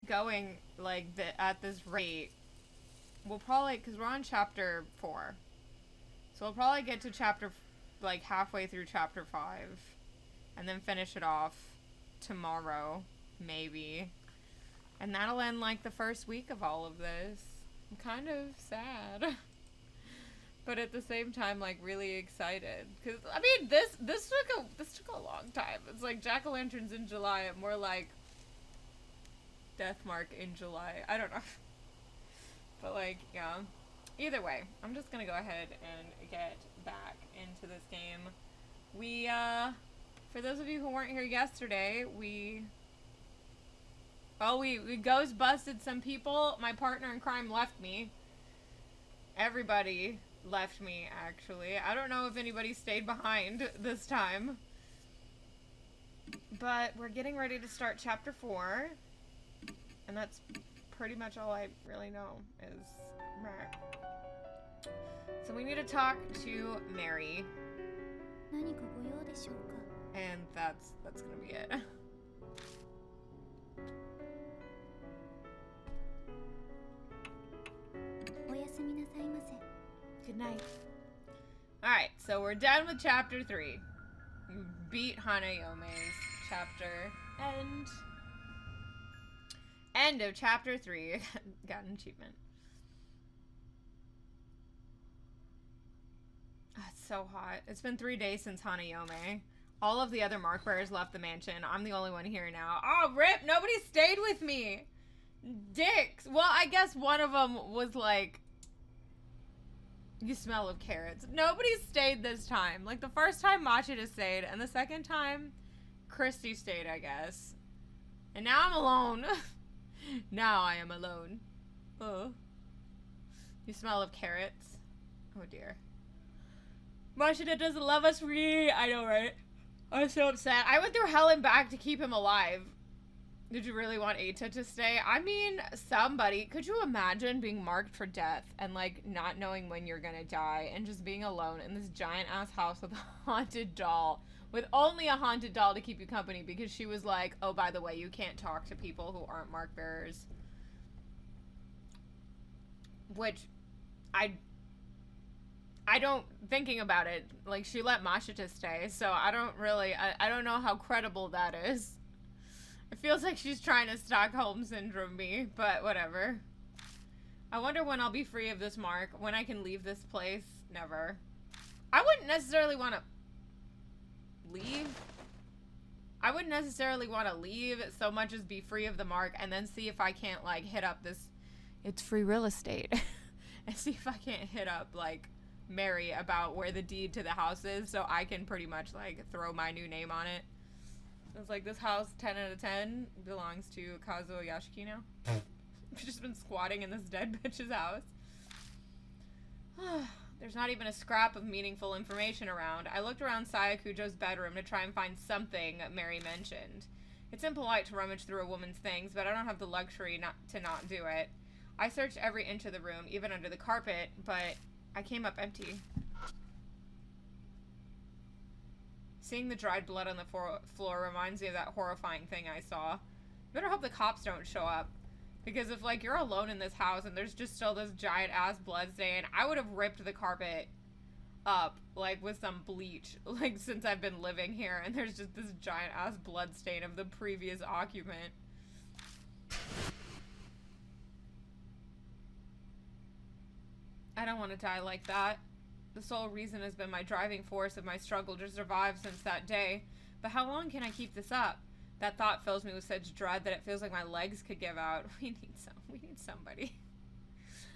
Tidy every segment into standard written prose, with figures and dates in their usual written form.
going, like, at this rate, we'll probably, because we're on chapter 4. So we'll probably get to chapter, like, halfway through chapter 5. And then finish it off tomorrow, maybe. And that'll end, like, the first week of all of this. I'm kind of sad. But at the same time, like, really excited. Because, I mean, this took a long time. It's like Jack-o'-lanterns in July, more like Deathmark in July. I don't know. But, like, yeah. Either way, I'm just gonna go ahead and get back into this game. We, for those of you who weren't here yesterday, we ghost busted some people. My partner in crime left me. Everybody left me, actually. I don't know if anybody stayed behind this time. But we're getting ready to start chapter 4. And that's pretty much all I really know is Mac. So we need to talk to Mary. And that's gonna be it. Good night. Alright, so we're done with chapter 3. You beat Hanayome's chapter. End of chapter 3. Got an achievement. Oh, it's so hot. It's been 3 days since Hanayome. All of the other mark bearers left the mansion. I'm the only one here now. Oh, rip! Nobody stayed with me! Dicks! Well, I guess one of them was like, you smell of carrots. Nobody stayed this time. Like, the first time Machida stayed, and the second time Christy stayed, I guess. And now I'm alone. Now I am alone. Oh. You smell of carrots? Oh, dear. Machida doesn't love us free. I know, right? I'm so upset. I went through hell and back to keep him alive. Did you really want Eita to stay? I mean, somebody. Could you imagine being marked for death and, like, not knowing when you're gonna die and just being alone in this giant-ass house with a haunted doll? With only a haunted doll to keep you company because she was like, oh, by the way, you can't talk to people who aren't mark bearers. Which, I don't, thinking about it, like, she let Machida stay, so I don't really, I don't know how credible that is. It feels like she's trying to Stockholm Syndrome me, but whatever. I wonder when I'll be free of this mark, when I can leave this place. Never. I wouldn't necessarily want to leave. I wouldn't necessarily want to leave so much as be free of the mark and then see if I can't, like, hit up this, it's free real estate, and see if I can't hit up, like, Mary about where the deed to the house is so I can pretty much, like, throw my new name on it. It's like, this house, 10 out of 10, belongs to Kazuo Yashiki now. I've just been squatting in this dead bitch's house. There's not even a scrap of meaningful information around. I looked around Sayakujo's bedroom to try and find something Mary mentioned. It's impolite to rummage through a woman's things, but I don't have the luxury to not do it. I searched every inch of the room, even under the carpet, but I came up empty. Seeing the dried blood on the floor reminds me of that horrifying thing I saw. Better hope the cops don't show up. Because if, like, you're alone in this house and there's just still this giant-ass blood stain, I would have ripped the carpet up, like, with some bleach, like, since I've been living here, and there's just this giant-ass blood stain of the previous occupant. I don't want to die like that. The sole reason has been my driving force of my struggle to survive since that day. But how long can I keep this up? That thought fills me with such dread that it feels like my legs could give out. We need somebody.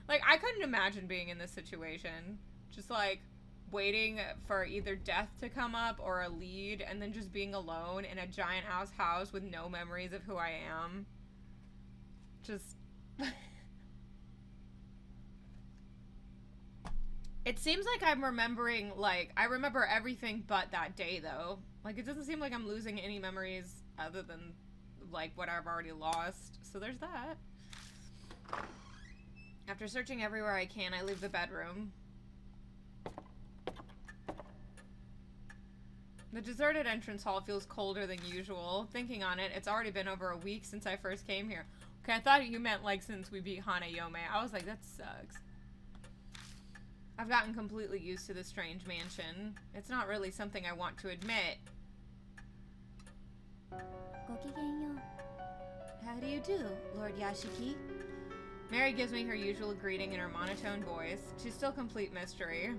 Like, I couldn't imagine being in this situation. Just, like, waiting for either death to come up or a lead, and then just being alone in a giant-ass house with no memories of who I am. Just... It seems like I'm remembering, like, I remember everything but that day, though. Like, it doesn't seem like I'm losing any memories other than, like, what I've already lost. So there's that. After searching everywhere I can, I leave the bedroom. The deserted entrance hall feels colder than usual. Thinking on it, it's already been over a week since I first came here. Okay, I thought you meant like since we beat Hanayome. I was like, that sucks. I've gotten completely used to the strange mansion. It's not really something I want to admit. How do you do, Lord Yashiki? Mary gives me her usual greeting in her monotone voice. She's still complete mystery.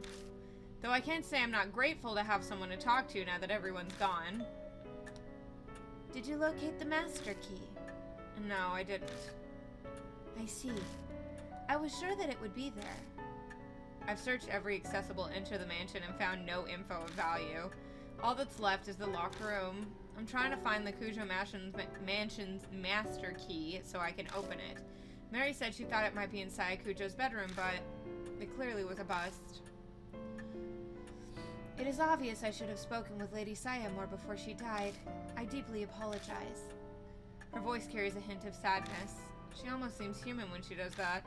Though I can't say I'm not grateful to have someone to talk to now that everyone's gone. Did you locate the master key? No, I didn't. I see. I was sure that it would be there. I've searched every accessible inch of the mansion and found no info of value. All that's left is the locked room. I'm trying to find the Kujo mansion's master key so I can open it. Mary said she thought it might be in Saya Kujo's bedroom, but it clearly was a bust. It is obvious I should have spoken with Lady Saya more before she died. I deeply apologize. Her voice carries a hint of sadness. She almost seems human when she does that.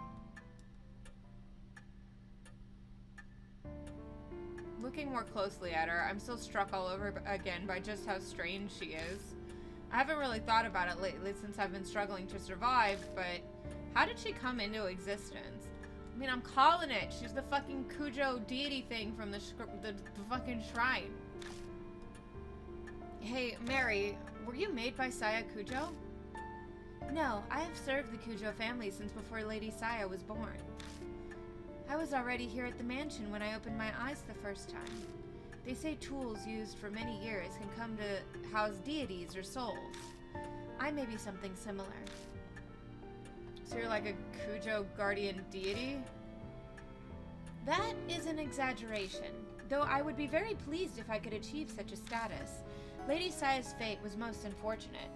Looking more closely at her, I'm still struck all over again by just how strange she is. I haven't really thought about it lately since I've been struggling to survive, but how did she come into existence? I mean, I'm calling it. She's the fucking Kujo deity thing from the fucking shrine. Hey, Mary, were you made by Saya Kujo? No, I have served the Kujo family since before Lady Saya was born. I was already here at the mansion when I opened my eyes the first time. They say tools used for many years can come to house deities or souls. I may be something similar. So you're like a Kujo guardian deity? That is an exaggeration, though I would be very pleased if I could achieve such a status. Lady Saya's fate was most unfortunate.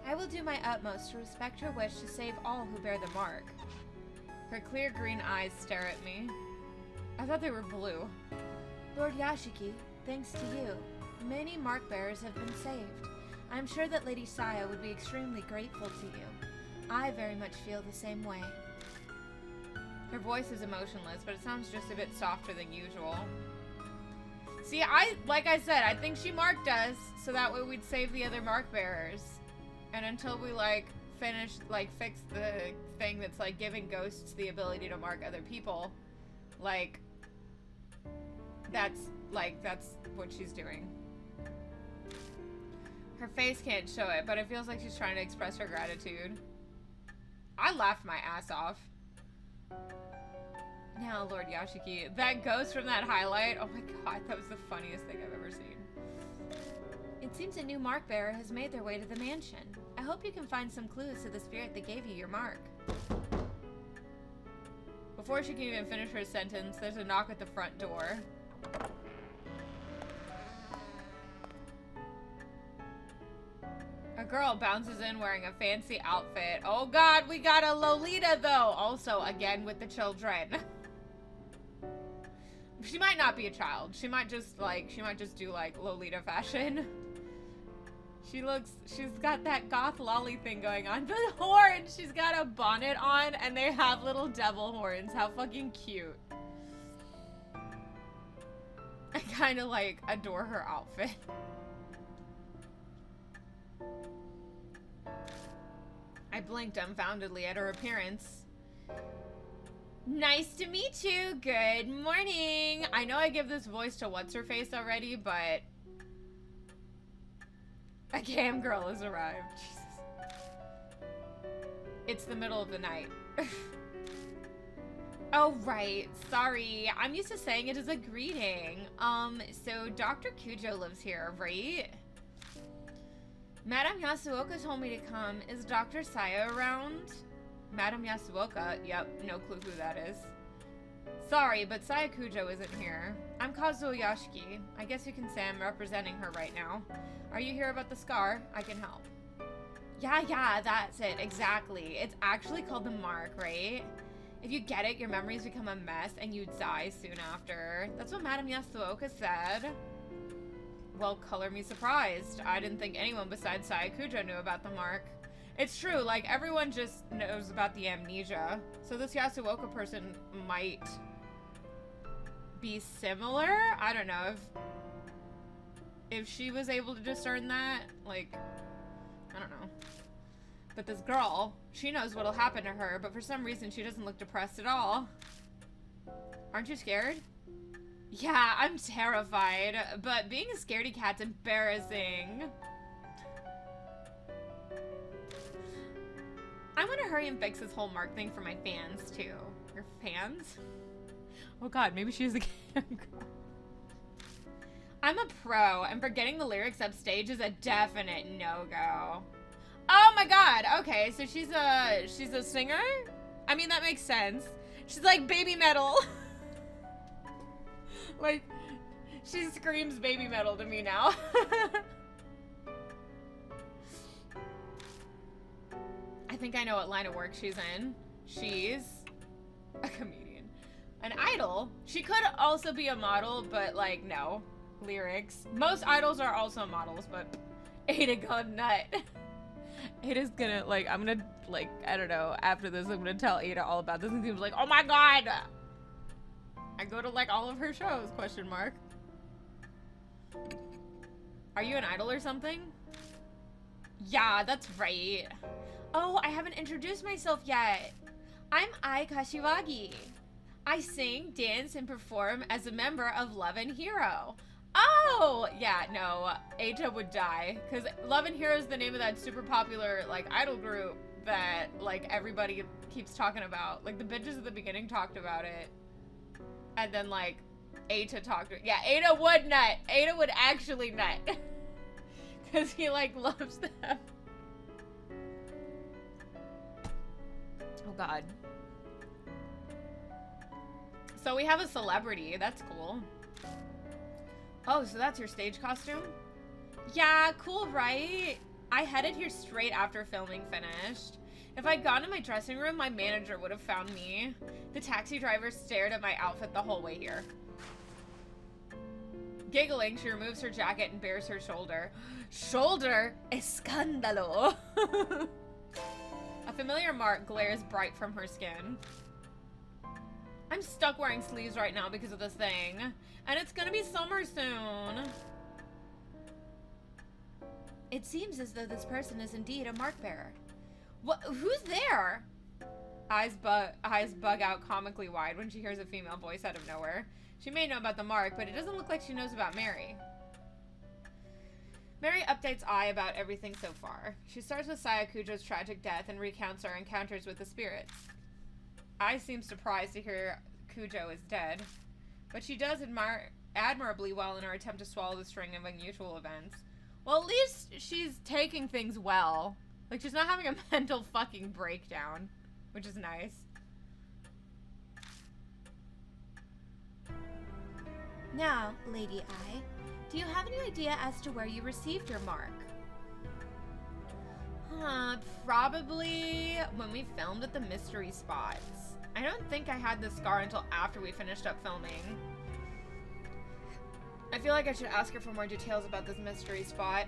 I will do my utmost to respect her wish to save all who bear the mark. Her clear green eyes stare at me. I thought they were blue. Lord Yashiki, thanks to you, many mark bearers have been saved. I'm sure that Lady Saya would be extremely grateful to you. I very much feel the same way. Her voice is emotionless, but it sounds just a bit softer than usual. See, like I said, I think she marked us so that way we'd save the other mark bearers. And until we fix the thing that's giving ghosts the ability to mark other people, that's what she's doing. Her face can't show it, but it feels like she's trying to express her gratitude. I laughed my ass off. Now, Lord Yashiki, that ghost from that highlight, oh my god, that was the funniest thing I've ever seen. It seems a new mark bearer has made their way to the mansion. I hope you can find some clues to the spirit that gave you your mark. Before she can even finish her sentence, there's a knock at the front door. A girl bounces in wearing a fancy outfit. Oh god, we got a Lolita though! Also, again with the children. She might not be a child. She might just do Lolita fashion. She's got that goth lolly thing going on. The horns! She's got a bonnet on and they have little devil horns. How fucking cute. I kind of adore her outfit. I blinked dumbfoundedly at her appearance. Nice to meet you. Good morning. I know I give this voice to what's-her-face already, but a cam girl has arrived. Jesus. It's the middle of the night. Oh, right. Sorry. I'm used to saying it as a greeting. So Dr. Kujo lives here, right? Madame Yasuoka told me to come. Is Dr. Saya around? Madame Yasuoka? Yep, no clue who that is. Sorry, but Saya Kujo isn't here. I'm Kazuo Yashiki. I guess you can say I'm representing her right now. Are you here about the scar? I can help. Yeah, that's it. Exactly. It's actually called the mark, right? If you get it, your memories become a mess and you die soon after. That's what Madame Yasuoka said. Well, color me surprised. I didn't think anyone besides Saya Kujo knew about the mark. It's true, everyone just knows about the amnesia. So this Yasuoka person might be similar? I don't know. If she was able to discern that, I don't know. But this girl, she knows what'll happen to her, but for some reason she doesn't look depressed at all. Aren't you scared? Yeah, I'm terrified, but being a scaredy cat's embarrassing. I want to hurry and fix this whole Mark thing for my fans, too. Your fans? Oh god, maybe she's a cam girl. I'm a pro, and forgetting the lyrics upstage is a definite no-go. Oh my god, okay, so she's a singer? I mean, that makes sense. She's like baby metal. Like, she screams baby metal to me now. I think I know what line of work she's in. She's a comedian. An idol? She could also be a model, but like, no. Lyrics. Most idols are also models, but Ada gone nut. Ada's gonna, like, I'm gonna, like, I don't know, after this I'm gonna tell Ada all about this and she's like, oh my god! I go to, like, all of her shows, question mark. Are you an idol or something? Yeah, that's right. Oh, I haven't introduced myself yet. I'm Ai Kashiwagi. I sing, dance, and perform as a member of Love and Hero. Oh! Yeah, no, Eita would die. Because Love and Hero is the name of that super popular, like, idol group that, like, everybody keeps talking about. Like, the bitches at the beginning talked about it. And then, like, Eita talked. Yeah, Eita would nut. Eita would actually nut. Because he, like, loves them. Oh, God. So we have a celebrity. That's cool. Oh, so that's your stage costume? Yeah, cool, right? I headed here straight after filming finished. If I'd gone to my dressing room, my manager would have found me. The taxi driver stared at my outfit the whole way here. Giggling, she removes her jacket and bares her shoulder. Shoulder? Escándalo. A familiar mark glares bright from her skin. I'm stuck wearing sleeves right now because of this thing. And it's gonna be summer soon. It seems as though this person is indeed a mark bearer. What? Who's there? Eyes bug out comically wide when she hears a female voice out of nowhere. She may know about the mark, but it doesn't look like she knows about Mary. Mary updates Ai about everything so far. She starts with Sayakujo's tragic death and recounts our encounters with the spirits. Ai seems surprised to hear Kujo is dead, but she does admirably well in her attempt to swallow the string of unusual events. Well, at least she's taking things well. Like, she's not having a mental fucking breakdown, which is nice. Now, Lady Ai, do you have any idea as to where you received your mark? Probably when we filmed at the mystery spots. I don't think I had this scar until after we finished up filming. I feel like I should ask her for more details about this mystery spot.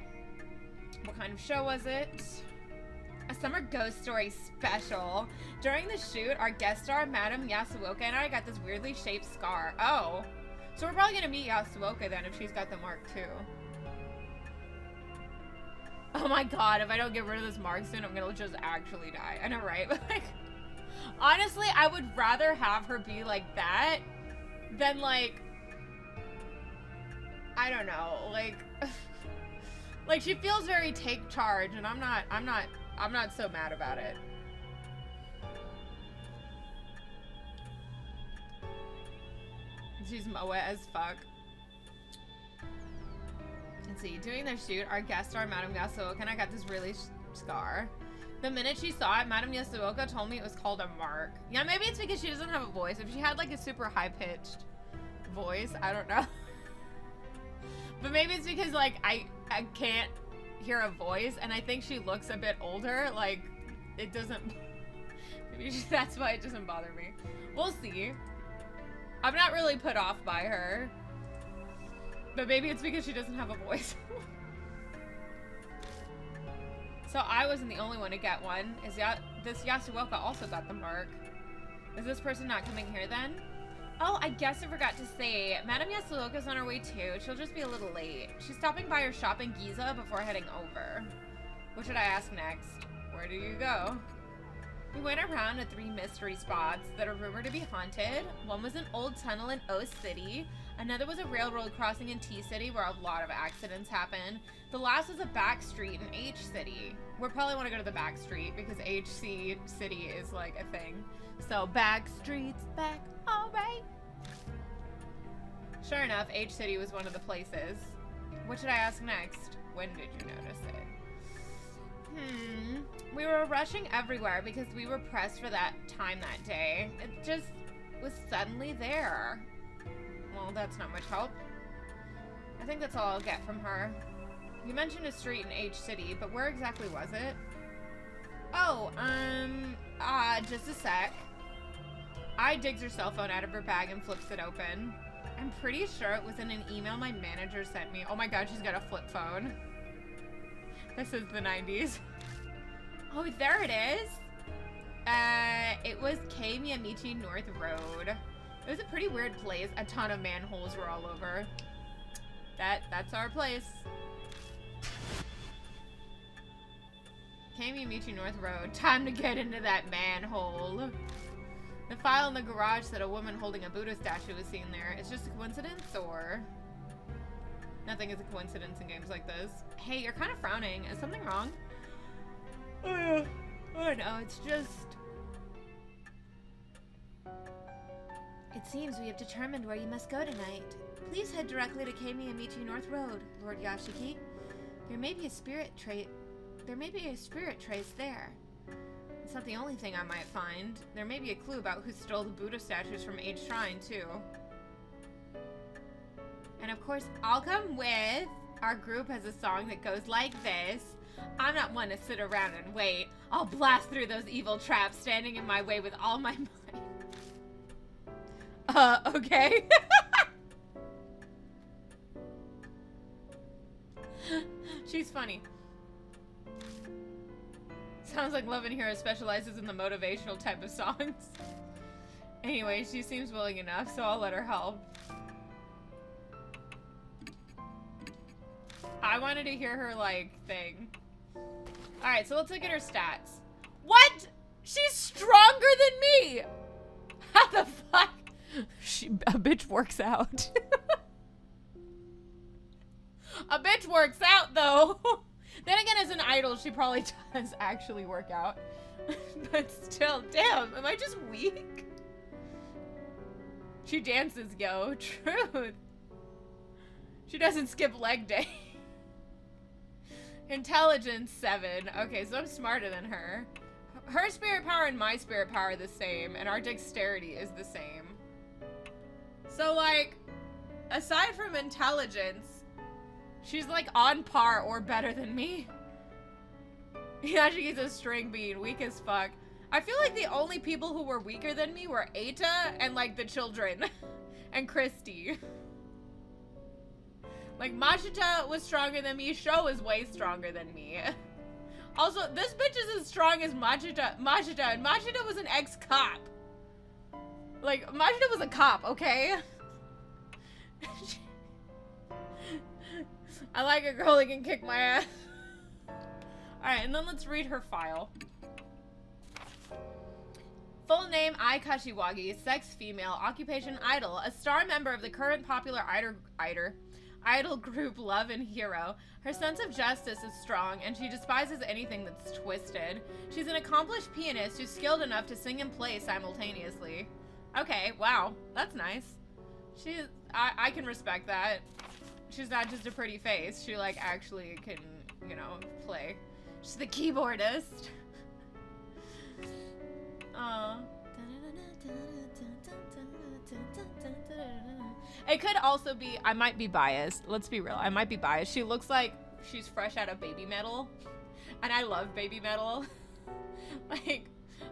What kind of show was it? A summer ghost story special. During the shoot, our guest star, Madame Yasuoka, and I got this weirdly shaped scar. Oh. So we're probably gonna meet Yasuoka then if she's got the mark too. Oh my god, if I don't get rid of this mark soon, I'm gonna just actually die. I know, right? But like, honestly, I would rather have her be like that than like, I don't know, like, like she feels very take charge, and I'm not so mad about it. She's Moe as fuck. Let's see, during their shoot, our guest star, Madame Yasuoka, and I got this really scar. The minute she saw it, Madame Yasuoka told me it was called a mark. Yeah, maybe it's because she doesn't have a voice. If she had like a super high-pitched voice, I don't know. But maybe it's because like I can't hear a voice, and I think she looks a bit older. Like, it doesn't, maybe that's why it doesn't bother me. We'll see. I'm not really put off by her. But maybe it's because she doesn't have a voice. So I wasn't the only one to get one. This Yasuoka also got the mark. Is this person not coming here then? Oh, I guess I forgot to say, Madame Yasuoka's on her way too. She'll just be a little late. She's stopping by her shop in Giza before heading over. What should I ask next? Where do you go? We went around to 3 mystery spots that are rumored to be haunted. One was an old tunnel in O City. Another was a railroad crossing in T City where a lot of accidents happen. The last was a back street in H City. We'll probably want to go to the back street because HC City is like a thing. So back streets back, alright. Sure enough, H City was one of the places. What should I ask next? When did you notice it? We were rushing everywhere because we were pressed for that time that day. It just was suddenly there. Well, that's not much help. I think that's all I'll get from her. You mentioned a street in H City, but where exactly was it? Oh, just a sec. I digs her cell phone out of her bag and flips it open. I'm pretty sure it was in an email my manager sent me. Oh my god, she's got a flip phone. This is the 90s. Oh, there it is. It was K Miyamichi North Road. It was a pretty weird place. A ton of manholes were all over. That's our place. K Miyamichi North Road. Time to get into that manhole. The file in the garage said a woman holding a Buddha statue was seen there. It's just a coincidence, or? Nothing is a coincidence in games like this. Hey, you're kind of frowning. Is something wrong? Oh no, it's just... It seems we have determined where you must go tonight. Please head directly to Keimiyamichi North Road, Lord Yashiki. There may be a spirit trace there. It's not the only thing I might find. There may be a clue about who stole the Buddha statues from H Shrine, too. And of course, I'll come with. Our group has a song that goes like this. I'm not one to sit around and wait. I'll blast through those evil traps standing in my way with all my might. Okay. She's funny. Sounds like Love and Hero specializes in the motivational type of songs. Anyway, she seems willing enough, so I'll let her help. I wanted to hear her, like, thing. Alright, so let's look at her stats. What? She's stronger than me! How the fuck? A bitch works out. A bitch works out, though. Then again, as an idol, she probably does actually work out. But still, damn, am I just weak? She dances, yo. Truth. She doesn't skip leg day. Intelligence 7. Okay, so I'm smarter than her. Her spirit power and my spirit power are the same, and our dexterity is the same. So, like, aside from intelligence, she's, like, on par or better than me. Yeah, she's a string bean, weak as fuck. I feel like the only people who were weaker than me were Eita and, like, the children. And Christy. Like, Machita was stronger than me. Sho is way stronger than me. Also, this bitch is as strong as Machita, and Machita was an ex-cop. Like, Machita was a cop, okay? I like a girl that can kick my ass. Alright, and then let's read her file. Full name, Ai Kashiwagi, sex female, occupation idol, a star member of the current popular idol group Love and Hero. Her sense of justice is strong, and she despises anything that's twisted. She's an accomplished pianist who's skilled enough to sing and play simultaneously. Okay, wow, that's nice. I can respect that. She's not just a pretty face. She, like, actually can, you know, play. She's the keyboardist. It could also be, I might be biased. Let's be real. I might be biased. She looks like she's fresh out of Baby Metal. And I love Baby Metal. Like,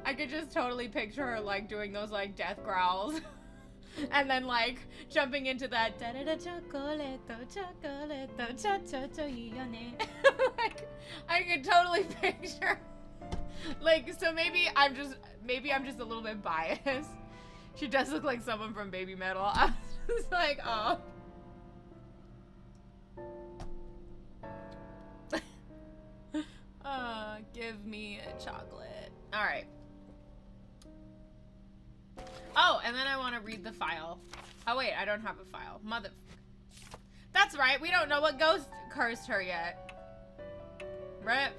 I could just totally picture her, like, doing those, like, death growls. And then, like, jumping into that like, I could totally picture. Like, so maybe I'm just a little bit biased. She does look like someone from Baby Metal. I was just like, oh. Give me a chocolate. All right. Oh, and then I want to read the file. Oh, wait, I don't have a file. Mother... That's right, we don't know what ghost cursed her yet. Right?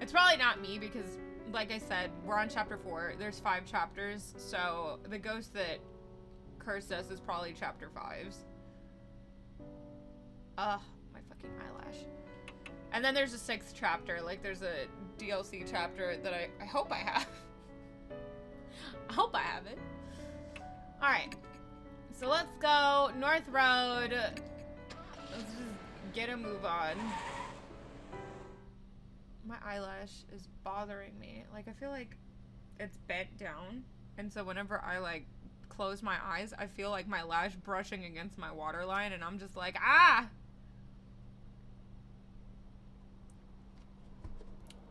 It's probably not me because, like I said, we're on chapter 4. There's 5 chapters, so the ghost that cursed us is probably chapter 5's. Ugh, my fucking eyelash. And then there's a 6th chapter. Like, there's a DLC chapter that I hope I have. I hope I have it. Alright. So let's go North Road. Let's just get a move on. My eyelash is bothering me. Like, I feel like it's bent down. And so whenever I, like, close my eyes, I feel like my lash brushing against my waterline. And I'm just like, ah!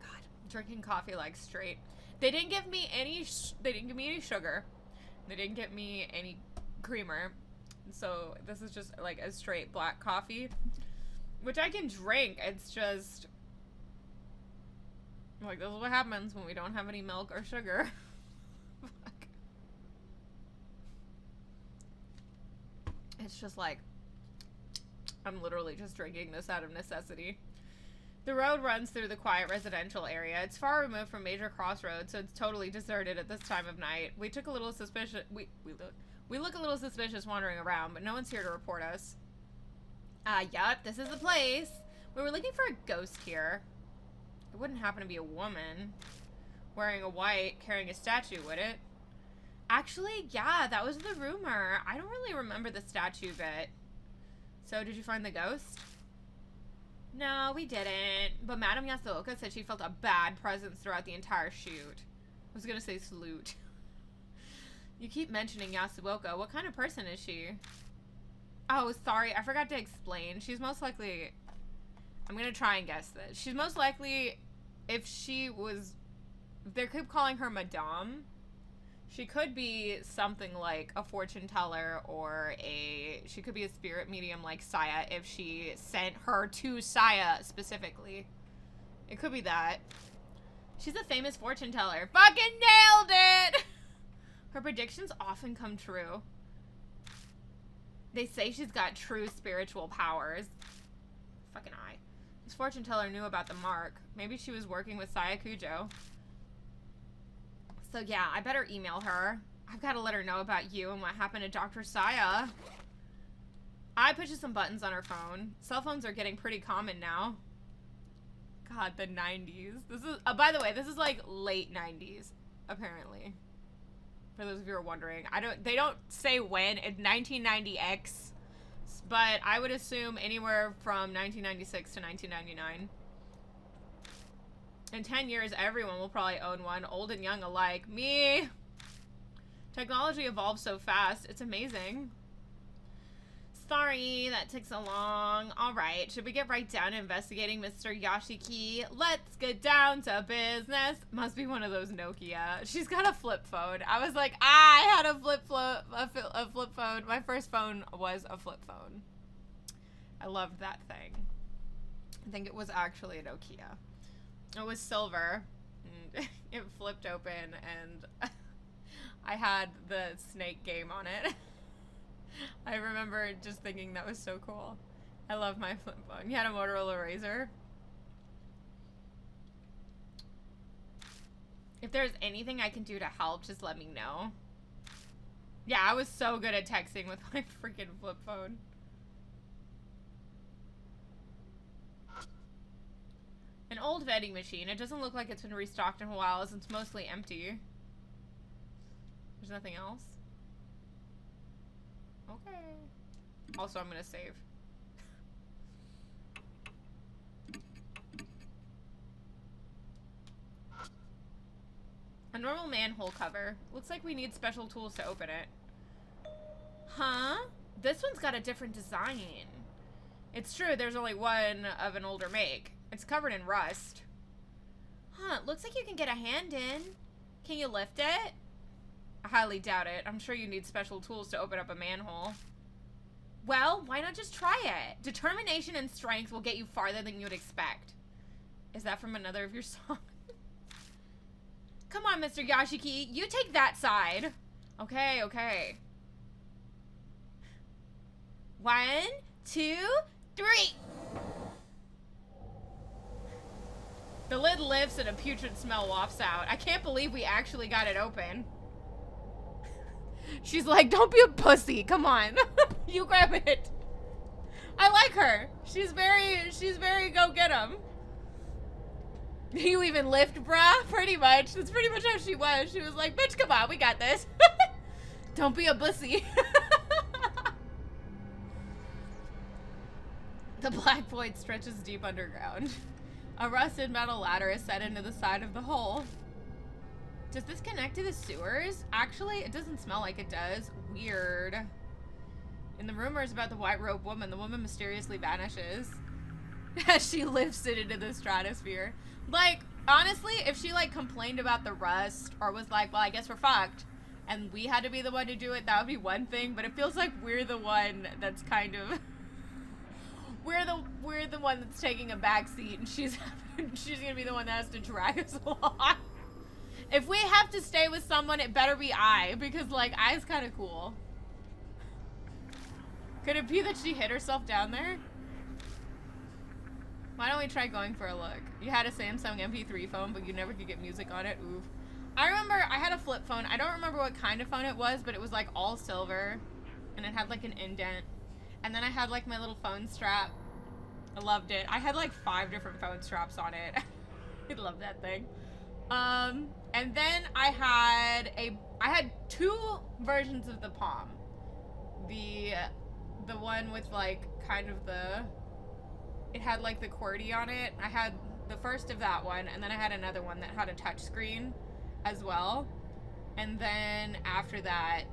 God, drinking coffee, like, straight. They didn't give me any sugar. They didn't get me any creamer. So this is just like a straight black coffee, which I can drink. It's just like, this is what happens when we don't have any milk or sugar. Fuck. It's just like, I'm literally just drinking this out of necessity. The road runs through the quiet residential area. It's far removed from major crossroads, so it's totally deserted at this time of night. We took a little suspicious. We look a little suspicious wandering around, but no one's here to report us. Yup, this is the place. We were looking for a ghost here. It wouldn't happen to be a woman wearing a white, carrying a statue, would it? Actually, yeah, that was the rumor. I don't really remember the statue bit. So, did you find the ghost? No, we didn't. But Madame Yasuoka said she felt a bad presence throughout the entire shoot. I was gonna say salute. You keep mentioning Yasuoka. What kind of person is she? Oh, sorry. I forgot to explain. She's most likely... I'm gonna try and guess this. She's most likely... If they keep calling her Madame, she could be something like a fortune teller or she could be a spirit medium like Saya if she sent her to Saya specifically. It could be that. She's a famous fortune teller. Fucking nailed it! Her predictions often come true. They say she's got true spiritual powers. Fucking I. This fortune teller knew about the mark. Maybe she was working with Saya Kujo. So yeah, I better email her. I've got to let her know about you and what happened to Dr. Saya. I pushed some buttons on her phone. Cell phones are getting pretty common now. God, the 90s. This is, by the way, this is like late 90s, apparently. For those of you who are wondering. They don't say when. It's 1990X. But I would assume anywhere from 1996 to 1999. In 10 years, everyone will probably own one, old and young alike. Me! Technology evolves so fast. It's amazing. Sorry, that took so long. Alright, should we get right down to investigating Mr. Yashiki? Let's get down to business. Must be one of those Nokia. She's got a flip phone. I was like, I had a flip phone. My first phone was a flip phone. I loved that thing. I think it was actually a Nokia. It was silver. And it flipped open and I had the snake game on it. I remember just thinking that was so cool. I love my flip phone. You had a Motorola Razr? If there's anything I can do to help, just let me know. Yeah, I was so good at texting with my freaking flip phone. An old vending machine. It doesn't look like it's been restocked in a while as it's mostly empty. There's nothing else? Okay. Also, I'm gonna save. A normal manhole cover. Looks like we need special tools to open it. Huh? This one's got a different design. It's true, there's only one of an older make. It's covered in rust. Huh, looks like you can get a hand in. Can you lift it? I highly doubt it. I'm sure you need special tools to open up a manhole. Well, why not just try it? Determination and strength will get you farther than you'd expect. Is that from another of your songs? Come on, Mr. Yashiki. You take that side. Okay, okay. 1, 2, 3. The lid lifts and a putrid smell wafts out. I can't believe we actually got it open. She's like, don't be a pussy. Come on. You grab it. I like her. She's very go get 'em. You even lift, bruh? Pretty much. That's pretty much how she was. She was like, bitch, come on, we got this. Don't be a pussy. The black void stretches deep underground. A rusted metal ladder is set into the side of the hole. Does this connect to the sewers? Actually, it doesn't smell like it does. Weird. In the rumors about the white robe woman, the woman mysteriously vanishes as she lifts it into the stratosphere. Like, honestly, if she, like, complained about the rust or was like, well, I guess we're fucked, and we had to be the one to do it, that would be one thing, but it feels like we're the one that's kind of... We're the one that's taking a back seat, and she's gonna be the one that has to drag us along. If we have to stay with someone, it better be I, because, like, I's kind of cool. Could it be that she hit herself down there? Why don't we try going for a look? You had a Samsung MP3 phone, but you never could get music on it. Oof. I remember I had a flip phone. I don't remember what kind of phone it was, but it was, like, all silver, and it had, like, an indent. And then I had, like, my little phone strap. I loved it. I had, like, 5 different phone straps on it. I love that thing. And then I had 2 versions of the Palm. The one with, like, kind of it had, like, the QWERTY on it. I had the first of that one, and then I had another one that had a touch screen as well. And then after that,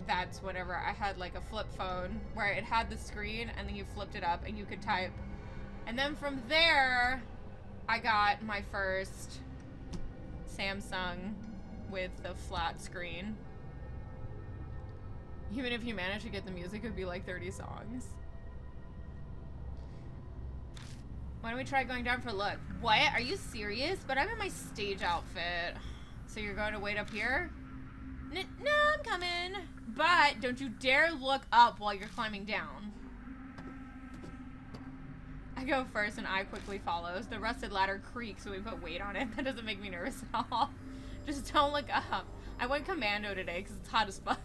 that's whenever I had, like, a flip phone where it had the screen and then you flipped it up and you could type. And then from there, I got my first Samsung with the flat screen. Even if you manage to get the music, it would be like 30 songs. Why don't we try going down for a look? What? Are you serious? But I'm in my stage outfit. So you're going to wait up here? No, I'm coming. But don't you dare look up while you're climbing down. I go first and I quickly follows. The rusted ladder creaks when we put weight on it. That doesn't make me nervous at all. Just don't look up. I went commando today because it's hot as fuck.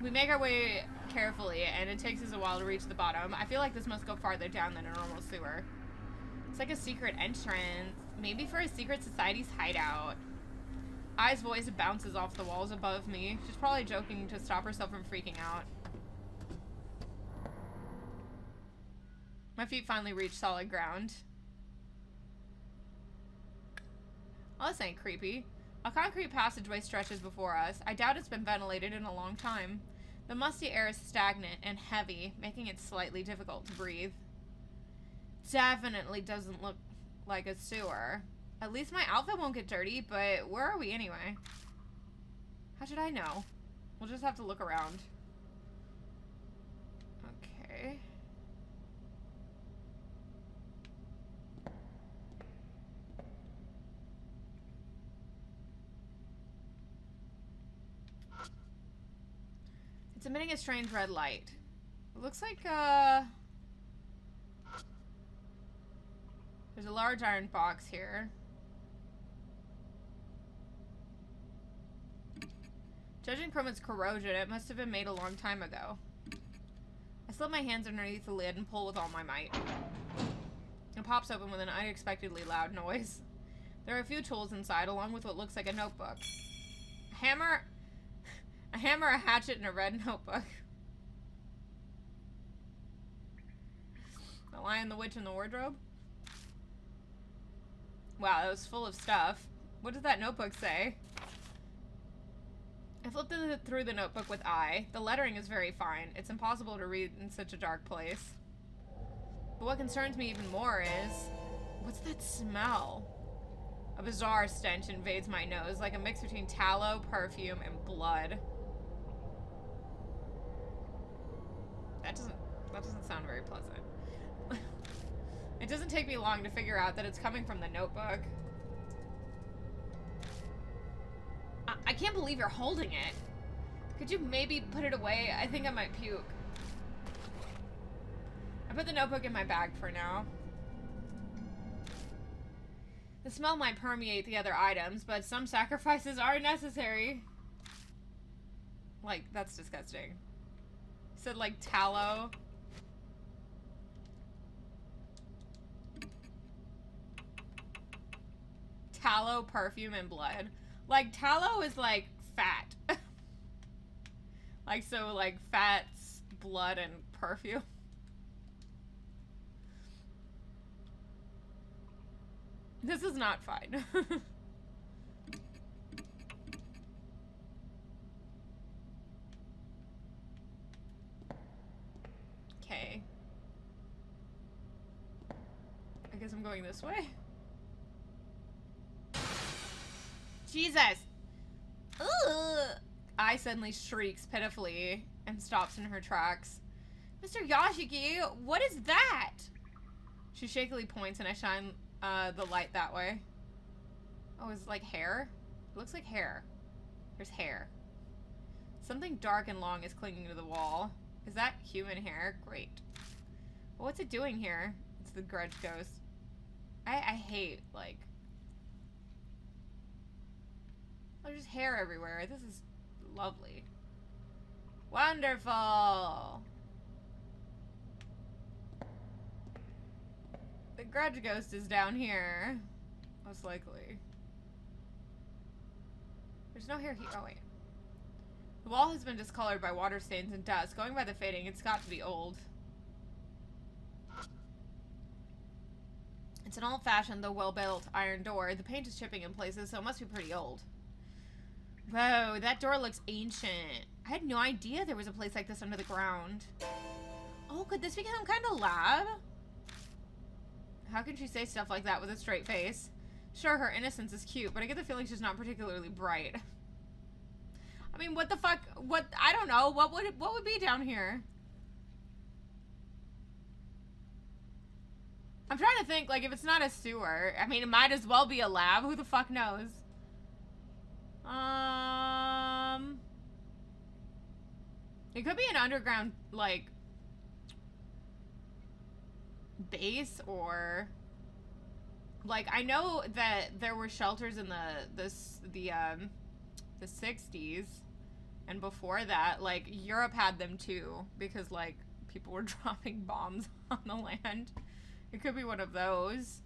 We make our way carefully, and it takes us a while to reach the bottom. I feel like this must go farther down than a normal sewer. It's like a secret entrance. Maybe for a secret society's hideout. Ai's voice bounces off the walls above me. She's probably joking to stop herself from freaking out. My feet finally reach solid ground. Oh, this ain't creepy. A concrete passageway stretches before us. I doubt it's been ventilated in a long time. The musty air is stagnant and heavy, making it slightly difficult to breathe. Definitely doesn't look like a sewer. At least my outfit won't get dirty, but where are we anyway? How should I know? We'll just have to look around. Okay. It's emitting a strange red light. It looks like, there's a large iron box here. Judging from its corrosion, it must have been made a long time ago. I slip my hands underneath the lid and pull with all my might. It pops open with an unexpectedly loud noise. There are a few tools inside, along with what looks like a notebook. A hammer, a hatchet, and a red notebook. The Lion, the Witch, and the Wardrobe? Wow, that was full of stuff. What does that notebook say? I flipped through the notebook with eye. The lettering is very fine. It's impossible to read in such a dark place. But what concerns me even more is... what's that smell? A bizarre stench invades my nose, like a mix between tallow, perfume, and blood. That doesn't sound very pleasant. It doesn't take me long to figure out that it's coming from the notebook. I can't believe you're holding it. Could you maybe put it away? I think I might puke. I put the notebook in my bag for now. The smell might permeate the other items, but some sacrifices are necessary. Like, that's disgusting. Said like tallow. Tallow, perfume, and blood. Like, tallow is like fat. Like, so like fats, blood, and perfume. This is not fine. Okay. I guess I'm going this way. Jesus! Ugh! I suddenly shrieks pitifully and stops in her tracks. Mr. Yashiki, what is that? She shakily points and I shine the light that way. Oh, is it like hair? It looks like hair. There's hair. Something dark and long is clinging to the wall. Is that human hair? Great. Well, what's it doing here? It's the grudge ghost. I hate, like... There's just hair everywhere. This is lovely. Wonderful! The grudge ghost is down here. Most likely. There's no hair here. Oh, wait. The wall has been discolored by water stains and dust. Going by the fading, it's got to be old. It's an old-fashioned, though well-built, iron door. The paint is chipping in places, so it must be pretty old. Whoa, that door looks ancient. I had no idea there was a place like this under the ground. Oh, could this be some kind of lab? How can she say stuff like that with a straight face? Sure, her innocence is cute, but I get the feeling she's not particularly bright. I mean, what the fuck? What? I don't know. What would be down here? I'm trying to think, like, if it's not a sewer, I mean, it might as well be a lab. Who the fuck knows? It could be an underground, like, base or, like, I know that there were shelters in the 60s, and before that, like, Europe had them too, because, like, people were dropping bombs on the land. It could be one of those.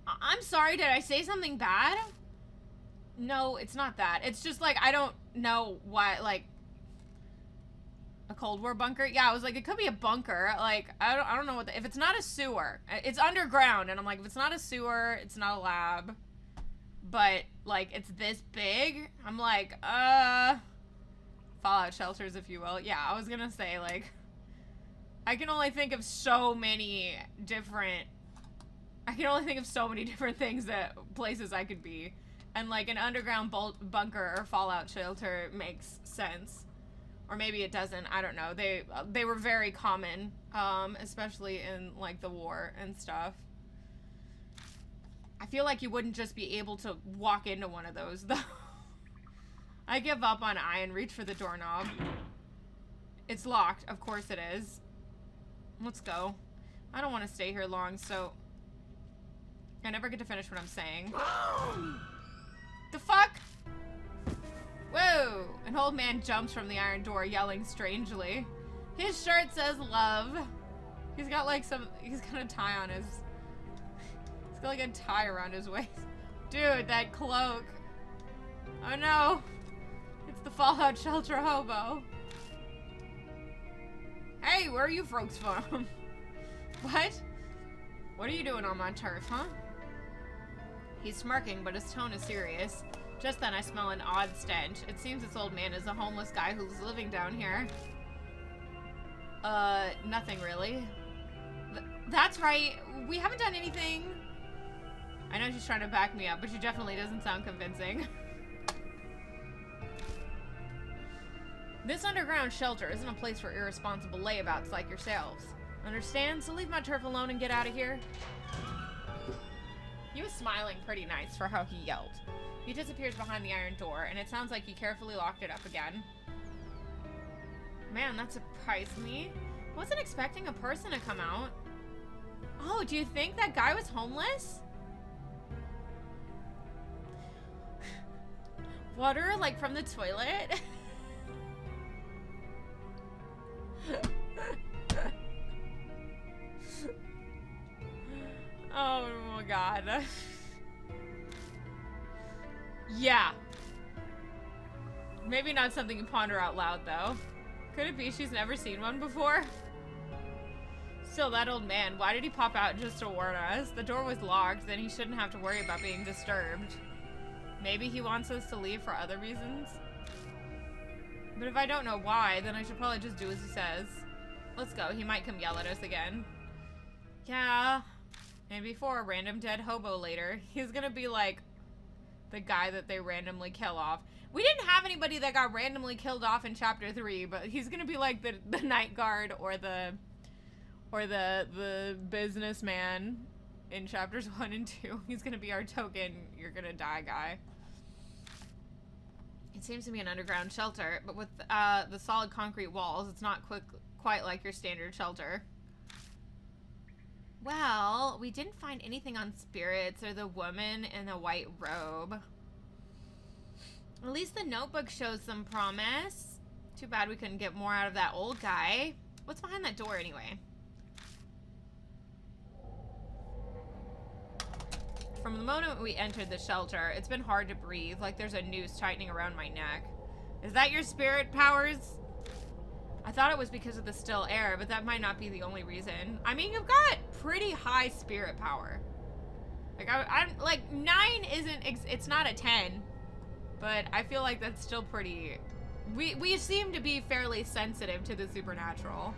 I'm sorry, did I say something bad? No, it's not that. It's just, like, I don't know why, like, a Cold War bunker? Yeah, I was like, it could be a bunker. Like, I don't know what if it's not a sewer. It's underground, and I'm like, if it's not a sewer, it's not a lab. But, like, it's this big. I'm like, Fallout shelters, if you will. Yeah, I was gonna say, like, I can only think of so many different things that places I could be. And, like, an underground bunker or Fallout shelter makes sense. Or maybe it doesn't. I don't know. They were very common, especially in, like, the war and stuff. I feel like you wouldn't just be able to walk into one of those, though. I give up on I and reach for the doorknob. It's locked. Of course it is. Let's go. I don't want to stay here long, so... I never get to finish what I'm saying. The fuck? Whoa! An old man jumps from the iron door, yelling strangely. His shirt says love. He's got like he's got a tie on his... He's got like a tie around his waist. Dude, that cloak. Oh no. It's the Fallout shelter hobo. Hey, where are you folks from? What? What are you doing on my turf, huh? He's smirking, but his tone is serious. Just then I smell an odd stench. It seems this old man is a homeless guy who's living down here. Nothing really. That's right. We haven't done anything. I know she's trying to back me up, but she definitely doesn't sound convincing. This underground shelter isn't a place for irresponsible layabouts like yourselves. Understand? So leave my turf alone and get out of here. He was smiling pretty nice for how he yelled. He disappears behind the iron door, and it sounds like he carefully locked it up again. Man, that surprised me. Wasn't expecting a person to come out. Oh, do you think that guy was homeless? Water, like, from the toilet? Oh my god. Yeah. Maybe not something you ponder out loud, though. Could it be she's never seen one before? Still, that old man, why did he pop out just to warn us? The door was locked, then he shouldn't have to worry about being disturbed. Maybe he wants us to leave for other reasons? But if I don't know why, then I should probably just do as he says. Let's go, he might come yell at us again. Yeah. And before a random dead hobo later, he's gonna be like the guy that they randomly kill off. We didn't have anybody that got randomly killed off in chapter 3, but he's gonna be like the night guard or the businessman in chapters 1 and 2. He's gonna be our token you're gonna die guy. It seems to be an underground shelter, but with the solid concrete walls, it's not quite like your standard shelter. Well, we didn't find anything on spirits or the woman in the white robe. At least the notebook shows some promise. Too bad we couldn't get more out of that old guy. What's behind that door anyway? From the moment we entered the shelter, it's been hard to breathe, like there's a noose tightening around my neck. Is that your spirit powers? I thought it was because of the still air, but that might not be the only reason. I mean, you've got pretty high spirit power. Like, I'm like, 9 isn't, it's not a 10, but I feel like that's still pretty, we seem to be fairly sensitive to the supernatural.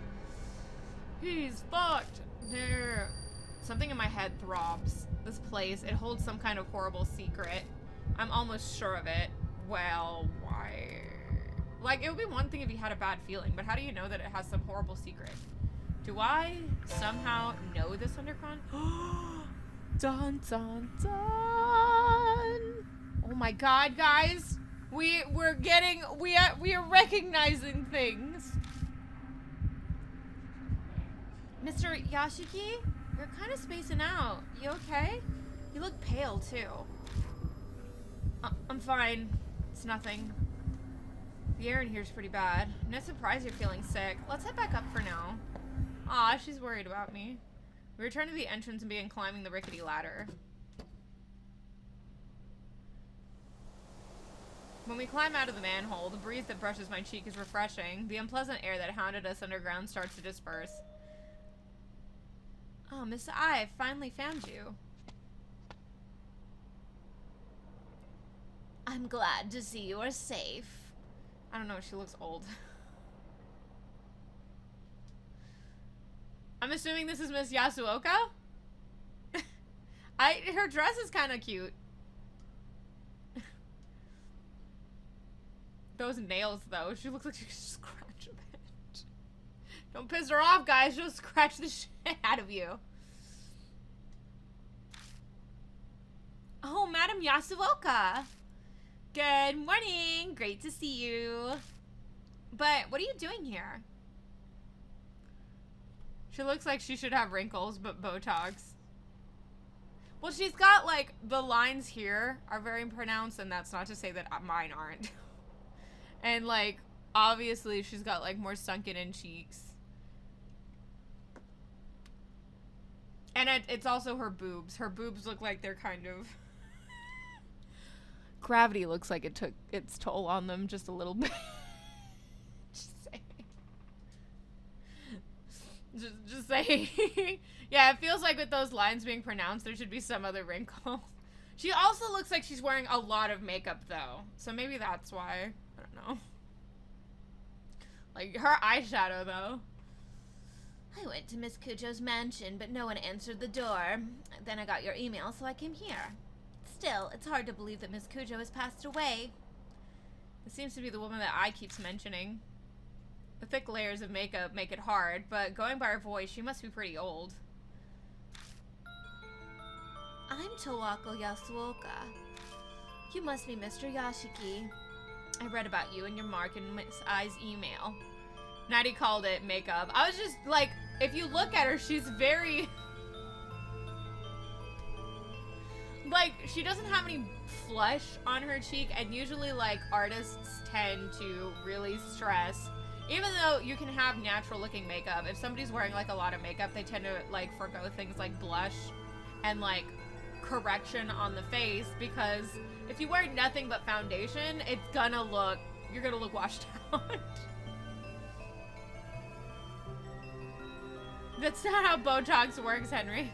He's fucked. There, something in my head throbs. This place, it holds some kind of horrible secret. I'm almost sure of it. Well, why? Like, it would be one thing if you had a bad feeling, but how do you know that it has some horrible secret? Do I somehow know this underground? Dun dun dun! Oh my god, guys! We are recognizing things. Mr. Yashiki, you're kind of spacing out. You okay? You look pale too. I'm fine. It's nothing. The air in here's pretty bad. I'm not surprised you're feeling sick. Let's head back up for now. Aw, she's worried about me. We return to the entrance and begin climbing the rickety ladder. When we climb out of the manhole, the breeze that brushes my cheek is refreshing. The unpleasant air that hounded us underground starts to disperse. Oh, Miss I finally found you. I'm glad to see you are safe. I don't know, she looks old. I'm assuming this is Miss Yasuoka? Her dress is kind of cute. Those nails, though. She looks like she could scratch a bit. Don't piss her off, guys. She'll scratch the shit out of you. Oh, Madam Yasuoka. Good morning. Great to see you. But what are you doing here? She looks like she should have wrinkles, but Botox. Well, she's got, like, the lines here are very pronounced, and that's not to say that mine aren't. And, like, obviously she's got, like, more sunken in cheeks. And it's also her boobs. Her boobs look like they're kind of... Gravity looks like it took its toll on them just a little bit. Just saying. Just saying. Yeah, it feels like with those lines being pronounced, there should be some other wrinkle. She also looks like she's wearing a lot of makeup, though. So maybe that's why. I don't know. Like, her eyeshadow, though. I went to Miss Cujo's mansion, but no one answered the door. Then I got your email, so I came here. Still, it's hard to believe that Miss Cujo has passed away. This seems to be the woman that I keeps mentioning. The thick layers of makeup make it hard, but going by her voice, she must be pretty old. I'm Towako Yasuoka. You must be Mr. Yashiki. I read about you and your mark in Miss I's email. Nighty called it makeup. I was just like, if you look at her, she's very... like, she doesn't have any flush on her cheek, and usually, like, artists tend to really stress. Even though you can have natural-looking makeup, if somebody's wearing, like, a lot of makeup, they tend to, like, forgo things like blush and, like, correction on the face, because if you wear nothing but foundation, it's gonna look, you're gonna look washed out. That's not how Botox works, Henry.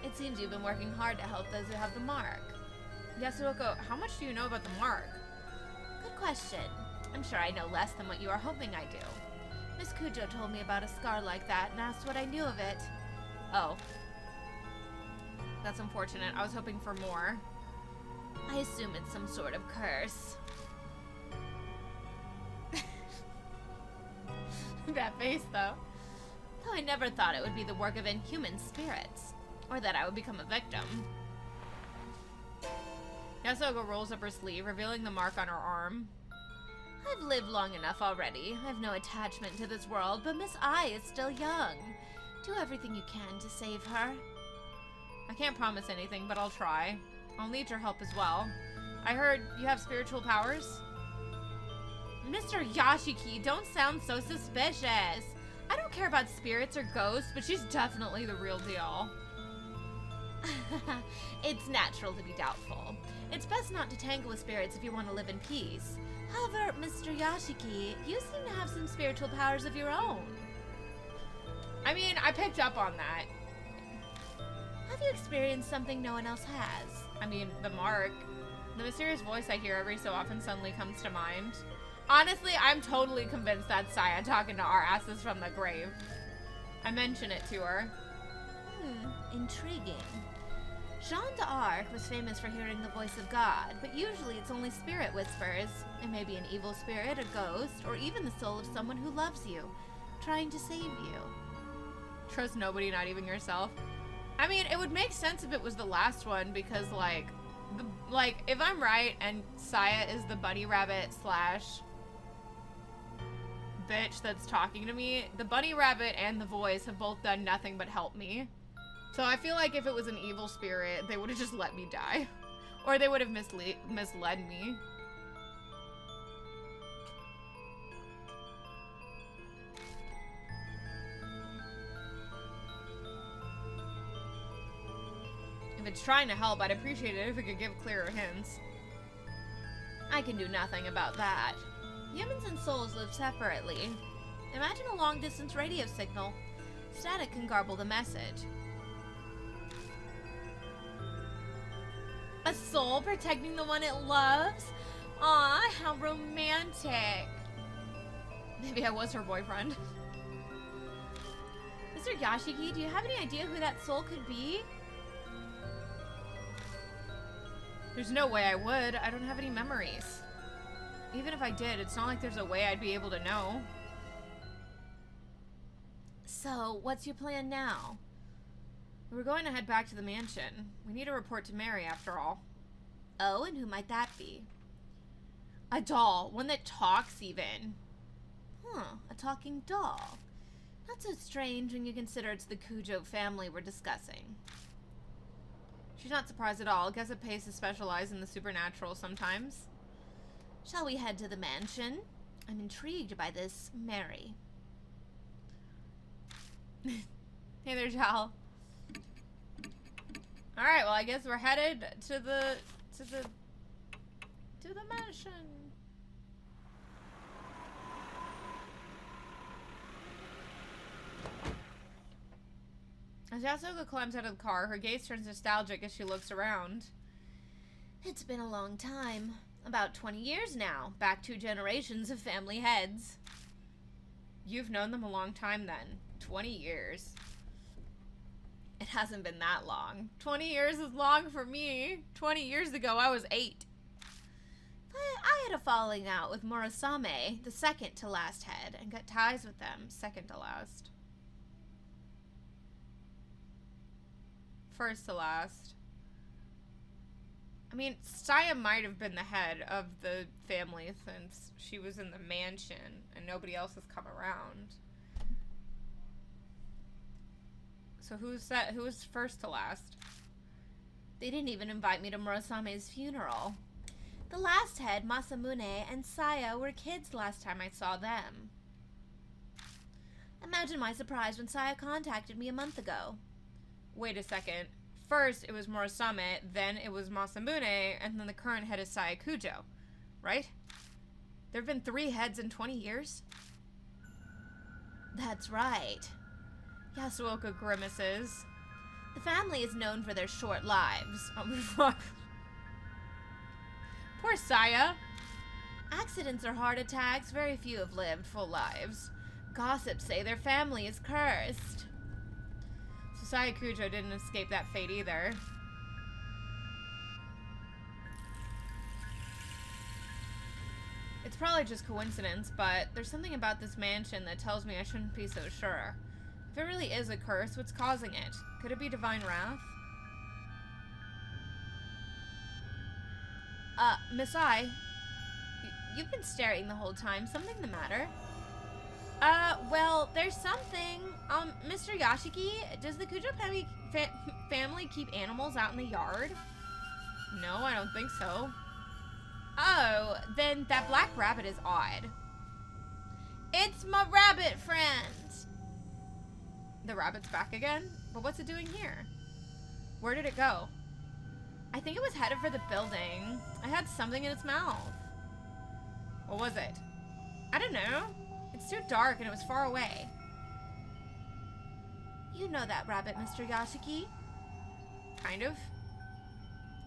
It seems you've been working hard to help those who have the mark. Yasuoko, how much do you know about the mark? Good question. I'm sure I know less than what you are hoping I do. Miss Kujo told me about a scar like that and asked what I knew of it. Oh. That's unfortunate. I was hoping for more. I assume it's some sort of curse. That face, though. Though I never thought it would be the work of inhuman spirits, or that I would become a victim. Yasuoko rolls up her sleeve, revealing the mark on her arm. I've lived long enough already. I have no attachment to this world, but Miss I is still young. Do everything you can to save her. I can't promise anything, but I'll try. I'll need your help as well. I heard you have spiritual powers? Mr. Yashiki, don't sound so suspicious. I don't care about spirits or ghosts, but she's definitely the real deal. It's natural to be doubtful. It's best not to tangle with spirits if you want to live in peace. However, Mr. Yashiki, you seem to have some spiritual powers of your own. I mean, I picked up on that. Have you experienced something no one else has? I mean, the mark. The mysterious voice I hear every so often suddenly comes to mind. Honestly, I'm totally convinced that's Saya talking to our asses from the grave. I mention it to her. Intriguing. Jeanne d'Arc was famous for hearing the voice of God, but usually it's only spirit whispers. It may be an evil spirit, a ghost, or even the soul of someone who loves you, trying to save you. Trust nobody, not even yourself. I mean, it would make sense if it was the last one, because, like, if I'm right and Saya is the bunny rabbit slash bitch that's talking to me, the bunny rabbit and the voice have both done nothing but help me. So I feel like if it was an evil spirit, they would have just let me die. Or they would have misled me. If it's trying to help, I'd appreciate it if it could give clearer hints. I can do nothing about that. Humans and souls live separately. Imagine a long-distance radio signal. Static can garble the message. A soul protecting the one it loves? Aw, how romantic. Maybe I was her boyfriend. Mr. Yashiki, do you have any idea who that soul could be? There's no way I would. I don't have any memories. Even if I did, it's not like there's a way I'd be able to know. So, what's your plan now? We're going to head back to the mansion. We need to report to Mary, after all. Oh, and who might that be? A doll. One that talks, even. A talking doll. Not so strange when you consider it's the Kujo family we're discussing. She's not surprised at all. Guess it pays to specialize in the supernatural sometimes. Shall we head to the mansion? I'm intrigued by this Mary. Hey there, Jal. Alright, well I guess we're headed to the mansion. As Yasuko climbs out of the car, her gaze turns nostalgic as she looks around. It's been a long time. About 20 years now. Back 2 generations of family heads. You've known them a long time then. 20 years. It hasn't been that long. 20 years is long for me. 20 years ago, I was 8. But I had a falling out with Murasame, the second to last head, and cut ties with them. Second to last. First to last. I mean, Saya might have been the head of the family since she was in the mansion and nobody else has come around. So who's first to last? They didn't even invite me to Murasame's funeral. The last head, Masamune, and Saya were kids last time I saw them. Imagine my surprise when Saya contacted me a month ago. Wait a second. First, it was Murasame, then it was Masamune, and then the current head is Saya Kujo, right? There have been 3 heads in 20 years? That's right. Yasuoka grimaces. The family is known for their short lives. Poor Saya. Accidents or heart attacks, very few have lived full lives. Gossips say their family is cursed. So Saya Kujo didn't escape that fate either. It's probably just coincidence, but there's something about this mansion that tells me I shouldn't be so sure. If it really is a curse, what's causing it? Could it be divine wrath? Miss I, you've been staring the whole time. Something the matter? Well, there's something. Mr. Yashiki, does the Kujo family keep animals out in the yard? No, I don't think so. Oh, then that black rabbit is odd. It's my rabbit friend. The rabbit's back again? But what's it doing here? Where did it go? I think it was headed for the building. I had something in its mouth. What was it? I don't know. It's too dark and it was far away. You know that rabbit, Mr. Yashiki? Kind of.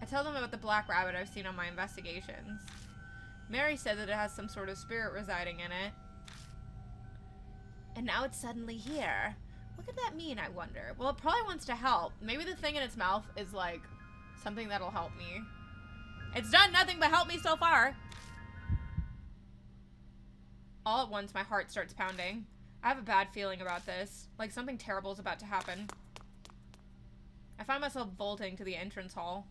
I tell them about the black rabbit I've seen on my investigations. Mary said that it has some sort of spirit residing in it. And now it's suddenly here. What could that mean, I wonder? Well, it probably wants to help. Maybe the thing in its mouth is like something that'll help me. It's done nothing but help me so far. All at once, my heart starts pounding. I have a bad feeling about this. Like something terrible is about to happen. I find myself bolting to the entrance hall.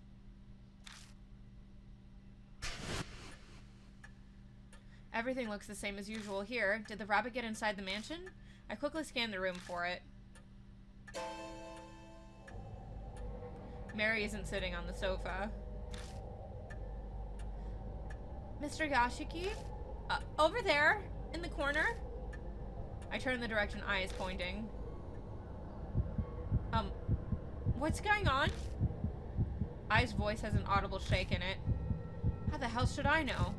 Everything looks the same as usual here. Did the rabbit get inside the mansion? I quickly scan the room for it. Mary isn't sitting on the sofa. Mr. Yashiki? Over there, in the corner. I turn in the direction I is pointing. What's going on? I's voice has an audible shake in it. How the hell should I know?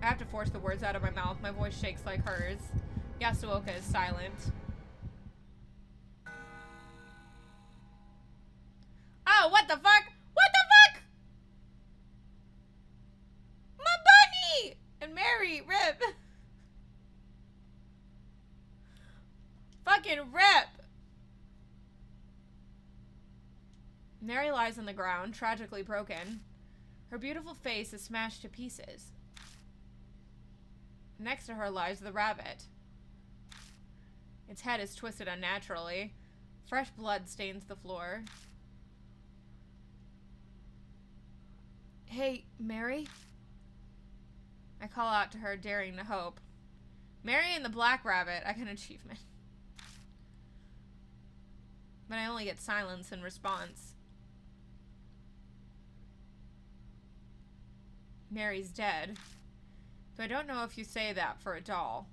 I have to force the words out of my mouth. My voice shakes like hers. Yasuoka is silent. Oh, what the fuck? What the fuck? My bunny! And Mary, rip. Fucking rip. Mary lies on the ground, tragically broken. Her beautiful face is smashed to pieces. Next to her lies the rabbit. Its head is twisted unnaturally. Fresh blood stains the floor. Hey, Mary? I call out to her, daring to hope. Mary and the black rabbit, I got an achievement. But I only get silence in response. Mary's dead. Though I don't know if you say that for a doll.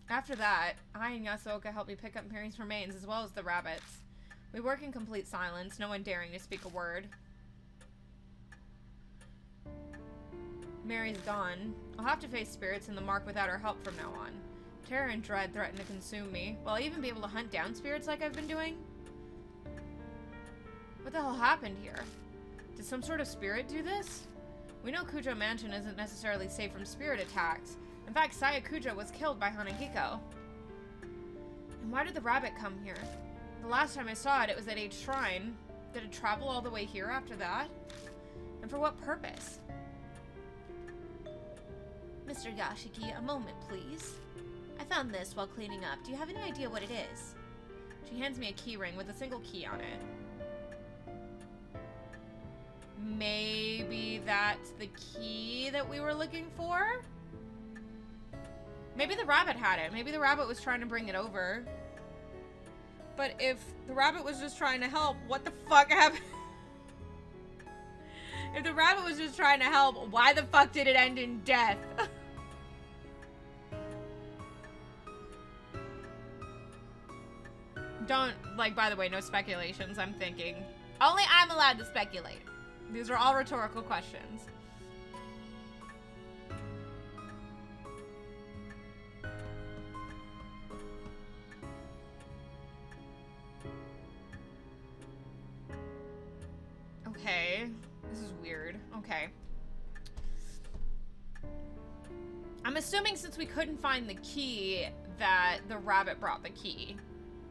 After that, I and Yasuoka help me pick up Mary's remains as well as the rabbits. We work in complete silence, no one daring to speak a word. Mary's gone. I'll have to face spirits in the mark without her help from now on. Terror and dread threaten to consume me. Will I even be able to hunt down spirits like I've been doing? What the hell happened here? Did some sort of spirit do this? We know Kujo Mansion isn't necessarily safe from spirit attacks. In fact, Saya Kujo was killed by Hanahiko. And why did the rabbit come here? The last time I saw it, it was at H Shrine. Did it travel all the way here after that? And for what purpose? Mr. Yashiki, a moment, please. I found this while cleaning up. Do you have any idea what it is? She hands me a key ring with a single key on it. Maybe that's the key that we were looking for? Maybe the rabbit had it. Maybe the rabbit was trying to bring it over. But if the rabbit was just trying to help, what the fuck happened? If the rabbit was just trying to help, why the fuck did it end in death? Don't, like, by the way, no speculations, I'm thinking. Only I'm allowed to speculate. These are all rhetorical questions. Okay. This is weird. Okay. I'm assuming since we couldn't find the key that the rabbit brought the key.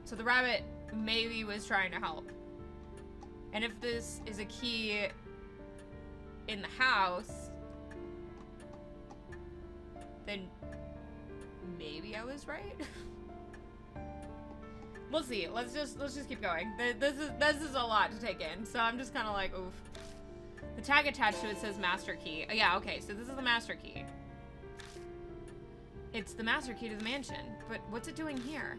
So the rabbit maybe was trying to help. And if this is a key in the house, then maybe I was right. We'll see. Let's just keep going. This is a lot to take in. So I'm just kind of like, oof. The tag attached to it says master key. Oh, yeah, okay. So this is the master key. It's the master key to the mansion. But what's it doing here?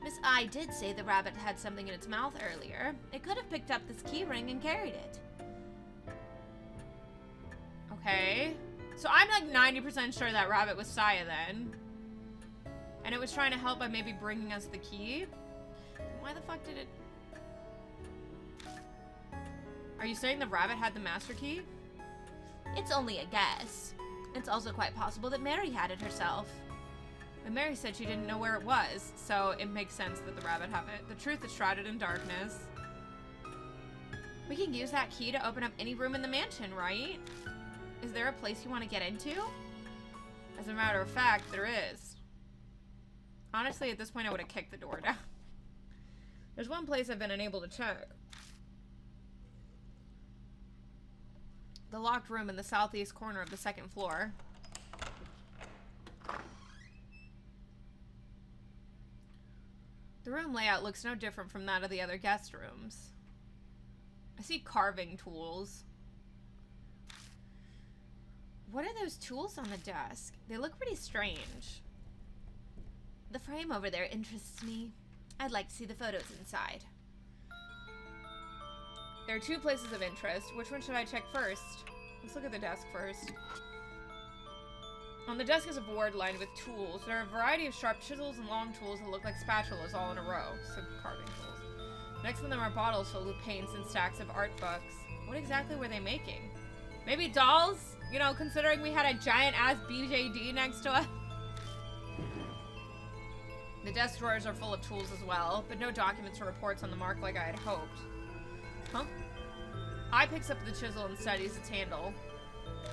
Miss I did say the rabbit had something in its mouth earlier. It could have picked up this key ring and carried it. Okay. So I'm like 90% sure that rabbit was Saya then. And it was trying to help by maybe bringing us the key. Why the fuck did it... Are you saying the rabbit had the master key? It's only a guess. It's also quite possible that Mary had it herself. But Mary said she didn't know where it was, so it makes sense that the rabbit have it. The truth is shrouded in darkness. We can use that key to open up any room in the mansion, right? Is there a place you want to get into? As a matter of fact, there is. Honestly, at this point, I would have kicked the door down. There's one place I've been unable to check. The locked room in the southeast corner of the second floor. The room layout looks no different from that of the other guest rooms. I see carving tools. What are those tools on the desk? They look pretty strange. The frame over there interests me. I'd like to see the photos inside. There are two places of interest. Which one should I check first? Let's look at the desk first. On the desk is a board lined with tools. There are a variety of sharp chisels and long tools that look like spatulas all in a row. So carving tools. Next to them are bottles filled with paints and stacks of art books. What exactly were they making? Maybe dolls? You know, considering we had a giant-ass BJD next to us. The desk drawers are full of tools as well, but no documents or reports on the mark like I had hoped. Huh? I picks up the chisel and studies its handle.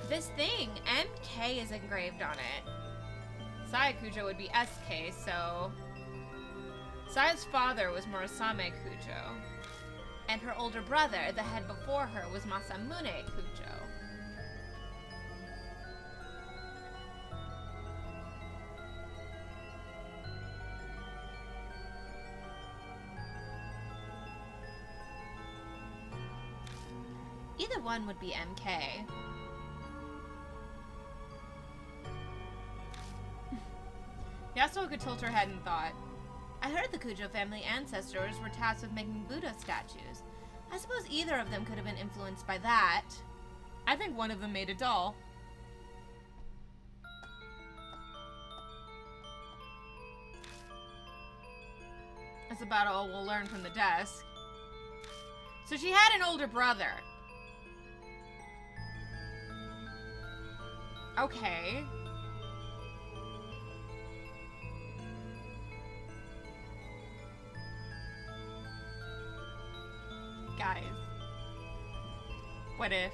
This thing, MK is engraved on it. Saya Kujo would be SK, so... Saya's father was Murasame Kujo. And her older brother, the head before her, was Masamune Kujo. Either one would be MK. Yasuo could tilt her head and thought. I heard the Kujo family ancestors were tasked with making Buddha statues. I suppose either of them could have been influenced by that. I think one of them made a doll. That's about all we'll learn from the desk. So she had an older brother. Okay. Guys. What if?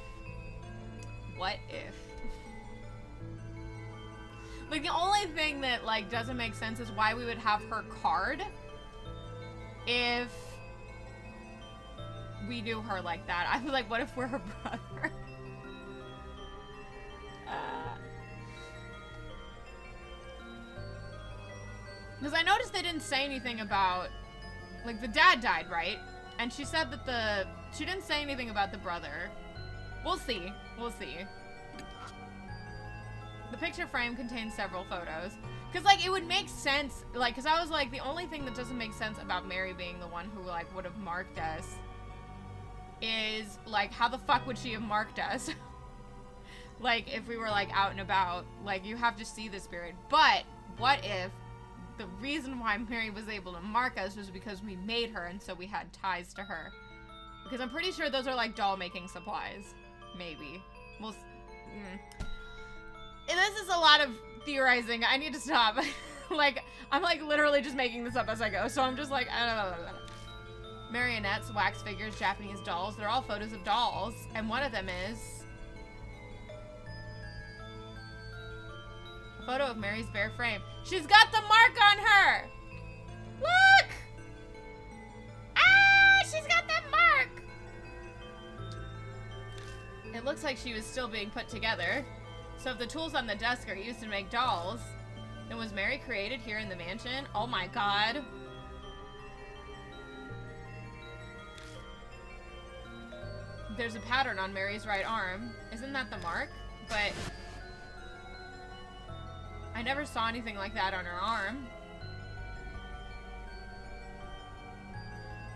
What if? Like, the only thing that, like, doesn't make sense is why we would have her card. if we do her like that. I was like, what if we're her brother? Because I noticed they didn't say anything about, like, the dad died, right? And she said that she didn't say anything about the brother. We'll see. We'll see. The picture frame contains several photos. Because, like, it would make sense, like, because I was like, the only thing that doesn't make sense about Mary being the one who, like, would have marked us is, like, how the fuck would she have marked us? Like, if we were, like, out and about, like, you have to see the spirit. But, what if the reason why Mary was able to mark us was because we made her, and so we had ties to her? Because I'm pretty sure those are, like, doll-making supplies. Maybe. We'll This is a lot of theorizing. I need to stop. Like, I'm, like, literally just making this up as I go, so I'm just like, I don't know. Marionettes, wax figures, Japanese dolls. They're all photos of dolls, and one of them is a photo of Mary's bare frame. She's got the mark on her! Look! Ah! She's got that mark! It looks like she was still being put together. So if the tools on the desk are used to make dolls, then was Mary created here in the mansion? Oh my god. There's a pattern on Mary's right arm. Isn't that the mark? But I never saw anything like that on her arm.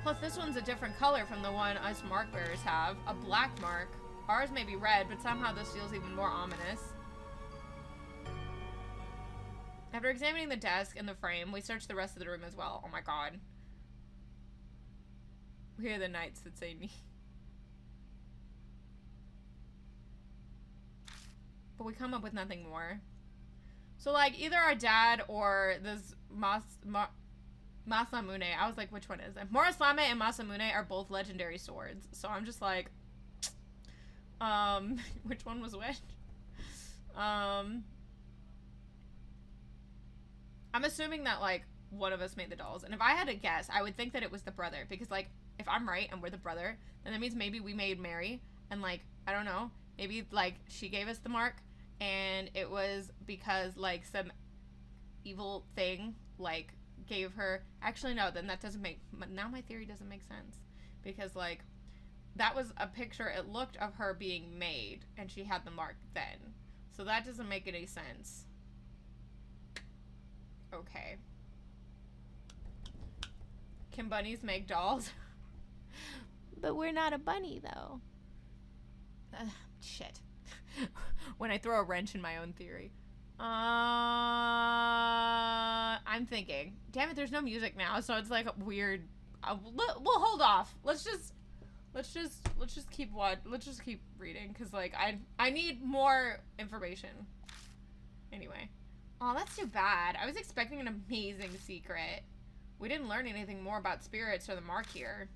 Plus this one's a different color from the one us mark bearers have. A black mark. Ours may be red, but somehow this feels even more ominous. After examining the desk and the frame, we searched the rest of the room as well. Oh my god. We are the knights that say me. But we come up with nothing more. So, like, either our dad or this Masamune. I was like, which one is it? Morislame and Masamune are both legendary swords. So I'm just like, which one was which? I'm assuming that, like, one of us made the dolls. And if I had to guess, I would think that it was the brother. Because, like, if I'm right and we're the brother, then that means maybe we made Mary. And, like, I don't know. Maybe, like, she gave us the mark. And it was because, like, some evil thing, like, gave her... Actually, no, then that doesn't make... Now my theory doesn't make sense. Because, like, that was a picture, it looked of her being made. And she had the mark then. So that doesn't make any sense. Okay. Can bunnies make dolls? But we're not a bunny, though. Shit. When I throw a wrench in my own theory. I'm thinking. Damn it, there's no music now, so it's like weird. We'll hold off. Let's just keep reading, cause like I need more information. Anyway. Oh, that's too bad. I was expecting an amazing secret. We didn't learn anything more about spirits or the mark here.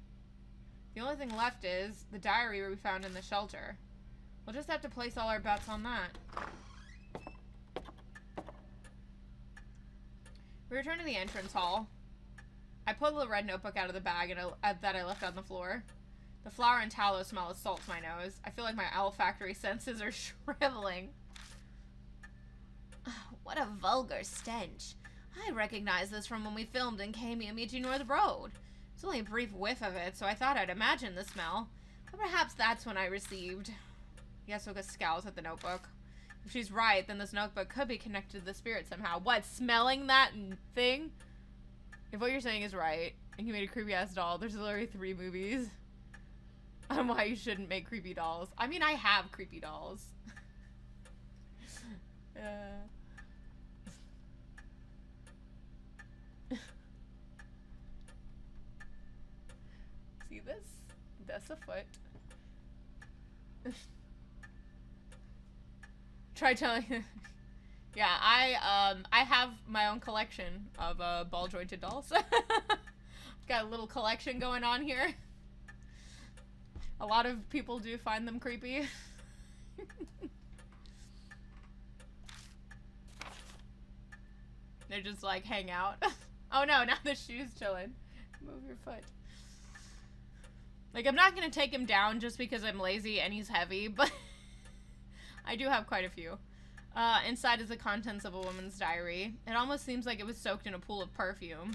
The only thing left is the diary we found in the shelter. We'll just have to place all our bets on that. We return to the entrance hall. I pulled the red notebook out of the bag that I left on the floor. The flour and tallow smell assaults my nose. I feel like my olfactory senses are shriveling. What a vulgar stench. I recognize this from when we filmed in Kamiamichi North Road. It's only a brief whiff of it, so I thought I'd imagine the smell. But perhaps that's when I received... Yasuoka scowls at the notebook. If she's right, then this notebook could be connected to the spirit somehow. What, smelling that thing? If what you're saying is right, and you made a creepy-ass doll, there's literally 3 movies on why you shouldn't make creepy dolls. I mean, I have creepy dolls. See this? That's a foot. Try telling. Yeah, I have my own collection of ball jointed dolls. Got a little collection going on here. A lot of people do find them creepy. They're just like hang out. Oh no, now the shoe's chilling. Move your foot. Like, I'm not gonna take him down just because I'm lazy and he's heavy, but I do have quite a few. Inside is the contents of a woman's diary. It almost seems like it was soaked in a pool of perfume.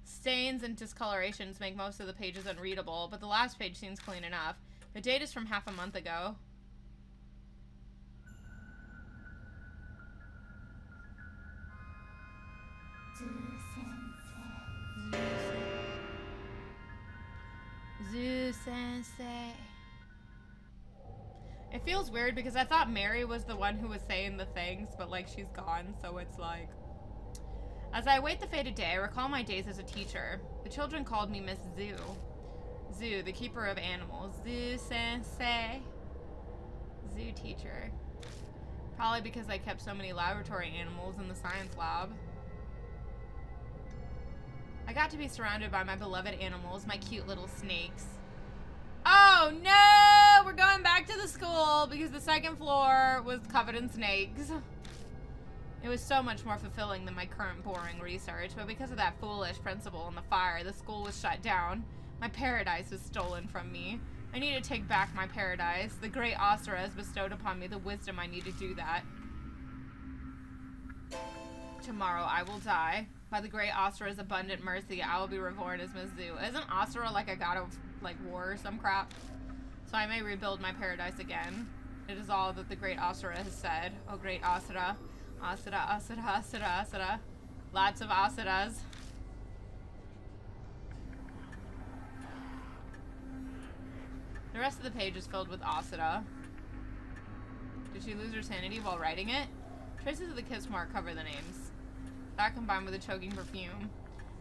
Stains and discolorations make most of the pages unreadable, but the last page seems clean enough. The date is from half a month ago. Zoo Sensei. It feels weird because I thought Mary was the one who was saying the things, but like she's gone, so it's like... As I await the fated day, I recall my days as a teacher. The children called me Miss Zoo. Zoo, the keeper of animals. Zoo Sensei. Zoo teacher. Probably because I kept so many laboratory animals in the science lab. I got to be surrounded by my beloved animals, my cute little snakes. Oh no! We're going back to the school because the second floor was covered in snakes. It was so much more fulfilling than my current boring research, but because of that foolish principal and the fire, the school was shut down. My paradise was stolen from me. I need to take back my paradise. The great Asura has bestowed upon me the wisdom I need to do that. Tomorrow I will die. By the great Asura's abundant mercy, I will be reborn as Miss Zoo. Isn't Asura like a god of, like, war or some crap? So I may rebuild my paradise again. It is all that the great Asura has said. Oh, great Asura. Asura, Asura, Asura, Asura. Lots of Asuras. The rest of the page is filled with Asura. Did she lose her sanity while writing it? Traces of the kiss mark cover the names. That combined with the choking perfume.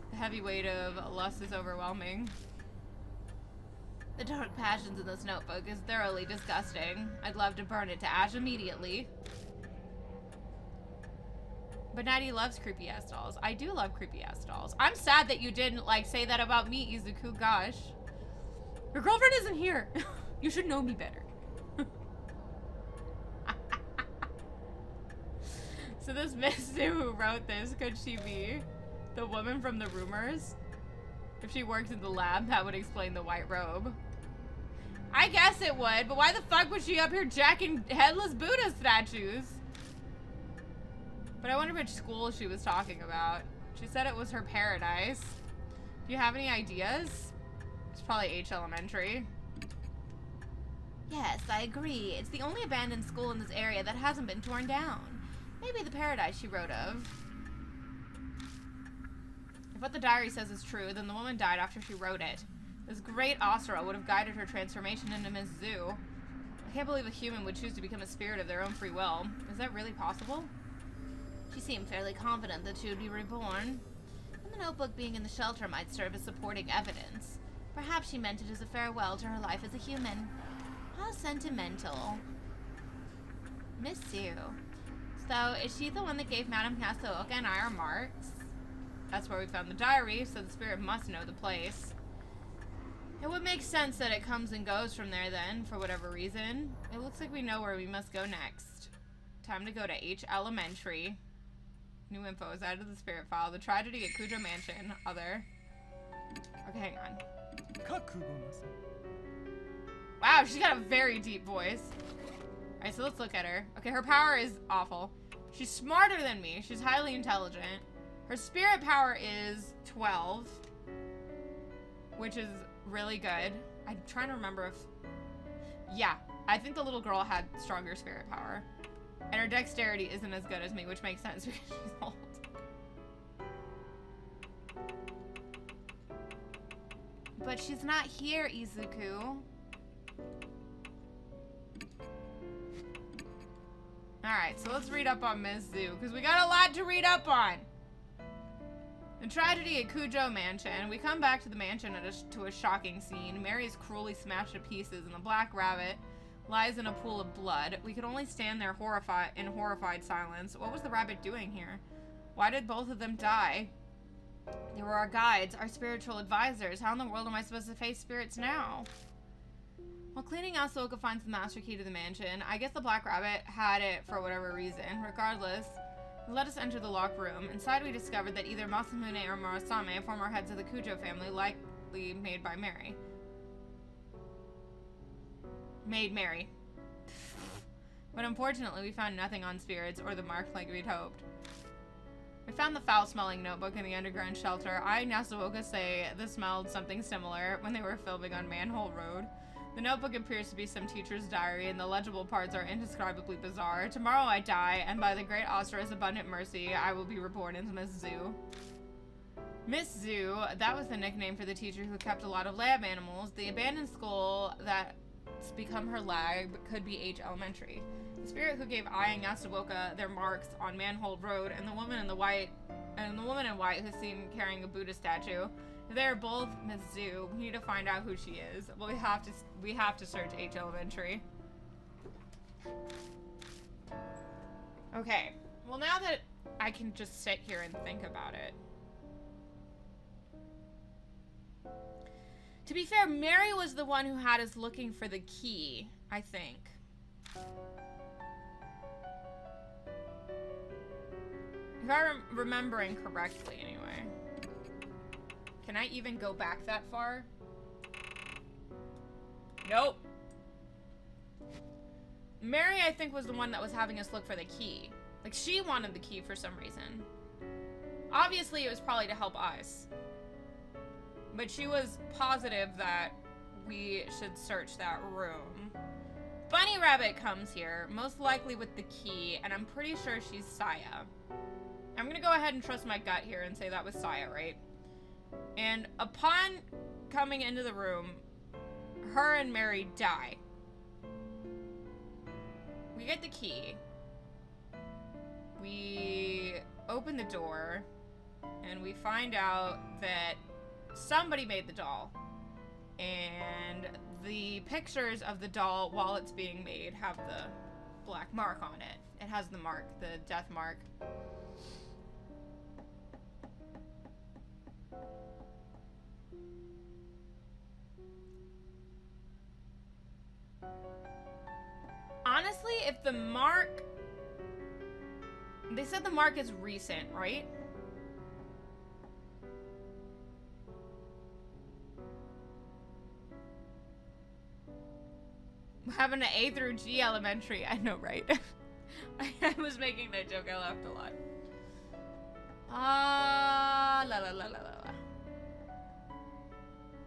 The heavy weight of lust is overwhelming. The dark passions in this notebook is thoroughly disgusting. I'd love to burn it to ash immediately. But Nighty loves creepy ass dolls. I do love creepy ass dolls. I'm sad that you didn't, like, say that about me, Izuku. Gosh. Your girlfriend isn't here. You should know me better. So this Miss Zoo who wrote this, could she be the woman from the rumors? If she works in the lab, that would explain the white robe. I guess it would, but why the fuck was she up here jacking headless Buddha statues? But I wonder which school she was talking about. She said it was her paradise. Do you have any ideas? It's probably H Elementary. Yes, I agree. It's the only abandoned school in this area that hasn't been torn down. Maybe the paradise she wrote of. If what the diary says is true, then the woman died after she wrote it. This great Asura would have guided her transformation into Miss Zoo. I can't believe a human would choose to become a spirit of their own free will. Is that really possible? She seemed fairly confident that she would be reborn. And the notebook being in the shelter might serve as supporting evidence. Perhaps she meant it as a farewell to her life as a human. How sentimental. Miss Zoo. So, is she the one that gave Madame Kasaoka and I our marks? That's where we found the diary, so the spirit must know the place. It would make sense that it comes and goes from there then, for whatever reason. It looks like we know where we must go next. Time to go to H Elementary. New info is added to the spirit file. The tragedy at Kujo Mansion. Other. Okay, hang on. Wow, she's got a very deep voice. Alright, so let's look at her. Okay, her power is awful. She's smarter than me. She's highly intelligent. Her spirit power is 12. Which is really good. I'm trying to remember if... Yeah, I think the little girl had stronger spirit power. And her dexterity isn't as good as me, which makes sense because she's old. But she's not here, Izuku. Alright, so let's read up on Miss Zoo, because we got a lot to read up on. The tragedy at Kujo Mansion. We come back to the mansion to a shocking scene. Mary is cruelly smashed to pieces, and the black rabbit lies in a pool of blood. We could only stand there in horrified silence. What was the rabbit doing here? Why did both of them die? They were our guides, our spiritual advisors. How in the world am I supposed to face spirits now? While cleaning out, Soka finds the master key to the mansion. I guess the black rabbit had it for whatever reason. Regardless, Let us enter the locked room. Inside we discovered that either Masamune or Murasame, former heads of the Kujo family, likely made by Mary. Made Mary. But unfortunately, we found nothing on spirits or the mark like we'd hoped. We found the foul-smelling notebook in the underground shelter. I and Yasuoka say this smelled something similar when they were filming on Manhole Road. The notebook appears to be some teacher's diary, and the legible parts are indescribably bizarre. Tomorrow I die, and by the great Asura's abundant mercy, I will be reborn as Miss Zoo. Miss Zoo, that was the nickname for the teacher who kept a lot of lab animals. The abandoned school that's become her lab could be H Elementary. The spirit who gave I and Yasuoka their marks on Manhole Road, and the woman in white who's seen carrying a Buddha statue. If they're both Miss Zoo, we need to find out who she is. Well, we have to search H Elementary. Okay. Well, now that I can just sit here and think about it. To be fair, Mary was the one who had us looking for the key, I think. If I'm remembering correctly, anyway. Can I even go back that far? Nope. Mary, I think, was the one that was having us look for the key. Like, she wanted the key for some reason. Obviously, it was probably to help us. But she was positive that we should search that room. Bunny Rabbit comes here, most likely with the key, and I'm pretty sure she's Saya. I'm gonna go ahead and trust my gut here and say that was Saya, right? And upon coming into the room, her and Mary die. We get the key. We open the door, and we find out that somebody made the doll. And the pictures of the doll while it's being made have the black mark on it. It has the mark, the death mark. Honestly, if the mark... They said the mark is recent, right? Having an A through G elementary. I know, right? I was making that joke. I laughed a lot. La la la la la.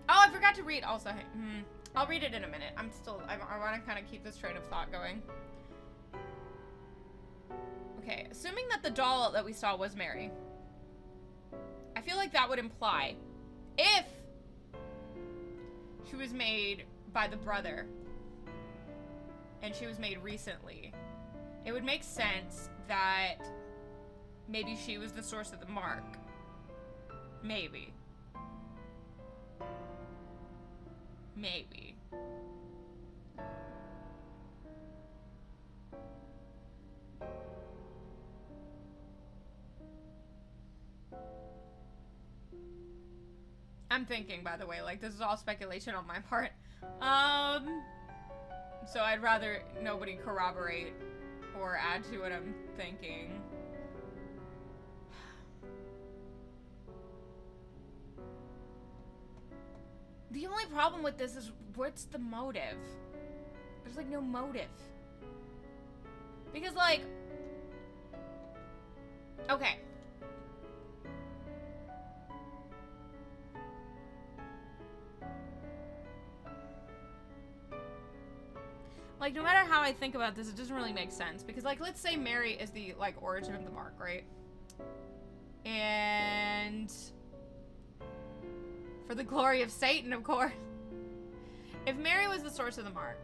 Oh, I forgot to read also. I'll read it in a minute. I want to kind of keep this train of thought going. Okay, assuming that the doll that we saw was Mary, I feel like that would imply if she was made by the brother and she was made recently, it would make sense that maybe she was the source of the mark. Maybe. Maybe. I'm thinking, by the way, like, this is all speculation on my part. So I'd rather nobody corroborate or add to what I'm thinking. The only problem with this is, what's the motive? There's, like, no motive. Because, like... Okay. Like, no matter how I think about this, it doesn't really make sense. Because, like, let's say Mary is the, like, origin of the mark, right? And... for the glory of Satan, of course. If Mary was the source of the mark,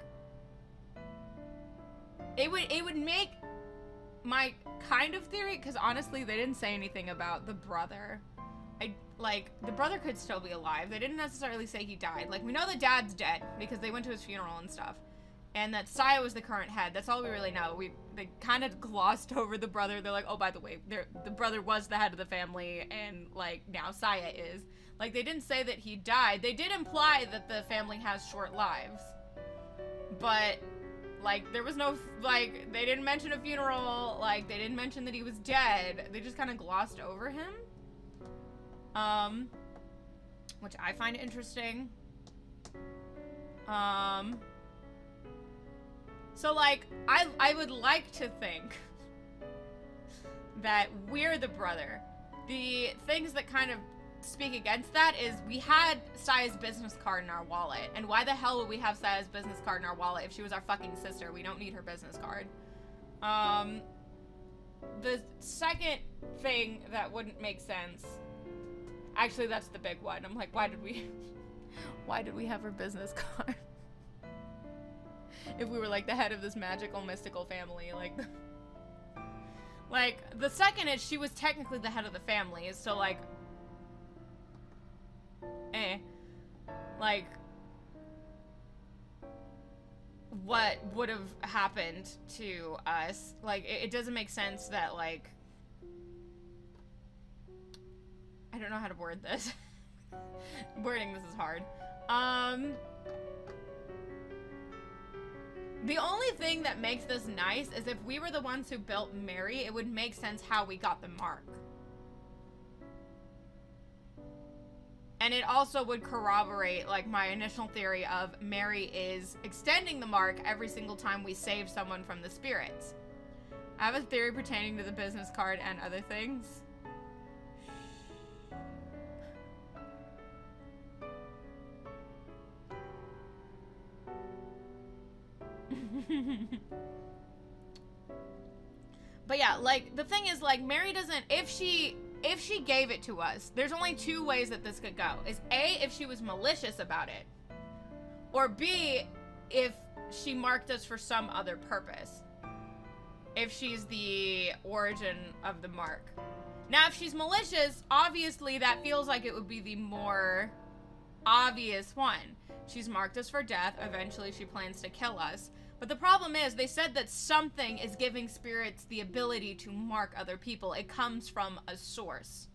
it would make my kind of theory, because honestly, they didn't say anything about the brother. The brother could still be alive. They didn't necessarily say he died. Like, we know the dad's dead, because they went to his funeral and stuff. And that Saya was the current head. That's all we really know. They kind of glossed over the brother. They're like, oh, by the way, the brother was the head of the family, and, like, now Saya is. Like, they didn't say that he died. They did imply that the family has short lives. But, Like, there was no, like, they didn't mention a funeral, like, they didn't mention that he was dead. They just kind of glossed over him. Which I find interesting. So, like, I would like to think that we're the brother. The things that kind of speak against that is we had Saya's business card in our wallet. And why the hell would we have Saya's business card in our wallet if she was our fucking sister? We don't need her business card. The second thing that wouldn't make sense... Actually, that's the big one. I'm like, why did we have her business card? If we were, like, the head of this magical, mystical family, like... Like, the second is she was technically the head of the family, so, like... Like... What would have happened to us? Like, it doesn't make sense that, like... I don't know how to word this. Wording this is hard. The only thing that makes this nice is if we were the ones who built Mary, it would make sense how we got the mark. And it also would corroborate, like, my initial theory of Mary is extending the mark every single time we save someone from the spirits. I have a theory pertaining to the business card and other things. But yeah, like, the thing is, like, Mary doesn't, if she gave it to us, there's only two ways that this could go. Is A, if she was malicious about it, or B, if she marked us for some other purpose. If she's the origin of the mark. Now, if she's malicious, obviously that feels like it would be the more obvious one. She's marked us for death. Eventually she plans to kill us. But the problem is, they said that something is giving spirits the ability to mark other people. It comes from a source.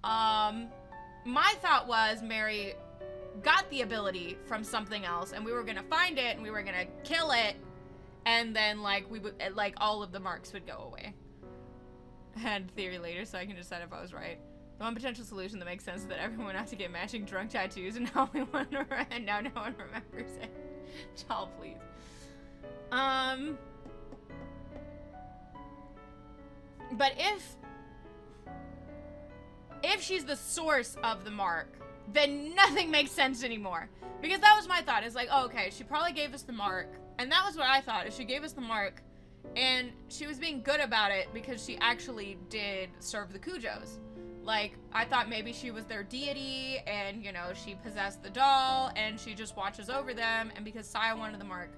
My thought was Mary got the ability from something else, and we were gonna find it, and we were gonna kill it, and then, like, we would, like, all of the marks would go away. I had theory later, so I can decide if I was right. The one potential solution that makes sense is that everyone has to get matching drunk tattoos, and now no one remembers it. Child, please. But if she's the source of the mark, then nothing makes sense anymore. Because that was my thought. It's like, oh, okay, she probably gave us the mark. And that was what I thought, is she gave us the mark, and she was being good about it because she actually did serve the Cujos. Like, I thought maybe she was their deity, and, you know, she possessed the doll, and she just watches over them, and because Saya wanted the mark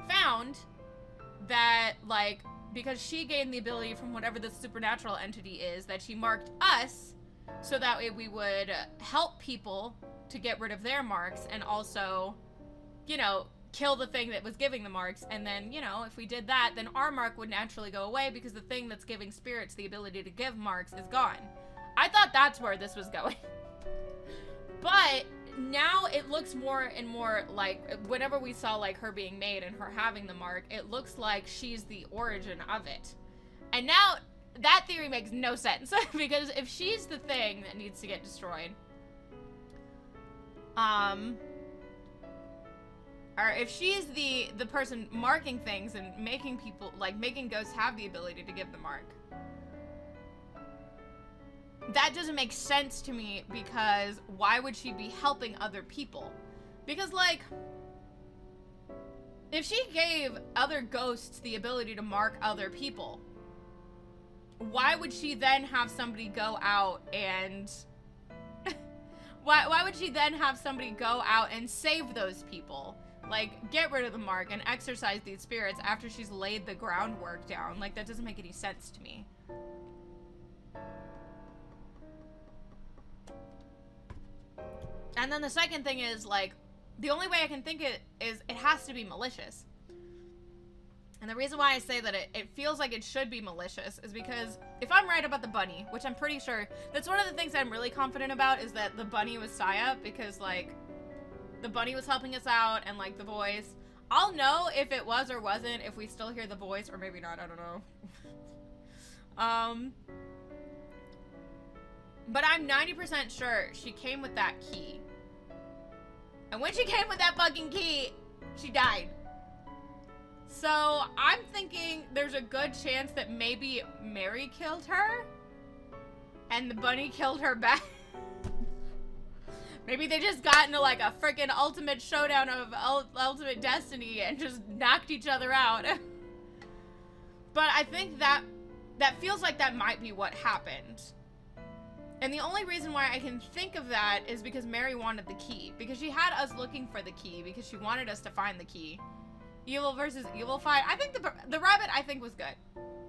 found, that, like, because she gained the ability from whatever the supernatural entity is, that she marked us, so that way we would help people to get rid of their marks, and also, you know, kill the thing that was giving the marks, and then, you know, if we did that, then our mark would naturally go away, because the thing that's giving spirits the ability to give marks is gone. I thought that's where this was going. But now it looks more and more like, whenever we saw, like, her being made and her having the mark, it looks like she's the origin of it. And now that theory makes no sense, because if she's the thing that needs to get destroyed, or if she's the person marking things and making people, like, making ghosts have the ability to give the mark, that doesn't make sense to me, because why would she be helping other people? Because, like, if she gave other ghosts the ability to mark other people, why would she then have somebody go out and... why would she then have somebody go out and save those people? Like, get rid of the mark and exorcise these spirits after she's laid the groundwork down. Like, that doesn't make any sense to me. And then the second thing is, like, the only way I can think it is it has to be malicious. And the reason why I say that it feels like it should be malicious is because if I'm right about the bunny, which I'm pretty sure, that's one of the things I'm really confident about, is that the bunny was Saya, because, like, the bunny was helping us out, and, like, the boys. I'll know if it was or wasn't if we still hear the voice, or maybe not, I don't know. But I'm 90% sure she came with that key. And when she came with that fucking key, she died. So I'm thinking there's a good chance that maybe Mary killed her and the bunny killed her back. Maybe they just got into like a freaking ultimate showdown of ultimate destiny and just knocked each other out. But I think that feels like that might be what happened. And the only reason why I can think of that is because Mary wanted the key. Because she had us looking for the key because she wanted us to find the key. Evil versus evil fight. I think the rabbit I think was good.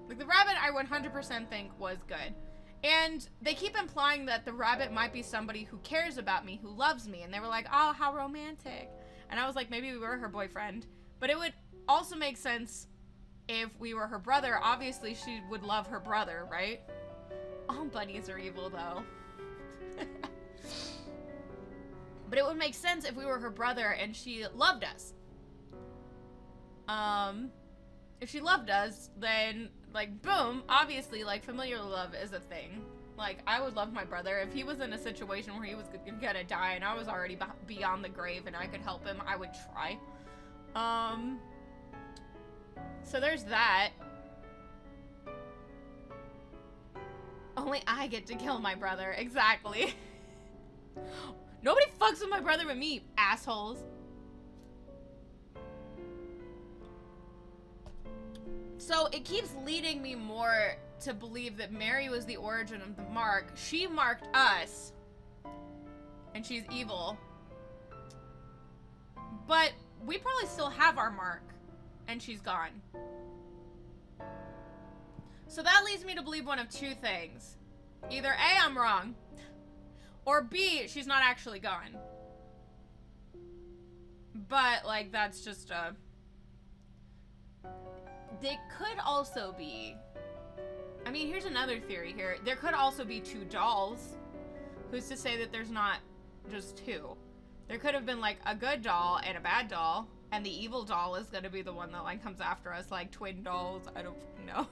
Like the rabbit I 100% think was good. And they keep implying that the rabbit might be somebody who cares about me, who loves me. And they were like, oh, how romantic. And I was like, maybe we were her boyfriend. But it would also make sense if we were her brother. Obviously, she would love her brother, right? All bunnies are evil, though. But it would make sense if we were her brother and she loved us. If she loved us, then, like, boom, obviously, like, familiar love is a thing. Like, I would love my brother. If he was in a situation where he was gonna die and I was already beyond the grave and I could help him, I would try. So there's that. Only I get to kill my brother. Exactly. Nobody fucks with my brother but me, assholes. So it keeps leading me more to believe that Mary was the origin of the mark. She marked us. And she's evil. But we probably still have our mark. And she's gone. So that leads me to believe one of two things. Either A, I'm wrong. Or B, she's not actually gone. But, like, that's just a... They could also be... I mean, here's another theory here. There could also be two dolls. Who's to say that there's not just two? There could have been, like, a good doll and a bad doll. And the evil doll is going to be the one that, like, comes after us, like twin dolls. I don't know.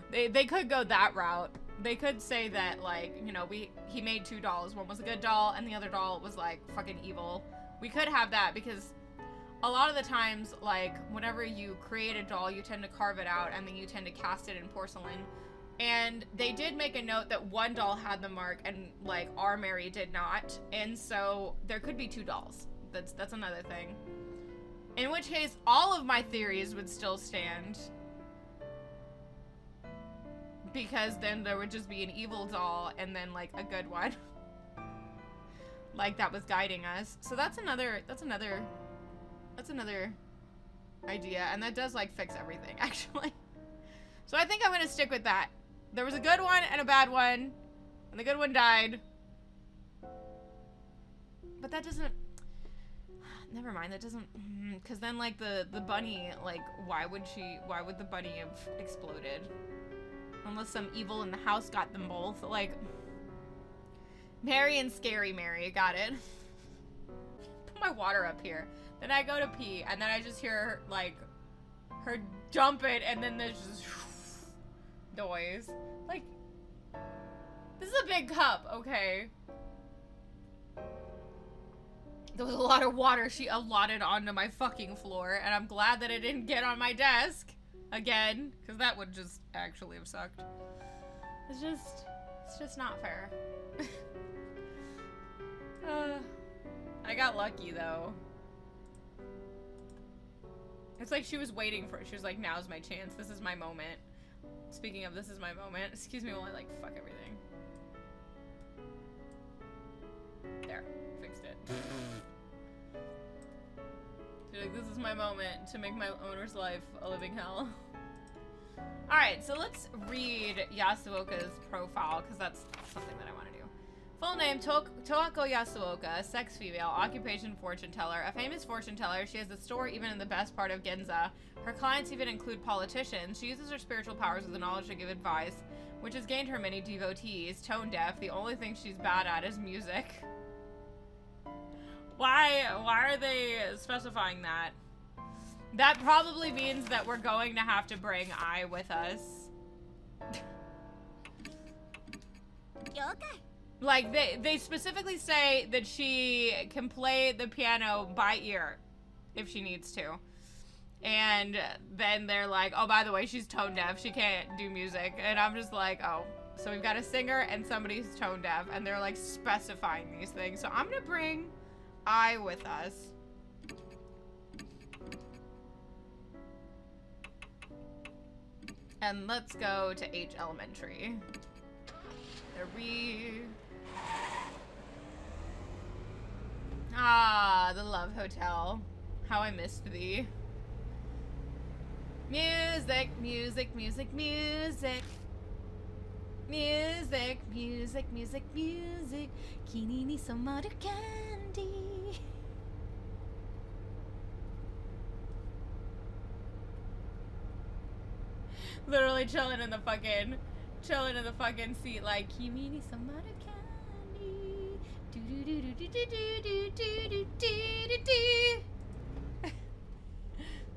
They could go that route. They could say that, like, you know, he made two dolls. One was a good doll, and the other doll was, like, fucking evil. We could have that, because a lot of the times, like, whenever you create a doll, you tend to carve it out, and then you tend to cast it in porcelain. And they did make a note that one doll had the mark, and, like, our Mary did not. And so, there could be two dolls. That's another thing. In which case, all of my theories would still stand. Because then there would just be an evil doll and then, like, a good one. Like, that was guiding us. So that's another idea. And that does, like, fix everything, actually. So I think I'm gonna stick with that. There was a good one and a bad one. And the good one died. But that doesn't... Never mind, that doesn't... Because then, like, the bunny, like, why would the bunny have exploded? Unless some evil in the house got them both. Like, Mary and Scary Mary, got it. Put my water up here. Then I go to pee, and then I just hear, like, her dump it, and then there's just noise. Like, this is a big cup, okay? There was a lot of water she allotted onto my fucking floor, and I'm glad that it didn't get on my desk. Again, because that would just actually have sucked. It's just not fair. I got lucky, though. It's like she was waiting for it. She was like, now's my chance. This is my moment. Speaking of, this is my moment. Excuse me while I, like, fuck everything. There. Fixed it. Like, this is my moment to make my owner's life a living hell. Alright, so let's read Yasuoka's profile, because that's something that I want to do. Full name, Toako Yasuoka, sex female, occupation fortune teller. A famous fortune teller, she has a store even in the best part of Ginza. Her clients even include politicians. She uses her spiritual powers with the knowledge to give advice, which has gained her many devotees. Tone deaf, the only thing she's bad at is music. Why are they specifying that? That probably means that we're going to have to bring I with us. Like, they specifically say that she can play the piano by ear if she needs to. And then they're like, oh, by the way, she's tone deaf. She can't do music. And I'm just like, oh. So we've got a singer and somebody who's tone deaf. And they're, like, specifying these things. So I'm going to bring I with us. And let's go to H Elementary. There we... Ah, the Love Hotel. How I missed thee. Music, music, music, music. Music, music, music, music. Kini ni somaru candy. Literally chilling in the fucking seat like Kimi ni somaru candy. Do do do do do do do do do do do.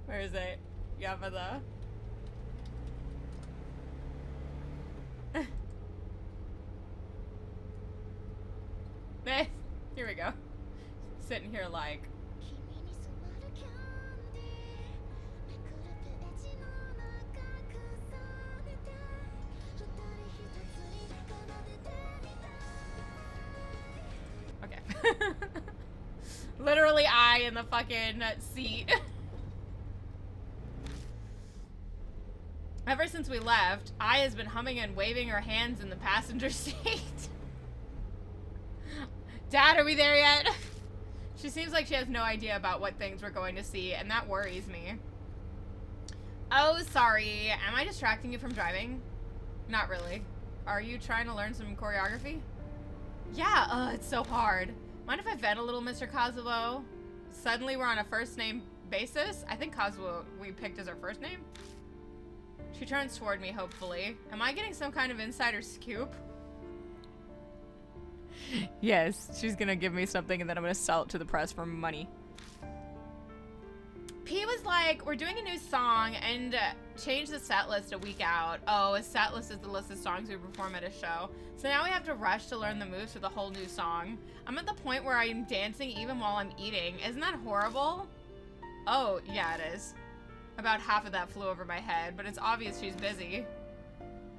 Where is it? Yamada. Here we go. Sitting here like. Okay. Literally I in the fucking seat. Ever since we left, I has been humming and waving her hands in the passenger seat. Dad, are we there yet? She seems like she has no idea about what things we're going to see, and that worries me. Oh, sorry. Am I distracting you from driving? Not really. Are you trying to learn some choreography? Yeah, it's so hard. Mind if I vent a little, Mr. Kazuo? Suddenly we're on a first name basis? I think Kazuo we picked as our first name. She turns toward me, hopefully. Am I getting some kind of insider scoop? Yes, she's gonna give me something and then I'm gonna sell it to the press for money. P was like, we're doing a new song and change the set list a week out. Oh, a set list is the list of songs we perform at a show. So now we have to rush to learn the moves for the whole new song. I'm at the point where I'm dancing even while I'm eating. Isn't that horrible? Oh, yeah, it is. About half of that flew over my head, but it's obvious she's busy.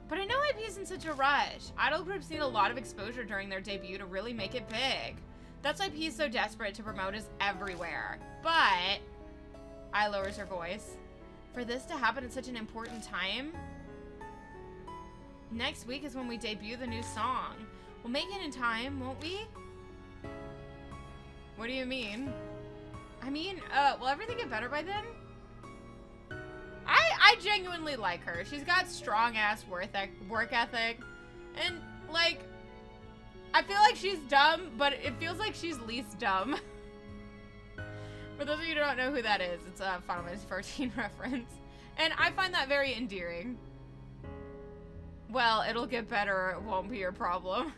But I know IP's in such a rush. Idol groups need a lot of exposure during their debut to really make it big. That's why P is so desperate to promote us everywhere. But... I lowers her voice. For this to happen at such an important time? Next week is when we debut the new song. We'll make it in time, won't we? What do you mean? I mean, will everything get better by then? I genuinely like her. She's got strong-ass work ethic. And, like, I feel like she's dumb, but it feels like she's least dumb. For those of you who don't know who that is, it's a Final Fantasy 14 reference. And I find that very endearing. Well, it'll get better. It won't be your problem.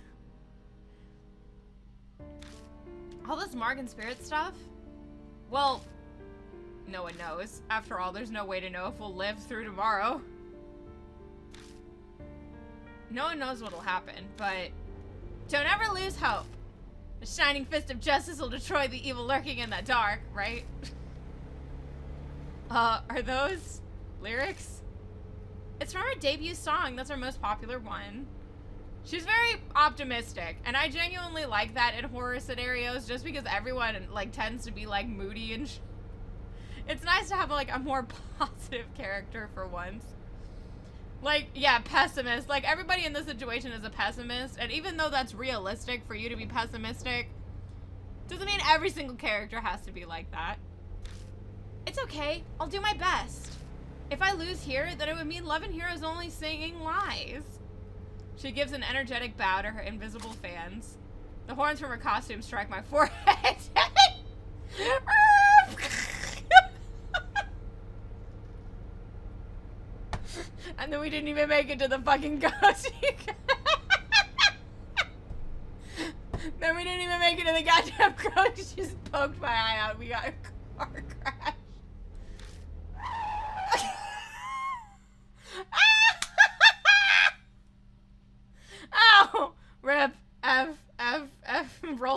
All this Mark and Spirit stuff? Well... no one knows. After all, there's no way to know if we'll live through tomorrow. No one knows what'll happen, but don't ever lose hope. The shining fist of justice will destroy the evil lurking in the dark, right? Are those lyrics? It's from our debut song. That's our most popular one. She's very optimistic, and I genuinely like that in horror scenarios just because everyone, like, tends to be, like, moody and it's nice to have, like, a more positive character for once. Like, yeah, pessimist. Like, everybody in this situation is a pessimist, and even though that's realistic for you to be pessimistic, doesn't mean every single character has to be like that. It's okay. I'll do my best. If I lose here, then it would mean Love and Hero's only singing lies. She gives an energetic bow to her invisible fans. The horns from her costume strike my forehead. And then we didn't even make it to the fucking ghost. Then we didn't even make it to the goddamn ghost. She just poked my eye out. We got a car crash.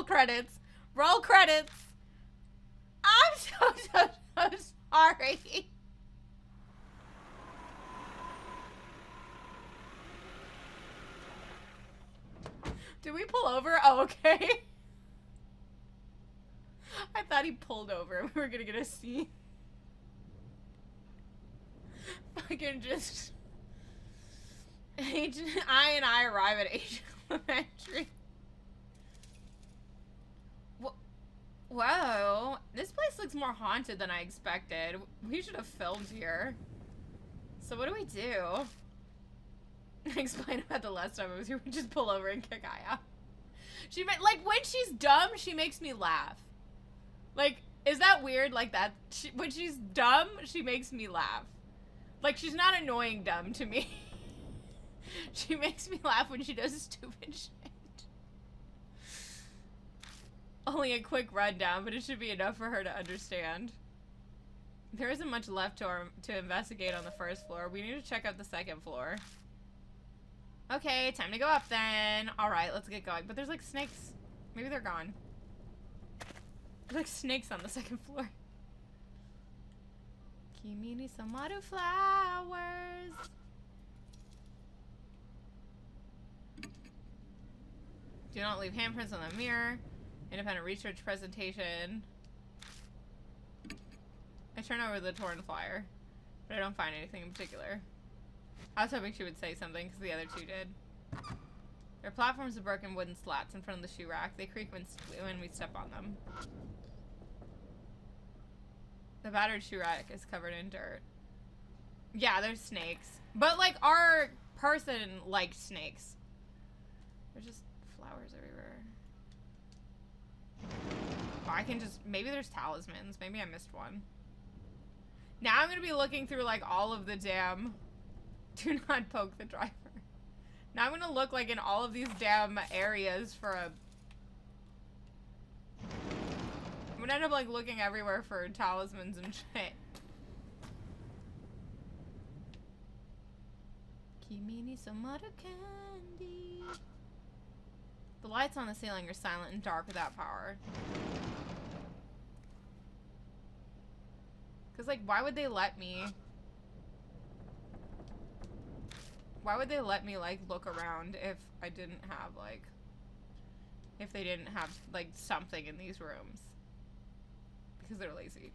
Roll credits. Roll credits. I'm so sorry. Did we pull over? Oh, okay. I thought he pulled over. We were gonna get a scene. Fucking just... I and I arrive at Asian Elementary. Whoa. This place looks more haunted than I expected. We should have filmed here. So what do we do? I explained about the last time I was here. We just pull over and kick Aya. She like when she's dumb, she makes me laugh. Like, is that weird? Like that? When she's dumb, she makes me laugh. Like, she's not annoying dumb to me. She makes me laugh when she does stupid shit. Only a quick rundown, but it should be enough for her to understand. There isn't much left to investigate on the first floor. We need to check out the second floor. Okay, time to go up then. Alright, let's get going. But there's like snakes. Maybe they're gone. There's like snakes on the second floor. Kimi ni samaru flowers. Do not leave handprints on the mirror. Independent research presentation. I turn over the torn flyer, but I don't find anything in particular. I was hoping she would say something because the other two did. There are platforms of broken wooden slats in front of the shoe rack. They creak when we step on them. The battered shoe rack is covered in dirt. Yeah, there's snakes. But, like, our person liked snakes. There's just flowers everywhere. Oh, I can just... Maybe there's talismans. Maybe I missed one. Now I'm going to be looking through, like, all of the damn... Do not poke the driver. Now I'm going to look, like, in all of these damn areas for a... I'm going to end up, like, looking everywhere for talismans and shit. Kimi ni samaru candy. The lights on the ceiling are silent and dark without power. Because, like, why would they let me... Why would they let me, like, look around if I didn't have, like... If they didn't have, like, something in these rooms? Because they're lazy.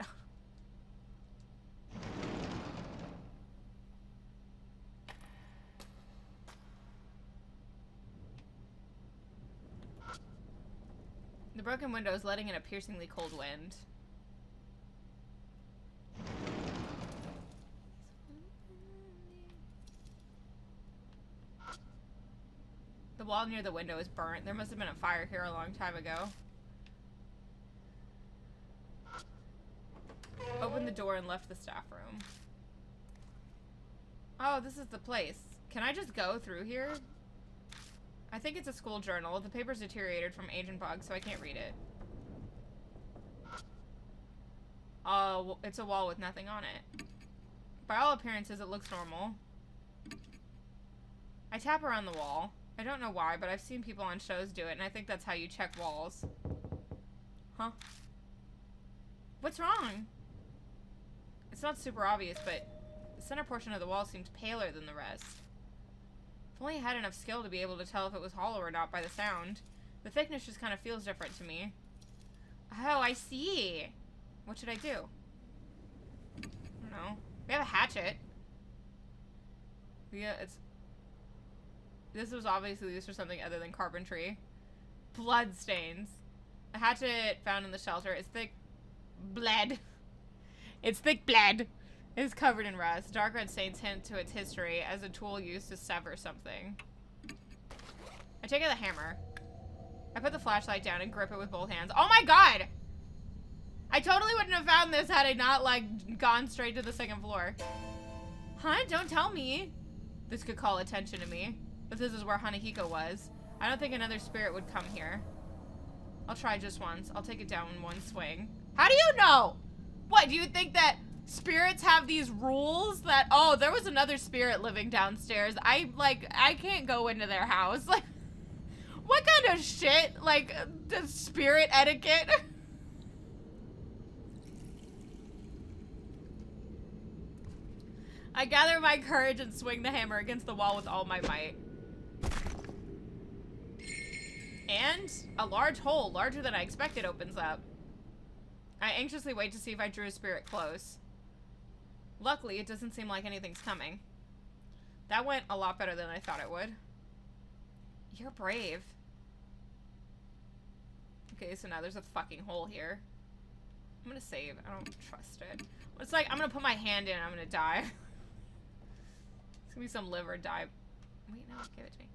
The broken window is letting in a piercingly cold wind. The wall near the window is burnt. There must have been a fire here a long time ago. Opened the door and left the staff room. Oh, this is the place. Can I just go through here? I think it's a school journal. The paper's deteriorated from Agent Bug, so I can't read it. Oh, it's a wall with nothing on it. By all appearances, it looks normal. I tap around the wall. I don't know why, but I've seen people on shows do it, and I think that's how you check walls. Huh? What's wrong? It's not super obvious, but the center portion of the wall seems paler than the rest. If only I had enough skill to be able to tell if it was hollow or not by the sound. The thickness just kind of feels different to me. Oh, I see. What should I do? I don't know. We have a hatchet. Yeah, it's... This was obviously used for something other than carpentry. Blood stains. A hatchet found in the shelter is thick blood. Its thick blood is covered in rust. Dark red stains hint to its history as a tool used to sever something. I take out the hammer. I put the flashlight down and grip it with both hands. Oh my god! I totally wouldn't have found this had I not, like, gone straight to the second floor. Huh? Don't tell me. This could call attention to me. But this is where Hanahiko was. I don't think another spirit would come here. I'll try just once. I'll take it down in one swing. How do you know? What, do you think that spirits have these rules that, oh, there was another spirit living downstairs. I can't go into their house. Like, what kind to shit, like, the spirit etiquette. I gather my courage and swing the hammer against the wall with all my might. And a large hole, larger than I expected, opens up. I anxiously wait to see if I drew a spirit close. Luckily, it doesn't seem like anything's coming. That went a lot better than I thought it would. You're brave. Okay, so now there's a fucking hole here. I'm gonna save. I don't trust it. It's like, I'm gonna put my hand in and I'm gonna die. It's gonna be some live or die. Wait, no, give it to me.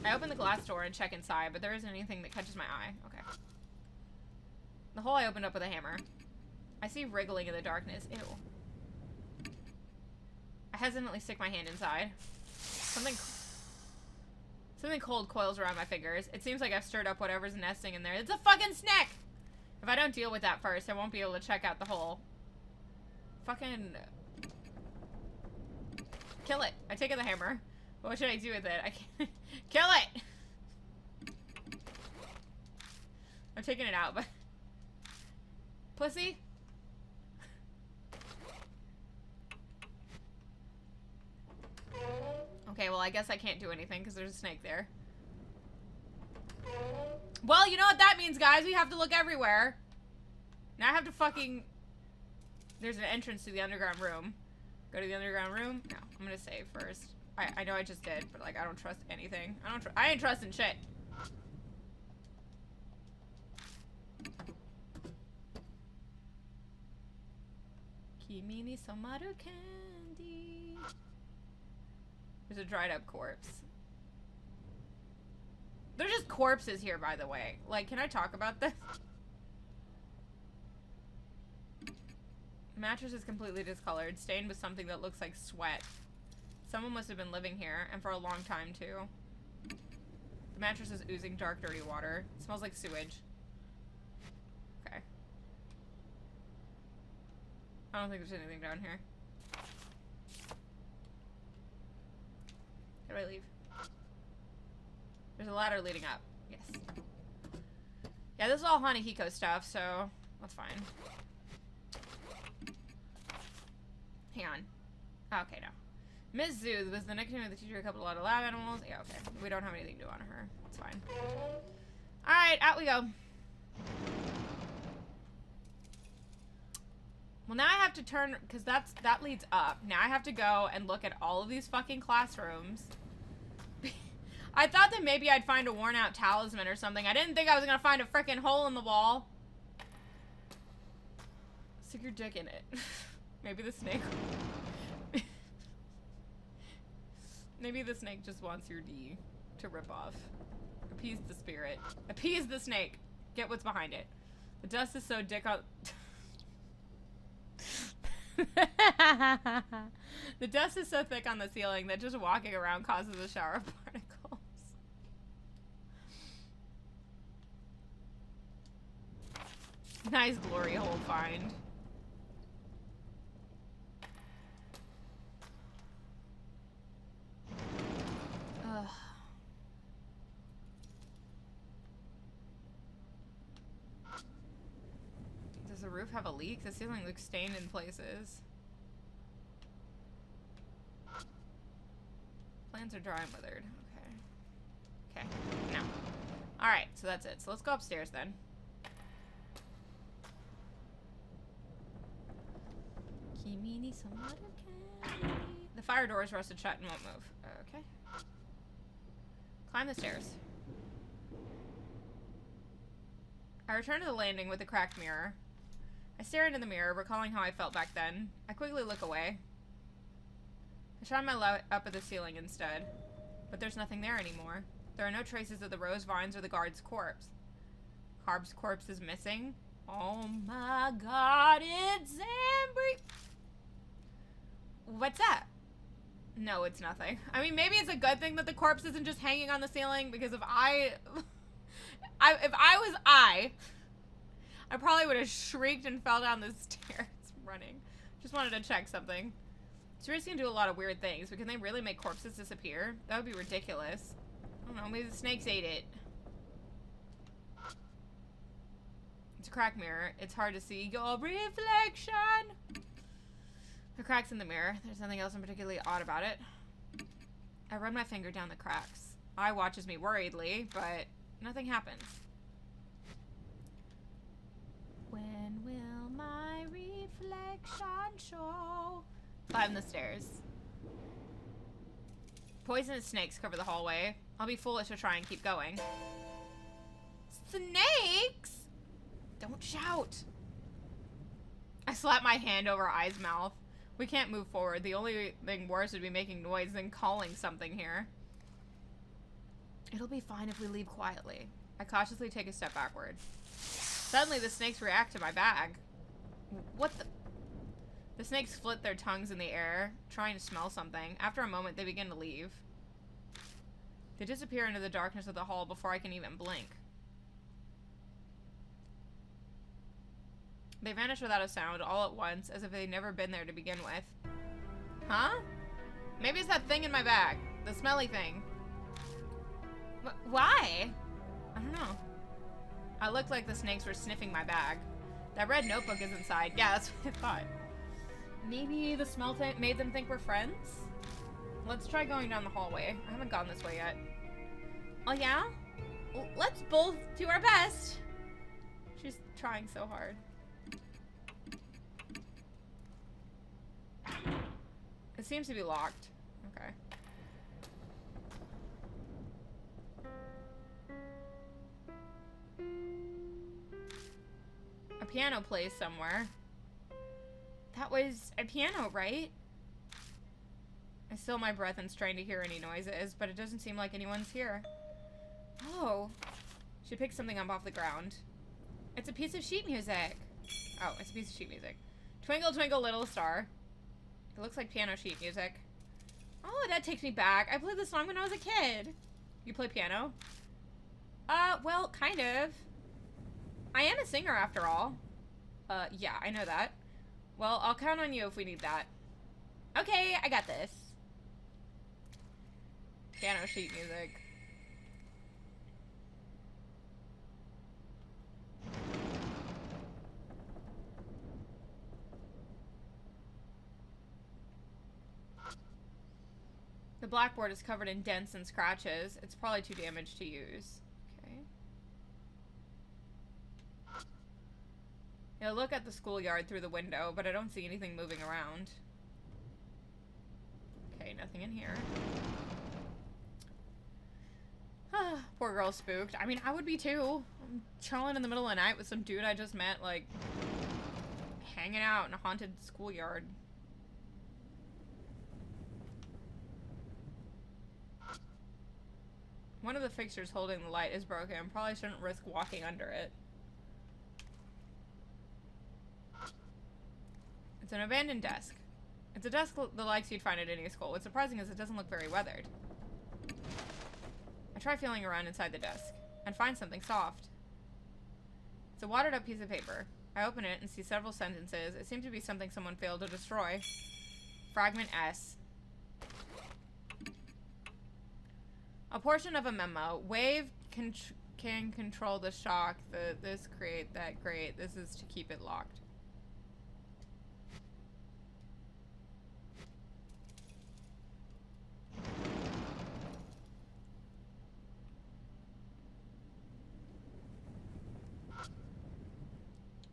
I open the glass door and check inside, but there isn't anything that catches my eye. Okay. The hole I opened up with a hammer. I see wriggling in the darkness. Ew. I hesitantly stick my hand inside. Something cold coils around my fingers. It seems like I've stirred up whatever's nesting in there. It's a fucking snake! If I don't deal with that first, I won't be able to check out the hole. Fucking... Kill it. I take the hammer. What should I do with it? I can't... Kill it! I'm taking it out, but... Pussy? Okay, well, I guess I can't do anything because there's a snake there. Well, you know what that means, guys. We have to look everywhere. Now I have to fucking... There's an entrance to the underground room. Go to the underground room? No, I'm gonna save first. I know I just did, but, like, I don't trust anything. I ain't trusting shit. Kimi ni samaru candy. There's a dried up corpse. They're just corpses here, by the way. Like, can I talk about this? The mattress is completely discolored, stained with something that looks like sweat. Someone must have been living here, and for a long time, too. The mattress is oozing dark, dirty water. It smells like sewage. Okay. I don't think there's anything down here. How do I leave? There's a ladder leading up. Yes. Yeah, this is all Hanahiko stuff, so that's fine. Hang on. Oh, okay, no. Ms. Zoo was the nickname of the teacher who coupled a lot of lab animals. Yeah, okay. We don't have anything to do on her. It's fine. Alright, out we go. Well, now I have to turn, because that leads up. Now I have to go and look at all of these fucking classrooms. I thought that maybe I'd find a worn out talisman or something. I didn't think I was going to find a freaking hole in the wall. Stick your dick in it. Maybe the snake... Maybe the snake just wants your D to rip off. Appease the spirit. Appease the snake. Get what's behind it. The dust is so dick on... The dust is so thick on the ceiling that just walking around causes a shower of particles. Nice glory hole find. Ugh. Does the roof have a leak? The ceiling looks stained in places. Plants are dry and withered. Okay. Okay. No. Alright, so that's it. So let's go upstairs then. The fire door is rusted shut and won't move. Okay. Climb the stairs. I return to the landing with the cracked mirror. I stare into the mirror, recalling how I felt back then. I quickly look away. I shine my light up at the ceiling instead. But there's nothing there anymore. There are no traces of the rose vines or the guard's corpse. Harb's corpse is missing. Oh my god, it's Ambry! What's that? No, it's nothing. I mean, maybe it's a good thing that the corpse isn't just hanging on the ceiling, because if I was I probably would have shrieked and fell down the stairs running. Just wanted to check something. Spirits can do a lot of weird things, but can they really make corpses disappear? That would be ridiculous. I don't know, maybe the snakes ate it. It's a crack mirror. It's hard to see your reflection. The cracks in the mirror. There's nothing else particularly odd about it. I run my finger down the cracks. Eye watches me worriedly, but nothing happens. When will my reflection show? Climb the stairs. Poisonous snakes cover the hallway. I'll be foolish to try and keep going. Snakes? Don't shout. I slap my hand over Eye's mouth. We can't move forward. The only thing worse would be making noise than calling something here. It'll be fine if we leave quietly. I cautiously take a step backward. Suddenly, the snakes react to my bag. What the? The snakes flit their tongues in the air, trying to smell something. After a moment, they begin to leave. They disappear into the darkness of the hall before I can even blink. They vanish without a sound, all at once, as if they'd never been there to begin with. Huh? Maybe it's that thing in my bag. The smelly thing. Why? I don't know. I looked like the snakes were sniffing my bag. That red notebook is inside. Yeah, that's what I thought. Maybe the smell thing made them think we're friends? Let's try going down the hallway. I haven't gone this way yet. Oh yeah? Let's both do our best. She's trying so hard. It seems to be locked. Okay. A piano plays somewhere. That was a piano, right? I still my breath and strain to hear any noises, but it doesn't seem like anyone's here. Oh. She picked something up off the ground. It's a piece of sheet music. Oh, it's a piece of sheet music. Twinkle, twinkle, little star. It looks like piano sheet music. Oh, that takes me back. I played this song when I was a kid. You play piano? Well, kind of. I am a singer after all. Yeah, I know that. Well, I'll count on you if we need that. Okay, I got this. Piano sheet music. The blackboard is covered in dents and scratches. It's probably too damaged to use. Okay. I look at the schoolyard through the window, but I don't see anything moving around. Okay, nothing in here. Poor girl spooked. I mean, I would be too. I'm chilling in the middle of the night with some dude I just met, like, hanging out in a haunted schoolyard. One of the fixtures holding the light is broken. Probably shouldn't risk walking under it. It's an abandoned desk. It's a desk the likes you'd find at any school. What's surprising is it doesn't look very weathered. I try feeling around inside the desk and find something soft. It's a watered up piece of paper. I open it and see several sentences. It seems to be something someone failed to destroy. Fragment S. A portion of a memo. Wave can control the shock. This create that great. This is to keep it locked.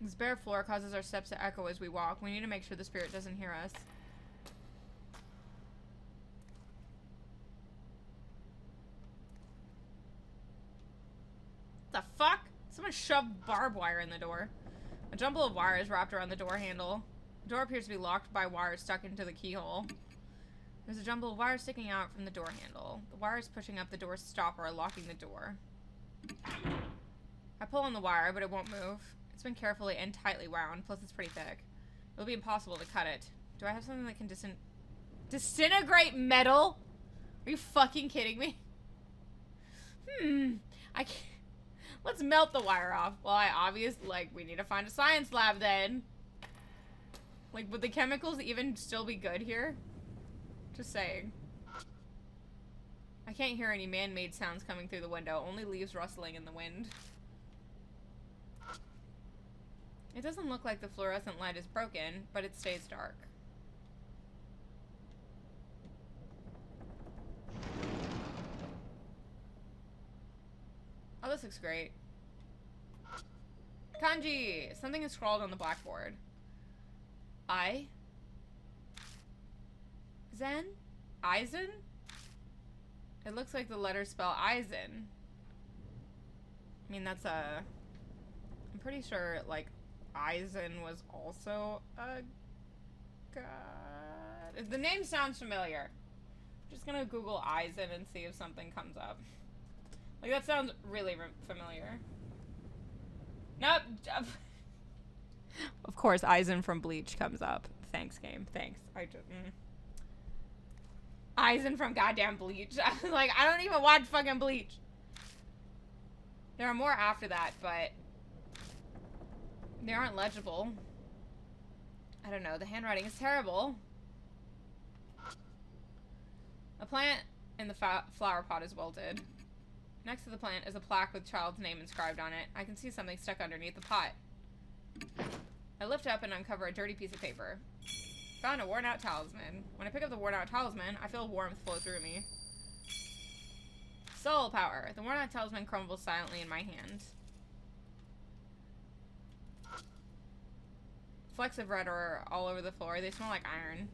This bare floor causes our steps to echo as we walk. We need to make sure the spirit doesn't hear us. The fuck? Someone shoved barbed wire in the door. A jumble of wires wrapped around the door handle. The door appears to be locked by wires stuck into the keyhole. There's a jumble of wires sticking out from the door handle. The wire is pushing up the door stopper, locking the door. I pull on the wire, but it won't move. It's been carefully and tightly wound, plus it's pretty thick. It'll be impossible to cut it. Do I have something that can disintegrate metal? Are you fucking kidding me? I can't. Let's melt the wire off. Well, we need to find a science lab then. Like, would the chemicals even still be good here? Just saying. I can't hear any man-made sounds coming through the window, only leaves rustling in the wind. It doesn't look like the fluorescent light is broken, but it stays dark. Oh, this looks great. Kanji! Something is scrawled on the blackboard. I? Zen? Eisen? It looks like the letters spell Eisen. I mean, that's a... I'm pretty sure, like, Eisen was also a god. The name sounds familiar. I'm just gonna Google Eisen and see if something comes up. Like, that sounds really familiar. Nope. Of course, Eisen from Bleach comes up. Thanks, game. Thanks. I just... Eisen from goddamn Bleach. I was like, I don't even watch fucking Bleach. There are more after that, but they aren't legible. I don't know. The handwriting is terrible. A plant in the flower pot is wilted. Next to the plant is a plaque with child's name inscribed on it. I can see something stuck underneath the pot. I lift up and uncover a dirty piece of paper. Found a worn-out talisman. When I pick up the worn-out talisman, I feel warmth flow through me. Soul power. The worn-out talisman crumbles silently in my hand. Flecks of red are all over the floor. They smell like iron.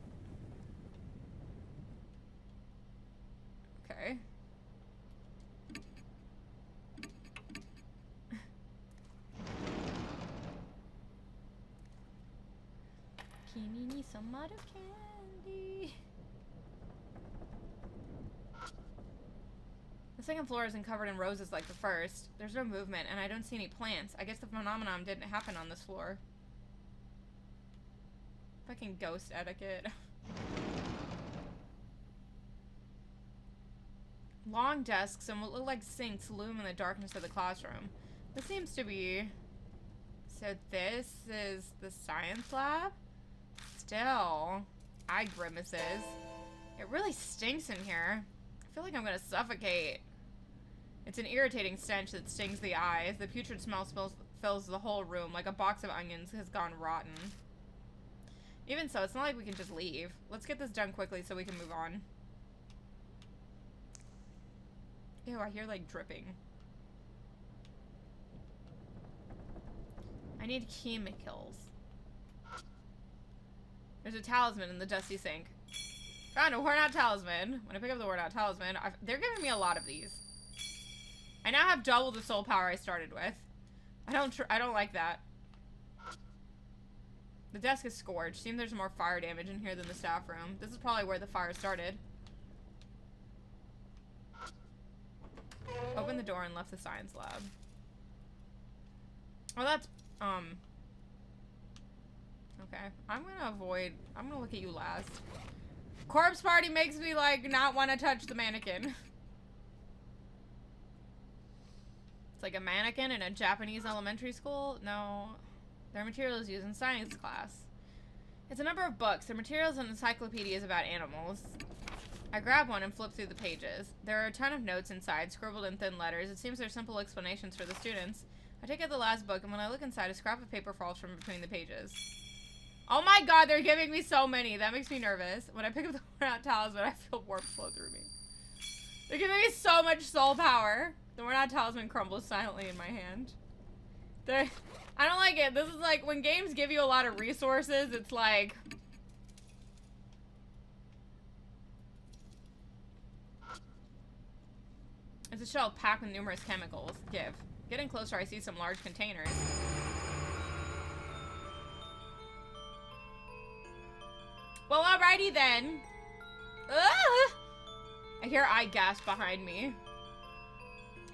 Okay. Kimi ni samaru candy. The second floor isn't covered in roses like the first. There's no movement, and I don't see any plants. I guess the phenomenon didn't happen on this floor. Fucking ghost etiquette. Long desks and what look like sinks loom in the darkness of the classroom. This seems to be... So this is the science lab? Still, eye grimaces. It really stinks in here. I feel like I'm gonna suffocate. It's an irritating stench that stings the eyes. The putrid smell fills the whole room like a box of onions has gone rotten. Even so, it's not like we can just leave. Let's get this done quickly so we can move on. Ew, I hear like dripping. I need chemicals. There's a talisman in the dusty sink. Found a worn-out talisman. When I pick up the worn-out talisman, they're giving me a lot of these. I now have double the soul power I started with. I don't like that. The desk is scorched. Seems there's more fire damage in here than the staff room. This is probably where the fire started. Opened the door and left the science lab. Well, that's, okay. I'm gonna look at you last. Corpse party makes me, like, not want to touch the mannequin. It's like a mannequin in a Japanese elementary school? No. They're materials used in science class. It's a number of books. They're materials and encyclopedias about animals. I grab one and flip through the pages. There are a ton of notes inside, scribbled in thin letters. It seems they're simple explanations for the students. I take out the last book, and when I look inside, a scrap of paper falls from between the pages. Oh my god, they're giving me so many. That makes me nervous. When I pick up the worn-out talisman, I feel warmth flow through me. They're giving me so much soul power. The worn-out talisman crumbles silently in my hand. I don't like it. This is like, when games give you a lot of resources, it's like... It's a shelf packed with numerous chemicals. Give. Getting closer, I see some large containers. Well, alrighty then. Ugh! I hear eye gasp behind me.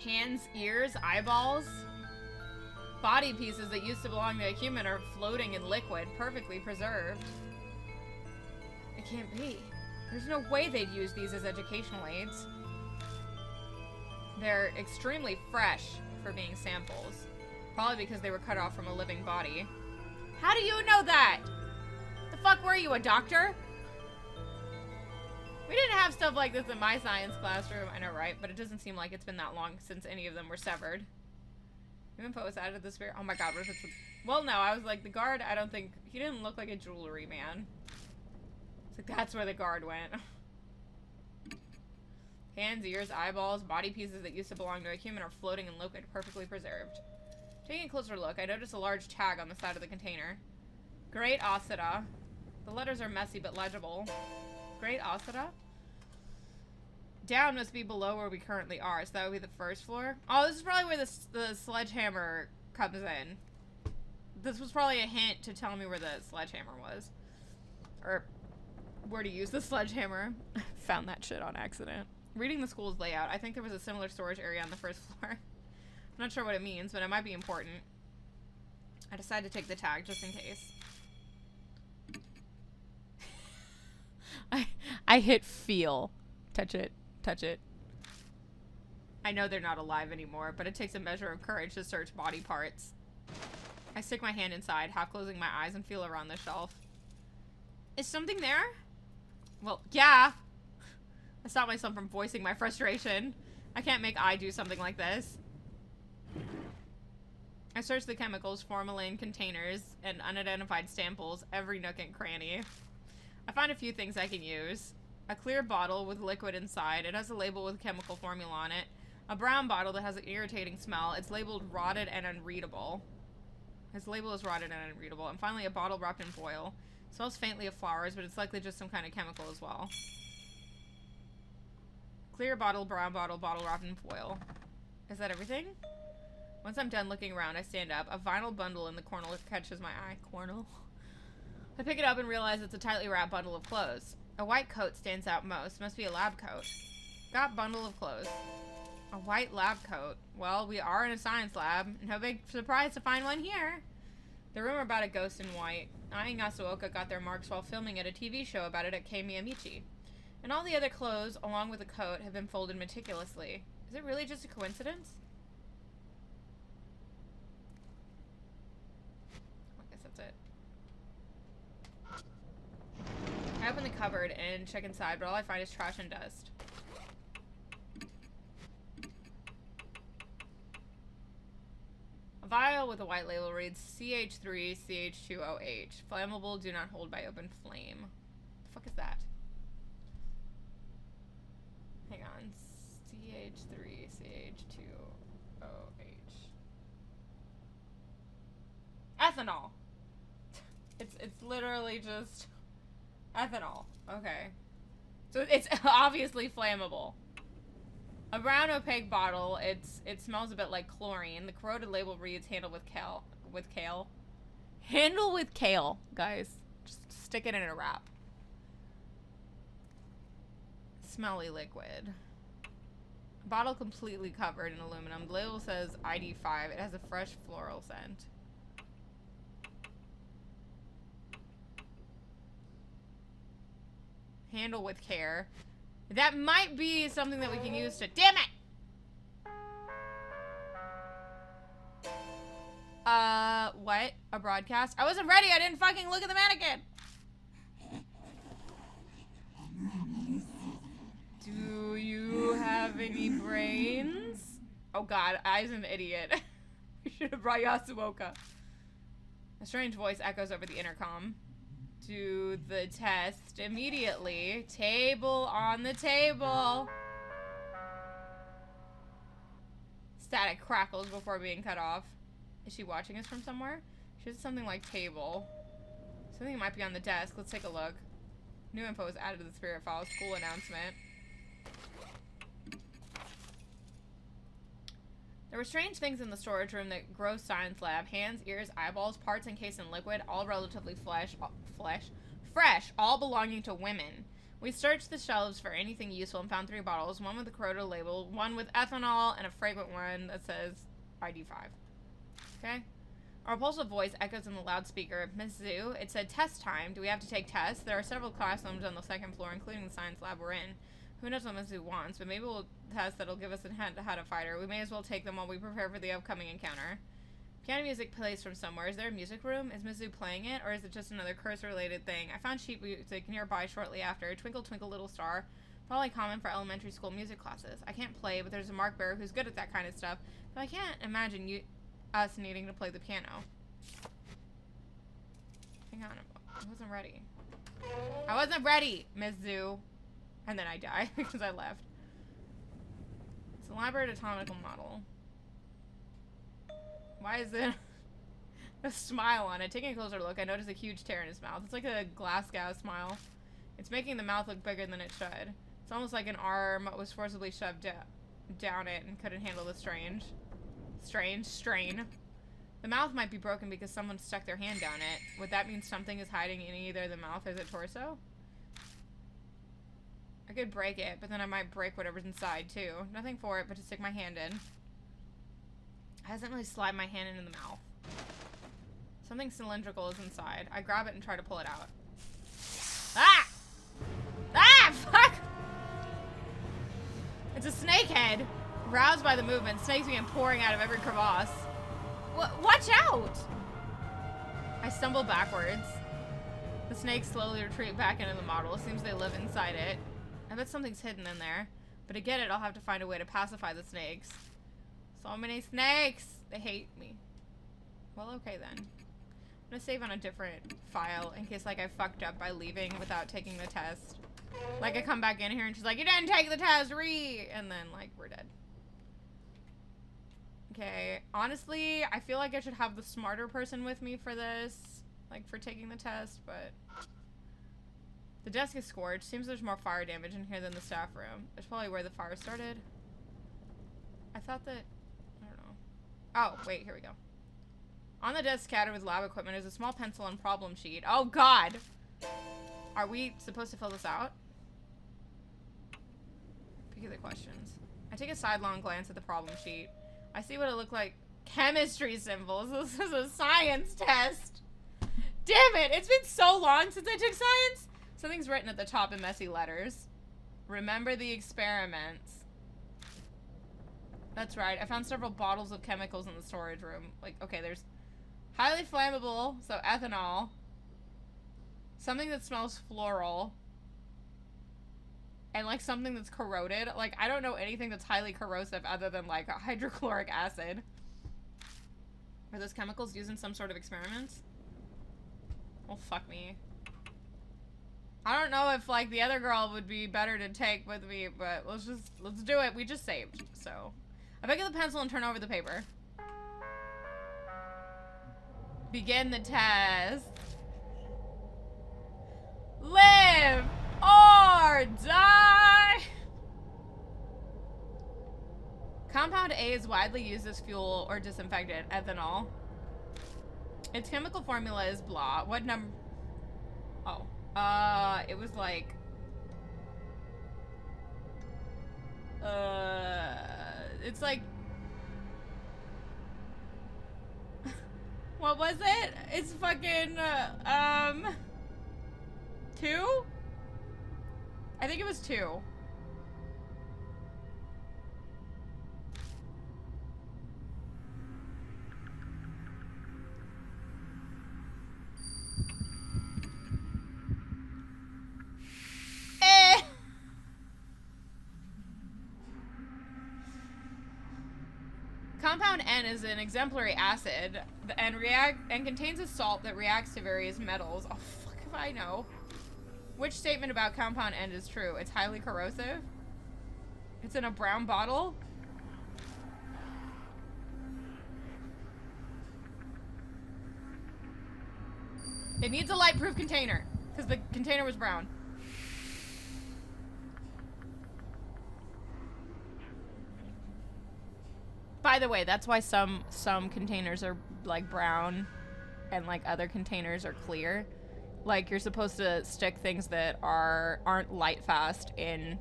Hands, ears, eyeballs. Body pieces that used to belong to a human are floating in liquid, perfectly preserved. It can't be. There's no way they'd use these as educational aids. They're extremely fresh for being samples. Probably because they were cut off from a living body. How do you know that? The fuck were you, a doctor? We didn't have stuff like this in my science classroom. I know, right? But it doesn't seem like it's been that long since any of them were severed. New info was added to the spirit. Oh my god, what if it's well, no, I was like, the guard, I don't think, he didn't look like a jewelry man. It's like, that's where the guard went. Hands, ears, eyeballs, body pieces that used to belong to a human are floating in liquid, perfectly preserved. Taking a closer look, I noticed a large tag on the side of the container. Great Asura. The letters are messy but legible. Great Asura? Down must be below where we currently are, so that would be the first floor. Oh, this is probably where the sledgehammer comes in. This was probably a hint to tell me where the sledgehammer was. Or where to use the sledgehammer. Found that shit on accident. Reading the school's layout, I think there was a similar storage area on the first floor. I'm not sure what it means, but it might be important. I decided to take the tag just in case. I hit feel. Touch it. Touch it. I know they're not alive anymore, but it takes a measure of courage to search body parts. I stick my hand inside, half closing my eyes, and feel around the shelf. Is something there? Well, yeah. I stopped myself from voicing my frustration. I can't make I do something like this. I searched the chemicals, formalin, containers, and unidentified samples, every nook and cranny. I found a few things I can use. A clear bottle with liquid inside. It has a label with chemical formula on it. A brown bottle that has an irritating smell. It's labeled rotted and unreadable. His label is rotted and unreadable. And finally, a bottle wrapped in foil. It smells faintly of flowers, but it's likely just some kind of chemical as well. Clear bottle, brown bottle, bottle wrapped in foil. Is that everything? Once I'm done looking around, I stand up. A vinyl bundle in the corner catches my eye. Cornel? I pick it up and realize it's a tightly wrapped bundle of clothes. A white coat stands out most. Must be a lab coat. Got bundle of clothes. A white lab coat. Well, we are in a science lab. No big surprise to find one here. The rumor about a ghost in white. I and Yasuoka got their marks while filming at a TV show about it at Kei Miyamichi. And all the other clothes, along with the coat, have been folded meticulously. Is it really just a coincidence? I guess that's it. I open the cupboard and check inside, but all I find is trash and dust. A vial with a white label reads CH3CH2OH. Flammable, do not hold by open flame. The fuck is that? Hang on. CH3CH2OH. Ethanol. It's literally just ethanol. Okay. So it's obviously flammable. A brown opaque bottle. It smells a bit like chlorine. The corroded label reads handle with kale. Handle with kale, guys. Just stick it in a wrap. Smelly liquid. Bottle completely covered in aluminum. The label says ID5. It has a fresh floral scent. Handle with care. That might be something that we can use to... Damn it! What? A broadcast? I wasn't ready. I didn't fucking look at the mannequin. Do you have any brains? Oh god, I was an idiot. We should have brought Yasuoka. A strange voice echoes over the intercom. Do the test immediately. Table on the table. Static crackles before being cut off. Is she watching us from somewhere? She said something like table. Something might be on the desk. Let's take a look. New info was added to the spirit file. School announcement. There were strange things in the storage room that gross science lab. Hands, ears, eyeballs, parts encased in liquid, all relatively fresh, all belonging to women. We searched the shelves for anything useful and found 3 bottles, one with a corroded label, one with ethanol, and a fragrant one that says ID5. Okay? A repulsive voice echoes in the loudspeaker. Miss Zhu, it said test time. Do we have to take tests? There are several classrooms on the 2nd floor, including the science lab we're in. Who knows what Miss Zhu wants, but maybe we'll test that'll give us a hint to how to fight her. We may as well take them while we prepare for the upcoming encounter. Piano music plays from somewhere. Is there a music room? Is Miss Zhu playing it, or is it just another curse-related thing? I found sheet music nearby shortly after. Twinkle, twinkle, little star. Probably common for elementary school music classes. I can't play, but there's a mark bearer who's good at that kind of stuff. But I can't imagine us needing to play the piano. Hang on, I wasn't ready. I wasn't ready, Miss Zoo. And then I die because I left. It's an elaborate anatomical model. Why is it a smile on it? Taking a closer look, I notice a huge tear in his mouth. It's like a Glasgow smile. It's making the mouth look bigger than it should. It's almost like an arm was forcibly shoved down it and couldn't handle the strain. The mouth might be broken because someone stuck their hand down it. Would that mean something is hiding in either the mouth or the torso? I could break it, but then I might break whatever's inside too. Nothing for it but to stick my hand in. I hasn't really slide my hand into the mouth. Something cylindrical is inside. I grab it and try to pull it out. Ah! Ah! Fuck! It's a snake head. Roused by the movement, snakes began pouring out of every crevasse. Watch out! I stumble backwards. The snakes slowly retreat back into the model. It seems they live inside it. I bet something's hidden in there. But to get it, I'll have to find a way to pacify the snakes. So many snakes! They hate me. Well, okay then. I'm gonna save on a different file in case, like, I fucked up by leaving without taking the test. Like, I come back in here and she's like, you didn't take the test, and then, like, we're dead. Okay, honestly, I feel like I should have the smarter person with me for this, like, for taking the test, but... The desk is scorched. Seems there's more fire damage in here than the staff room. That's probably where the fire started. I thought that... I don't know. Oh, wait, here we go. On the desk scattered with lab equipment is a small pencil and problem sheet. Oh, God! Are we supposed to fill this out? Pick the questions. I take a sidelong glance at the problem sheet. I see what it looked like. Chemistry symbols. This is a science test. Damn it! It's been so long since I took science. Something's written at the top in messy letters. Remember the experiments. That's right. I found several bottles of chemicals in the storage room. Like, okay, there's highly flammable, so ethanol. Something that smells floral. And, like, something that's corroded. Like, I don't know anything that's highly corrosive other than, like, hydrochloric acid. Are those chemicals used in some sort of experiments? Well, fuck me. I don't know if, like, the other girl would be better to take with me, but let's do it. We just saved, so. I pick up the pencil and turn over the paper. Begin the test. Live or die! Compound A is widely used as fuel or disinfectant, ethanol. Its chemical formula is blah. What number? Oh. It was like... It's like... What was it? It's fucking, 2? I think it was 2. Compound N is an exemplary acid and contains a salt that reacts to various metals. Oh, fuck if I know. Which statement about compound N is true? It's highly corrosive. It's in a brown bottle. It needs a light-proof container because the container was brown. By the way, that's why some containers are like brown and like other containers are clear. Like you're supposed to stick things that aren't light fast in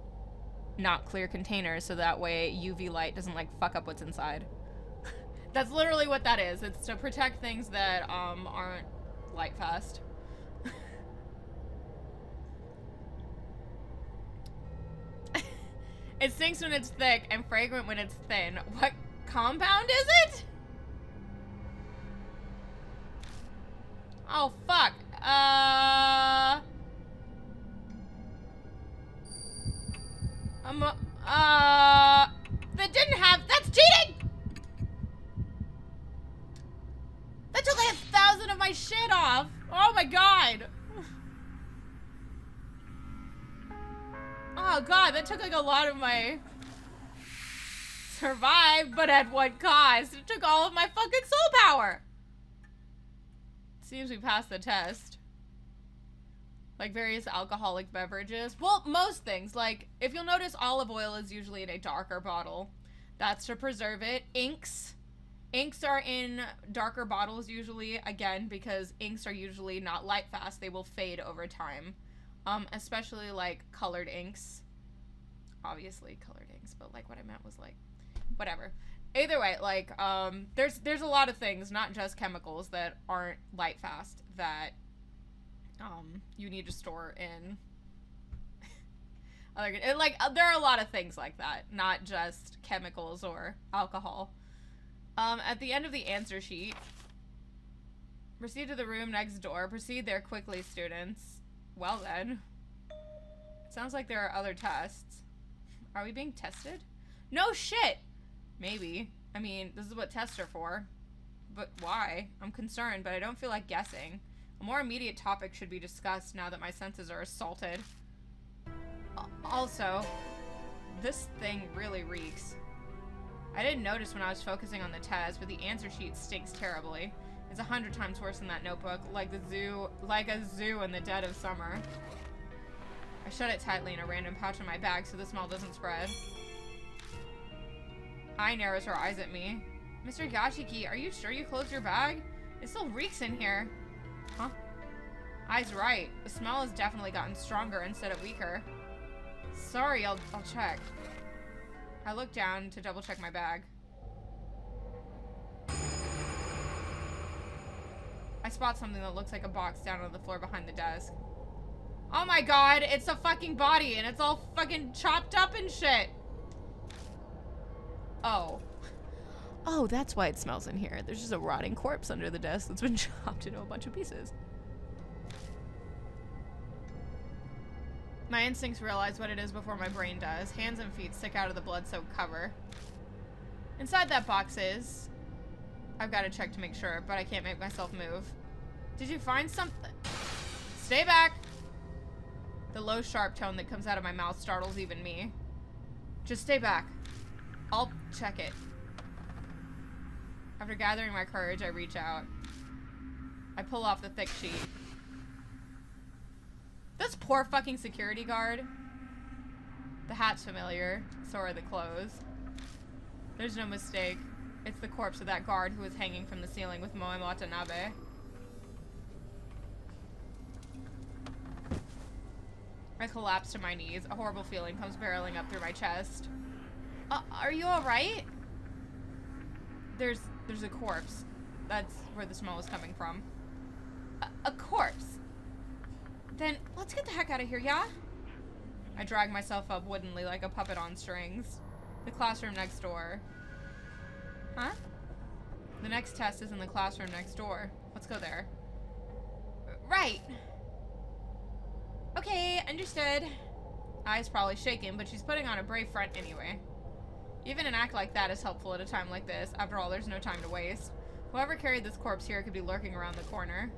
not clear containers so that way UV light doesn't like fuck up what's inside. That's literally what that is. It's to protect things that aren't light fast. It stinks when it's thick and fragrant when it's thin. What compound is it? Oh, fuck. That didn't have, that's cheating! shit off. Oh my god. Oh god, that took like a lot of my survive, but at what cost? It took all of my fucking soul power. Seems we passed the test. Like various alcoholic beverages. Well, most things. Like, if you'll notice, olive oil is usually in a darker bottle. That's to preserve it. Inks. Inks are in darker bottles usually, again, because inks are usually not light fast. They will fade over time. Especially, like, colored inks. Obviously, colored inks, but, like, what I meant was, like, whatever. Either way, like, there's a lot of things, not just chemicals, that aren't light fast that you need to store in like there are a lot of things like that, not just chemicals or alcohol. At the end of the answer sheet, proceed to the room next door. Proceed there quickly, students. Well then, it sounds like there are other tests. Are we being tested? No shit. Maybe. I mean, this is what tests are for. But why? I'm concerned, but I don't feel like guessing. A more immediate topic should be discussed now that my senses are assaulted. Also, this thing really reeks. I didn't notice when I was focusing on the test, but the answer sheet stinks terribly. It's 100 times worse than that notebook, like a zoo in the dead of summer. I shut it tightly in a random pouch in my bag so the smell doesn't spread. Ai narrows her eyes at me. Mr. Yashiki, are you sure you closed your bag? It still reeks in here. Huh? Ai's right. The smell has definitely gotten stronger instead of weaker. Sorry, I'll check. I look down to double check my bag. I spot something that looks like a box down on the floor behind the desk. Oh my god, it's a fucking body and it's all fucking chopped up and shit. Oh. Oh, that's why it smells in here. There's just a rotting corpse under the desk that's been chopped into a bunch of pieces. My instincts realize what it is before my brain does. Hands and feet stick out of the blood-soaked cover. Inside that box is... I've got to check to make sure, but I can't make myself move. Did you find something? Stay back! The low, sharp tone that comes out of my mouth startles even me. Just stay back. I'll check it. After gathering my courage, I reach out. I pull off the thick sheet. This poor fucking security guard. The hat's familiar, so are the clothes. There's no mistake. It's the corpse of that guard who was hanging from the ceiling with Moe Watanabe. I collapse to my knees. A horrible feeling comes barreling up through my chest. Are you alright? There's a corpse. That's where the smell is coming from. A corpse? Then let's get the heck out of here, yeah? I drag myself up woodenly like a puppet on strings. The classroom next door. Huh? The next test is in the classroom next door. Let's go there. Right. Okay, understood. Ai's probably shaking, but she's putting on a brave front anyway. Even an act like that is helpful at a time like this. After all, there's no time to waste. Whoever carried this corpse here could be lurking around the corner.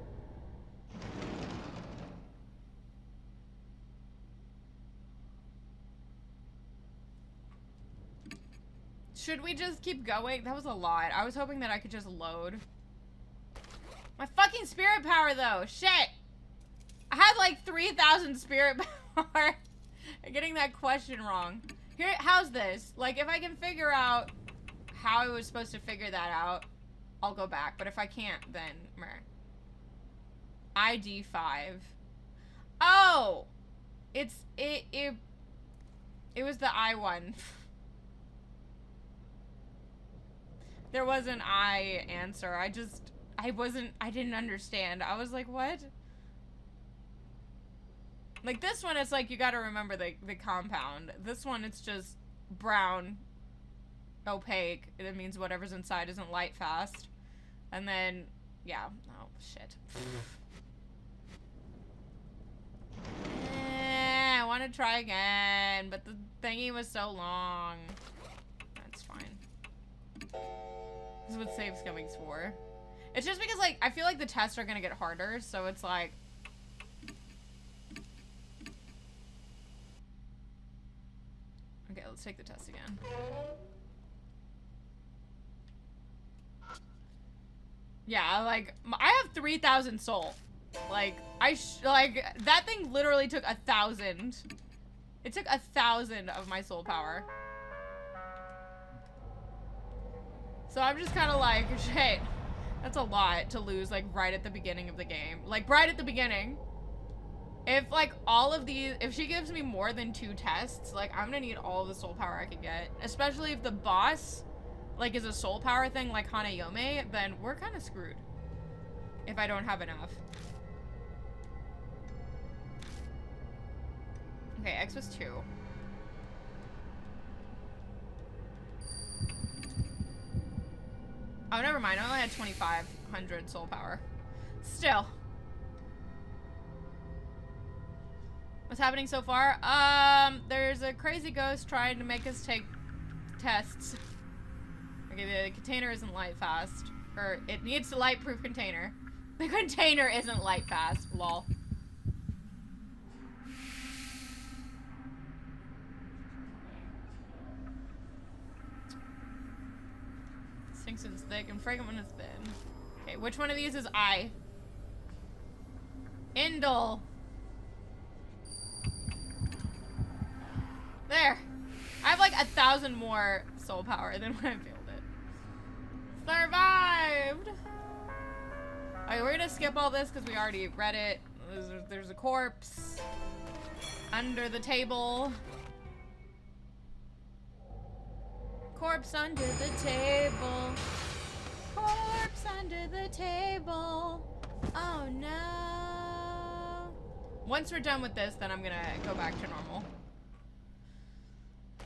Should we just keep going? That was a lot. I was hoping that I could just load. My fucking spirit power, though. Shit. I had like 3,000 spirit power. I'm getting that question wrong. Here, how's this? Like, if I can figure out how I was supposed to figure that out, I'll go back. But if I can't, then meh. ID 5. Oh! It was the I one. There was an I answer. I didn't understand. I was like, what? Like, this one, it's like, you gotta remember the compound. This one, it's just brown, opaque. It means whatever's inside isn't light fast. And then, yeah. Oh, shit. I want to try again, but the thingy was so long. That's fine. This is what save scumming's for. It's just because, like, I feel like the tests are gonna get harder, so it's like... Okay, let's take the test again. Yeah, like, I have 3,000 soul. Like, that thing literally took 1,000. It took 1,000 of my soul power. So I'm just kind of like, shit, that's a lot to lose, like, right at the beginning of the game. Like, right at the beginning. If, like, all of these, if she gives me more than 2 tests, like, I'm gonna need all of the soul power I can get. Especially if the boss, like, is a soul power thing like Hanayome, then we're kind of screwed. If I don't have enough. Okay, X was 2. Oh, never mind. I only had 2,500 soul power. Still. What's happening so far? There's a crazy ghost trying to make us take tests. Okay, the container isn't light fast. Or, it needs a light-proof container. The container isn't light fast. Lol. Stingson's thick and fragrant when it's thin. Okay, which one of these is I? Indel. There. I have like 1,000 more soul power than when I failed it. Survived! Okay, we're gonna skip all this because we already read it. There's a corpse under the table. Corpse under the table. Corpse under the table. Oh no. Once we're done with this, then I'm gonna go back to normal.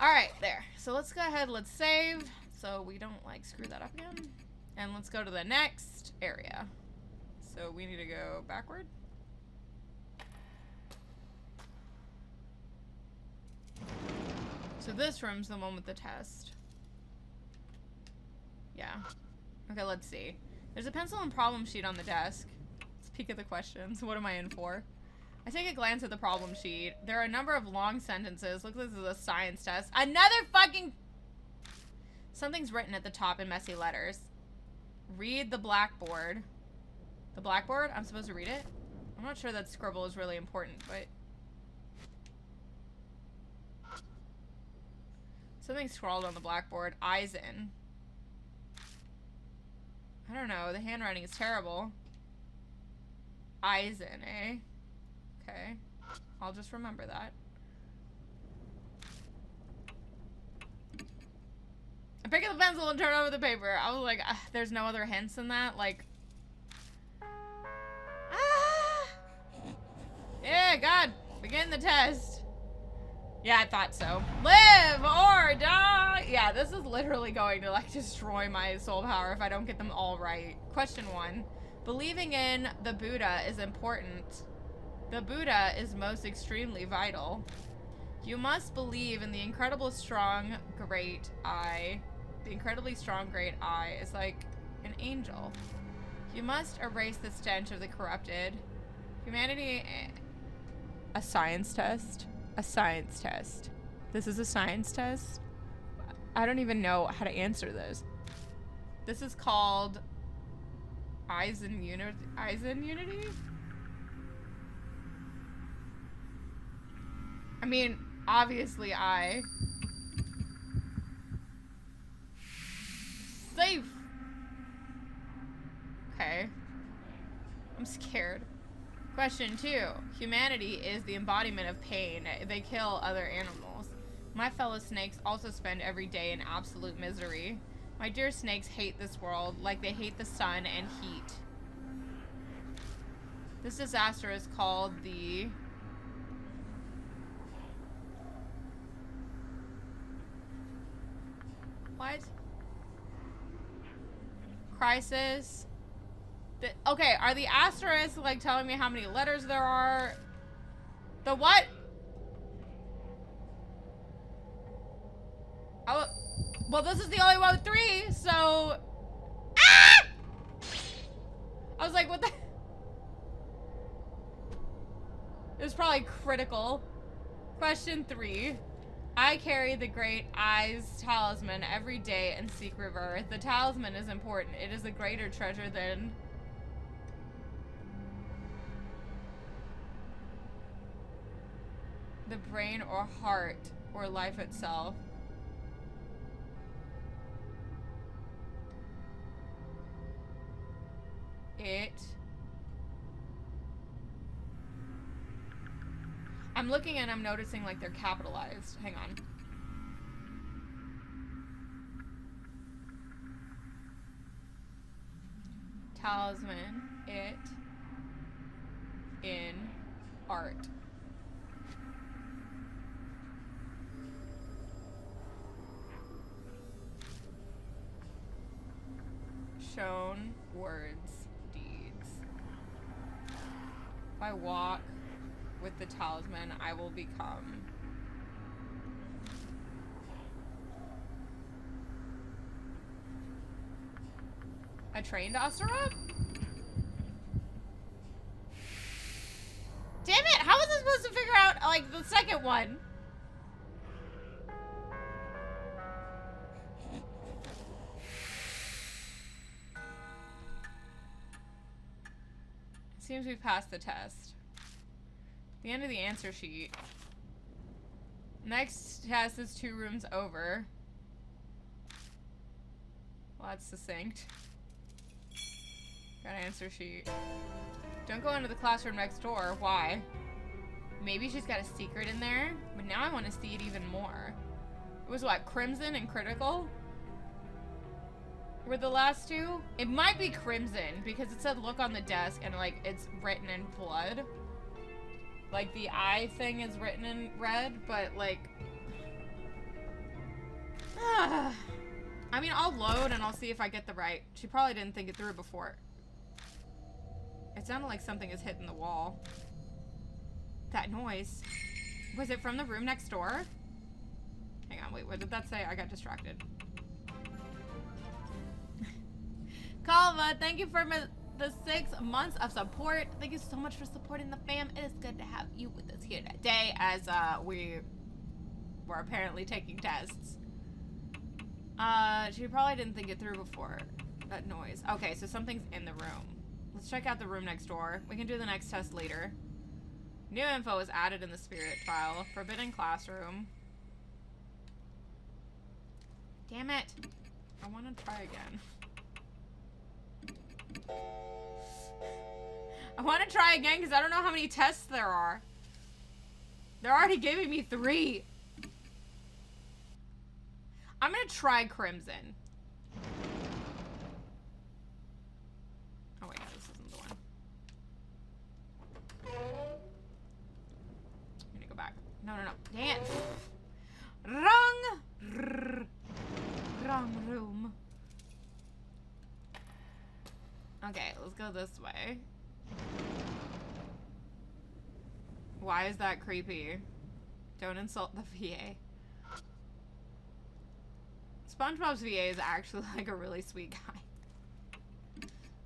Alright, there. So let's go ahead, let's save so we don't like screw that up again. And let's go to the next area. So we need to go backward. So this room's the one with the test. Yeah. Okay, let's see. There's a pencil and problem sheet on the desk. Let's peek at the questions. What am I in for? I take a glance at the problem sheet. There are a number of long sentences. Looks like this is a science test. Another fucking... Something's written at the top in messy letters. Read the blackboard. The blackboard? I'm supposed to read it? I'm not sure that scribble is really important, but... Something scrawled on the blackboard. Eisen. I don't know. The handwriting is terrible. Eisen, eh? Okay. I'll just remember that. I pick up the pencil and turn over the paper. I was like, there's no other hints in that? Like... Yeah, God. Begin the test. Yeah, I thought so. Live or die! Yeah, this is literally going to, like, destroy my soul power if I don't get them all right. Question 1. Believing in the Buddha is important. The Buddha is most extremely vital. You must believe in the incredible strong great I. The incredibly strong great I is like an angel. You must erase the stench of the corrupted. Humanity... A science test? A science test. This is a science test? I don't even know how to answer this. This is called... Eisen Unity? I mean, obviously I. Safe! Okay. I'm scared. Question 2. Humanity is the embodiment of pain. They kill other animals. My fellow snakes also spend every day in absolute misery. My dear snakes hate this world like they hate the sun and heat. This disaster is called the... What? Crisis. Okay, are the asterisks like telling me how many letters there are? The what? Oh, well, this is the only one with 3, so... Ah! probably critical. Question 3. I carry the Great Eyes talisman every day in Secret River. The talisman is important. It is a greater treasure than... the brain or heart or life itself. I'm looking and I'm noticing like they're capitalized. Hang on. Talisman, it, in, art. Shown, words, deeds. If I walk with the talisman, I will become a trained Astaroth? Damn it! How was I supposed to figure out, like, the second one? Seems we've passed the test. The end of the answer sheet. Next test is 2 rooms over. Well, that's succinct. Got an answer sheet. Don't go into the classroom next door. Why? Maybe she's got a secret in there, but now I want to see it even more. It was what, Crimson and Critical? Were the last 2? It might be Crimson because it said look on the desk and like it's written in blood. Like the eye thing is written in red, but like I mean, I'll load and I'll see if I get the right. She probably didn't think it through before. It sounded like something is hitting the wall. That noise. Was it from the room next door? Hang on, wait, what did that say? I got distracted. Kalva, thank you for the 6 months of support. Thank you so much for supporting the fam. It is good to have you with us here today as we were apparently taking tests. She probably didn't think it through before. That noise. Okay, so something's in the room. Let's check out the room next door. We can do the next test later. New info is added in the spirit file. Forbidden classroom. Damn it. I want to try again. I want to try again because I don't know how many tests there are. They're already giving me 3. I'm going to try Crimson. Oh wait, no, this isn't the one. I'm going to go back. No, no, no. Dang it. Wrong room. Okay, let's go this way. Why is that creepy? Don't insult the VA. SpongeBob's VA is actually like a really sweet guy.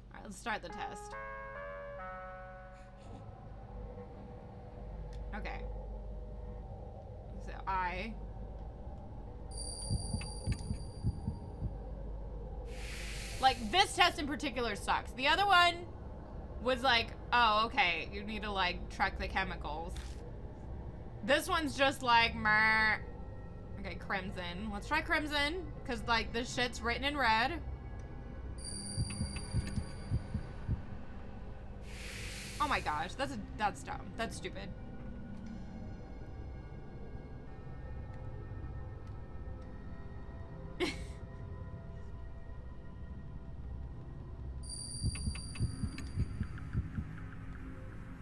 Alright, let's start the test. Okay. So I... Like, this test in particular sucks. The other one was like, oh, okay, you need to, like, track the chemicals. This one's just like, meh. Okay, Crimson. Let's try Crimson, because, like, this shit's written in red. Oh my gosh, that's dumb. That's stupid.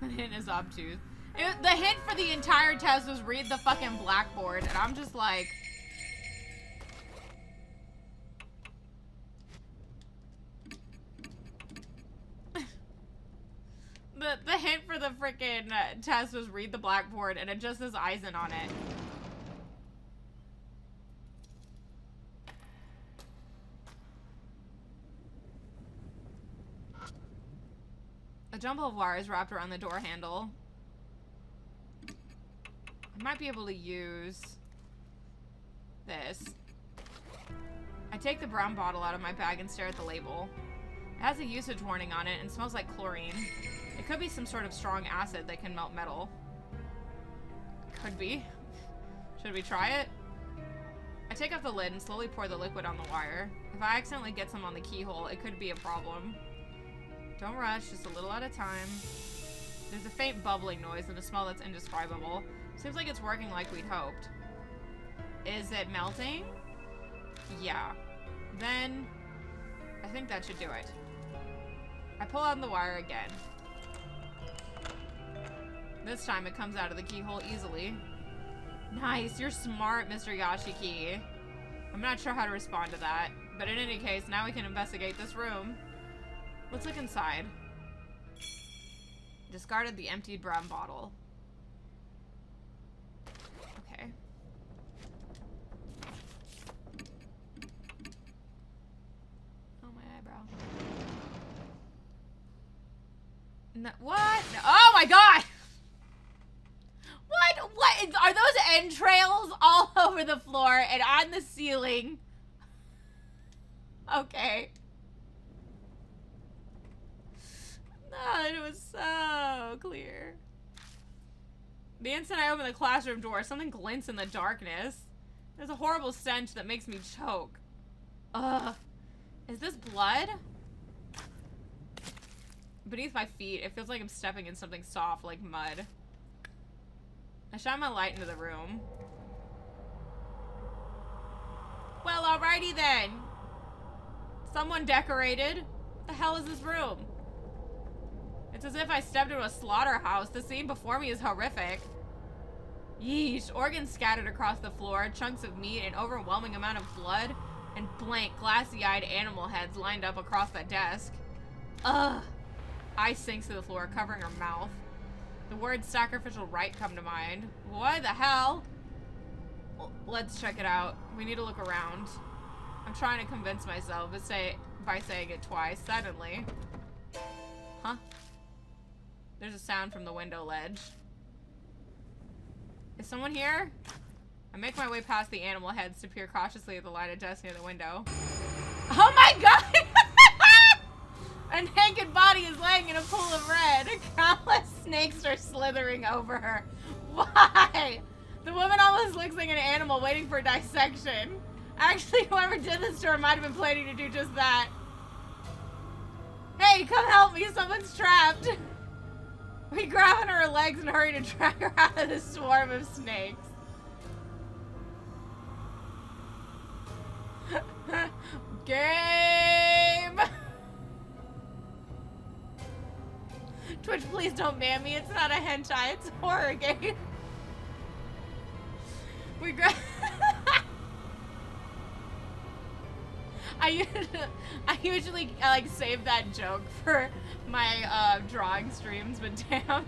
The hint is obtuse. The hint for the entire test was read the fucking blackboard, and I'm just like... the hint for the freaking test was read the blackboard, and it just says Eisen on it. A jumble of wires wrapped around the door handle. I might be able to use this. I take the brown bottle out of my bag and stare at the label. It has a usage warning on it and smells like chlorine. It could be some sort of strong acid that can melt metal. Could be. Should we try it? I take off the lid and slowly pour the liquid on the wire. If I accidentally get some on the keyhole, it could be a problem. Don't rush, just a little at a time. There's a faint bubbling noise and a smell that's indescribable. Seems like it's working like we'd hoped. Is it melting? Yeah. Then, I think that should do it. I pull on the wire again. This time it comes out of the keyhole easily. Nice, you're smart, Mr. Yashiki. I'm not sure how to respond to that, but in any case, now we can investigate this room. Let's look inside. Discarded the emptied brown bottle. Okay. Oh, my eyebrow. No, what? No, oh my god! What? What? Are those entrails all over the floor and on the ceiling? Okay. No, it was so clear. The instant I open the classroom door, something glints in the darkness. There's a horrible stench that makes me choke. Ugh. Is this blood? Beneath my feet, it feels like I'm stepping in something soft, like mud. I shine my light into the room. Well, alrighty then. Someone decorated. What the hell is this room? It's as if I stepped into a slaughterhouse. The scene before me is horrific. Yeesh. Organs scattered across the floor, chunks of meat, an overwhelming amount of blood, and blank, glassy-eyed animal heads lined up across the desk. Ugh. Ice sinks to the floor, covering her mouth. The words sacrificial rite come to mind. What the hell? Well, let's check it out. We need to look around. I'm trying to convince myself by saying it twice. Suddenly. Huh? There's a sound from the window ledge. Is someone here? I make my way past the animal heads to peer cautiously at the lighted desk near the window. Oh my god! A naked body is laying in a pool of red. Countless snakes are slithering over her. Why? The woman almost looks like an animal waiting for dissection. Actually, whoever did this to her might have been planning to do just that. Hey, come help me. Someone's trapped. We grab on her legs and hurry to drag her out of this swarm of snakes. Game! Twitch, please don't ban me. It's not a hentai, it's a horror game. We grab... I usually like save that joke for my drawing streams, but damn.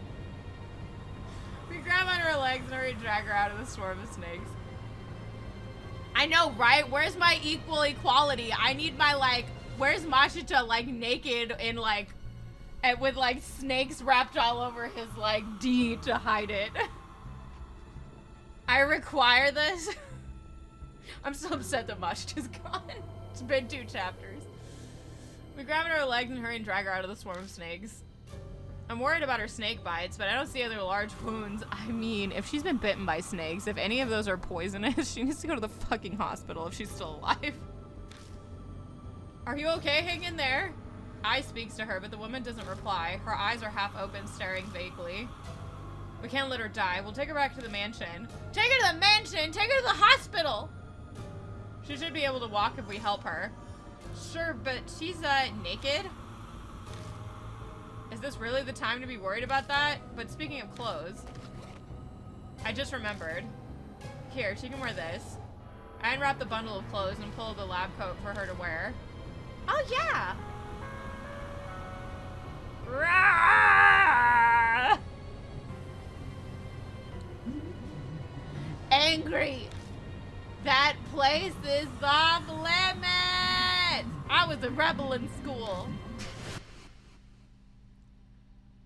We grab on her legs and hurry to drag her out of the swarm of snakes. I know, right? Where's my equality? I need my, like, where's Mashita, like, naked in, like, and with, like, snakes wrapped all over his, like, D to hide it. I require this. I'm so upset that Mashita's gone. It's been 2 chapters. We grab her legs and hurry and drag her out of the swarm of snakes. I'm worried about her snake bites, but I don't see other large wounds. I mean, if she's been bitten by snakes, if any of those are poisonous, she needs to go to the fucking hospital if she's still alive. Are you okay? Hang in there. I speaks to her, but the woman doesn't reply. Her eyes are half open, staring vaguely. We can't let her die. We'll take her back to the mansion. Take her to the mansion! Take her to the hospital! She should be able to walk if we help her. Sure, but she's, naked? Is this really the time to be worried about that? But speaking of clothes, I just remembered. Here, she can wear this. I unwrap the bundle of clothes and pull the lab coat for her to wear. Oh, yeah! Rah! Angry. That place is off limits! I was a rebel in school.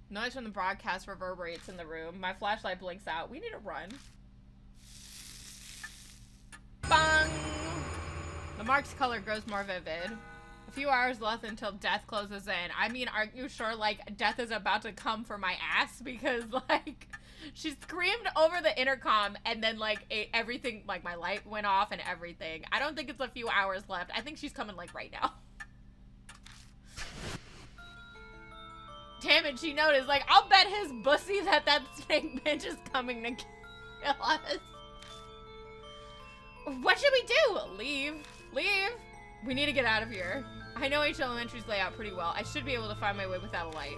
Noise from the broadcast reverberates in the room. My flashlight blinks out. We need to run. Bang! The mark's color grows more vivid. A few hours left until death closes in. I mean, aren't you sure, like, death is about to come for my ass? Because, like, she screamed over the intercom and then, like, everything, like, my light went off and everything. I don't think it's a few hours left. I think she's coming, like, right now. Damn it, she noticed. Like, I'll bet his bussy that snake bitch is coming to kill us. What should we do? Leave. Leave. We need to get out of here. I know H Elementary's layout pretty well. I should be able to find my way without a light.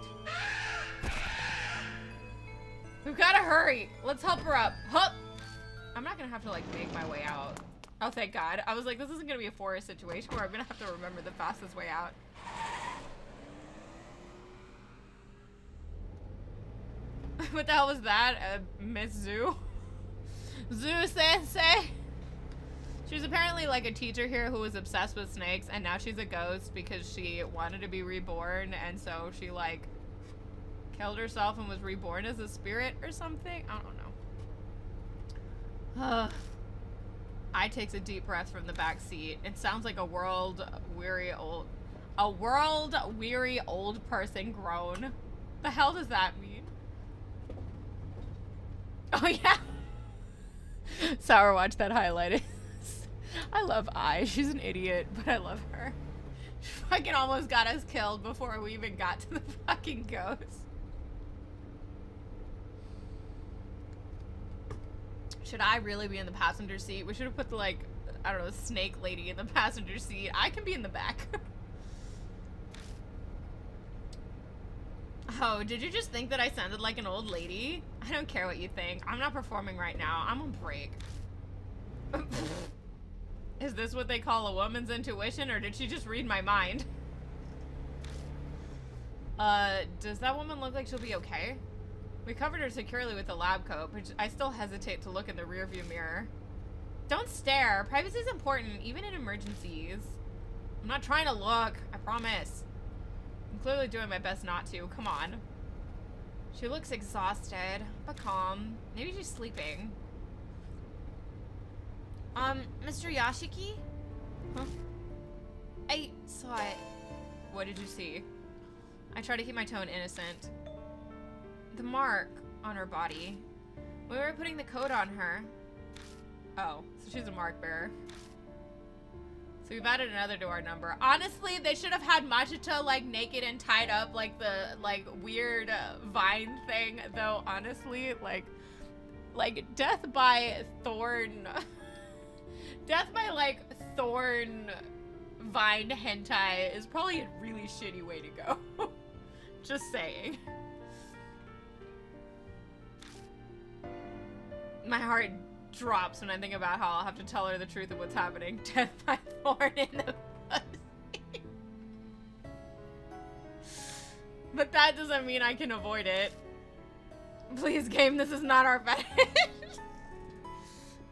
We've got to hurry. Let's help her up. Hup. I'm not going to have to, like, make my way out. Oh, thank God. I was like, this isn't going to be a forest situation where I'm going to have to remember the fastest way out. What the hell was that? Miss Zoo? Zoo Sensei? She was apparently like a teacher here who was obsessed with snakes, and now she's a ghost because she wanted to be reborn, and so she like killed herself and was reborn as a spirit or something. I don't know. I takes a deep breath from the back seat. It sounds like a world-weary old person groan. The hell does that mean? Oh yeah. Sour, watch that highlighted. I love I. She's an idiot, but I love her. She fucking almost got us killed before we even got to the fucking ghost. Should I really be in the passenger seat? We should have put the, like, I don't know, snake lady in the passenger seat. I can be in the back. Oh, did you just think that I sounded like an old lady? I don't care what you think. I'm not performing right now. I'm on break. Is this what they call a woman's intuition, or did she just read my mind? Does that woman look like she'll be okay? We covered her securely with a lab coat, but I still hesitate to look in the rearview mirror. Don't stare. Privacy is important, even in emergencies. I'm not trying to look. I promise. I'm clearly doing my best not to. Come on. She looks exhausted, but calm. Maybe she's sleeping. Mr. Yashiki? Huh? I saw it. What did you see? I try to keep my tone innocent. The mark on her body. We were putting the coat on her. Oh, so she's a mark bearer. So we've added another to our number. Honestly, they should have had Machita, like, naked and tied up, like, the, like, weird vine thing. Though, honestly, like, death by thorn... Death by, like, thorn vine hentai is probably a really shitty way to go. Just saying. My heart drops when I think about how I'll have to tell her the truth of what's happening. Death by thorn in the pussy. But that doesn't mean I can avoid it. Please, game, this is not our fetish.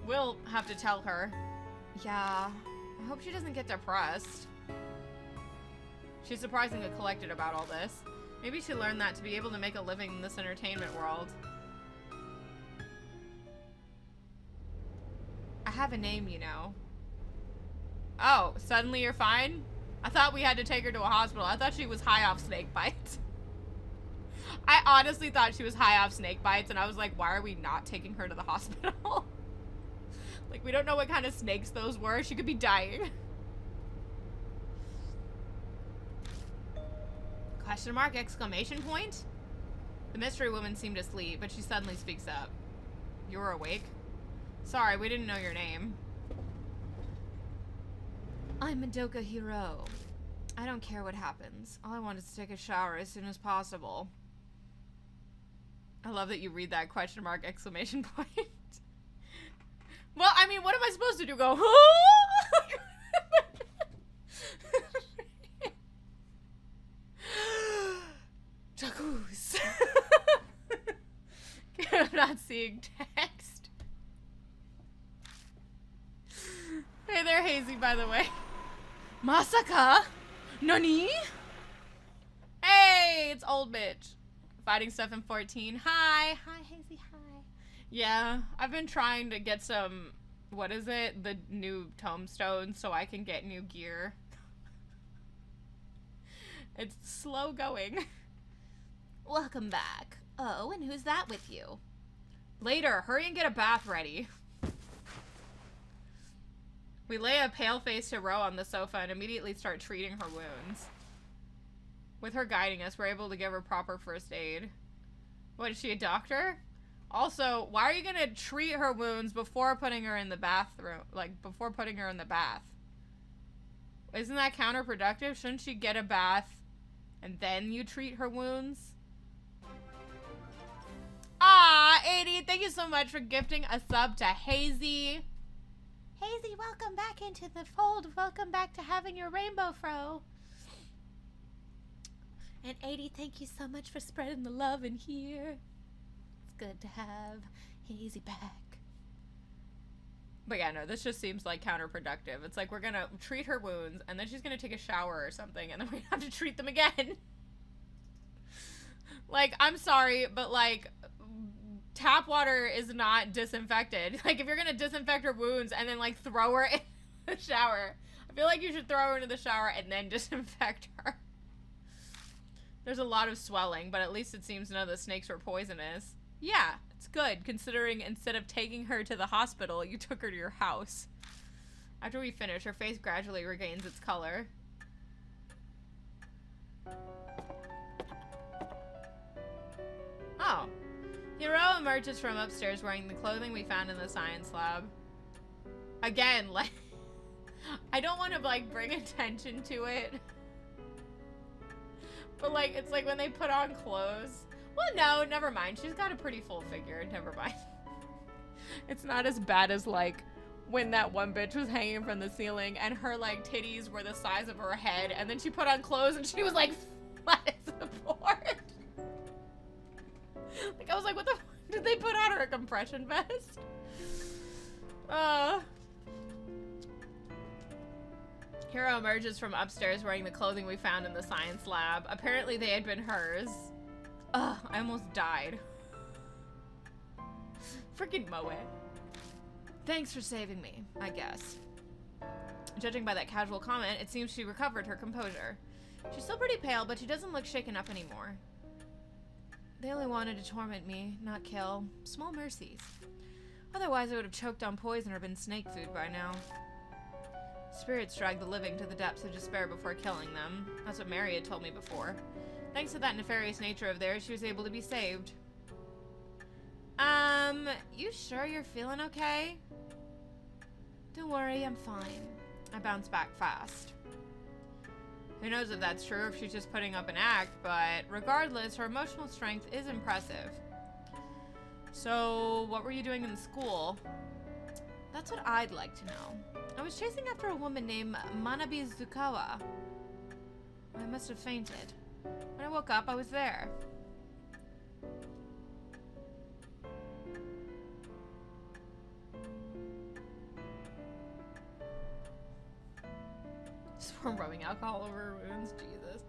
We'll have to tell her. Yeah, I hope she doesn't get depressed. She's surprisingly collected about all this. Maybe she learned that to be able to make a living in this entertainment world. I have a name, you know. Oh, suddenly you're fine? I thought we had to take her to a hospital. I thought she was high off snake bites. I honestly thought she was high off snake bites, and I was like, why are we not taking her to the hospital? Like, we don't know what kind of snakes those were. She could be dying. Question mark, exclamation point? The mystery woman seemed asleep, but she suddenly speaks up. You were awake? Sorry, we didn't know your name. I'm Madoka Hiro. I don't care what happens. All I want is to take a shower as soon as possible. I love that you read that question mark, exclamation point. Well, I mean, what am I supposed to do? Go, Jacuz. I'm not seeing text. Hey there, Hazy, by the way. Masaka? Nani? Hey, it's old bitch. Fighting stuff in 14. Hi. Hi, Hazy, hi. Yeah, I've been trying to get some what is it? The new tombstone so I can get new gear. It's slow going. Welcome back. Oh, and who's that with you? Later, hurry and get a bath ready. We lay a pale-faced hero on the sofa and immediately start treating her wounds. With her guiding us, we're able to give her proper first aid. What, is she a doctor? Also, why are you gonna treat her wounds before putting her in the bathroom? Like, before putting her in the bath? Isn't that counterproductive? Shouldn't she get a bath and then you treat her wounds? Ah, 80, thank you so much for gifting a sub to Hazy. Hazy, welcome back into the fold. Welcome back to having your rainbow fro. And 80, thank you so much for spreading the love in here. It's good to have Hazy back. But yeah, no, this just seems like counterproductive. It's like we're gonna treat her wounds, and then she's gonna take a shower or something, and then we have to treat them again. Like, I'm sorry, but like, tap water is not disinfected. Like, if you're gonna disinfect her wounds and then like throw her in the shower, I feel like you should throw her into the shower and then disinfect her. There's a lot of swelling, but at least it seems none of the snakes were poisonous. Yeah, it's good, considering instead of taking her to the hospital, you took her to your house. After we finish, her face gradually regains its color. Oh. Hiro emerges from upstairs wearing the clothing we found in the science lab. Again, like, I don't want to, like, bring attention to it. But, like, it's like when they put on clothes. Well, no, never mind. She's got a pretty full figure. Never mind. It's not as bad as, like, when that one bitch was hanging from the ceiling and her, like, titties were the size of her head. And then she put on clothes and she was, like, flat as a board. Like, I was like, what the f- did they put on her a compression vest? Hiro emerges from upstairs wearing the clothing we found in the science lab. Apparently they had been hers. Ugh, I almost died. Freaking Moe. Thanks for saving me, I guess. Judging by that casual comment, it seems she recovered her composure. She's still pretty pale, but she doesn't look shaken up anymore. They only wanted to torment me, not kill. Small mercies. Otherwise, I would have choked on poison or been snake food by now. Spirits drag the living to the depths of despair before killing them. That's what Mary had told me before. Thanks to that nefarious nature of theirs, she was able to be saved. You sure you're feeling okay? Don't worry, I'm fine. I bounce back fast. Who knows if that's true, if she's just putting up an act, but regardless, her emotional strength is impressive. So, what were you doing in school? That's what I'd like to know. I was chasing after a woman named Manabi Zukawa. I must have fainted. When I woke up, I was there. Just rubbing alcohol over her wounds, Jesus.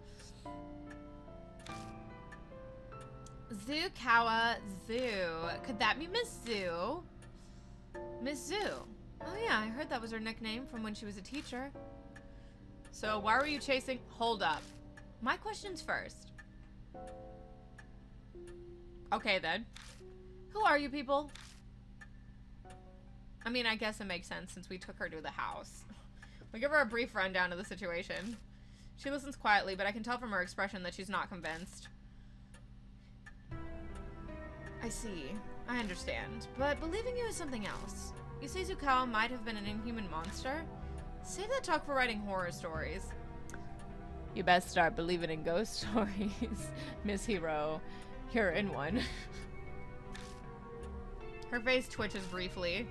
Zukawa Zoo. Could that be Miss Zoo? Miss Zoo. Oh yeah, I heard that was her nickname from when she was a teacher. So why were you chasing? Hold up. My questions first. Okay then. Who are you people? I mean, I guess it makes sense since we took her to the house. We give her a brief rundown of the situation. She listens quietly, but I can tell from her expression that she's not convinced. I see. I understand. But believing you is something else. You say Zukawa might have been an inhuman monster? Save that talk for writing horror stories. You best start believing in ghost stories, Miss Hiro. You're in one. Her face twitches briefly.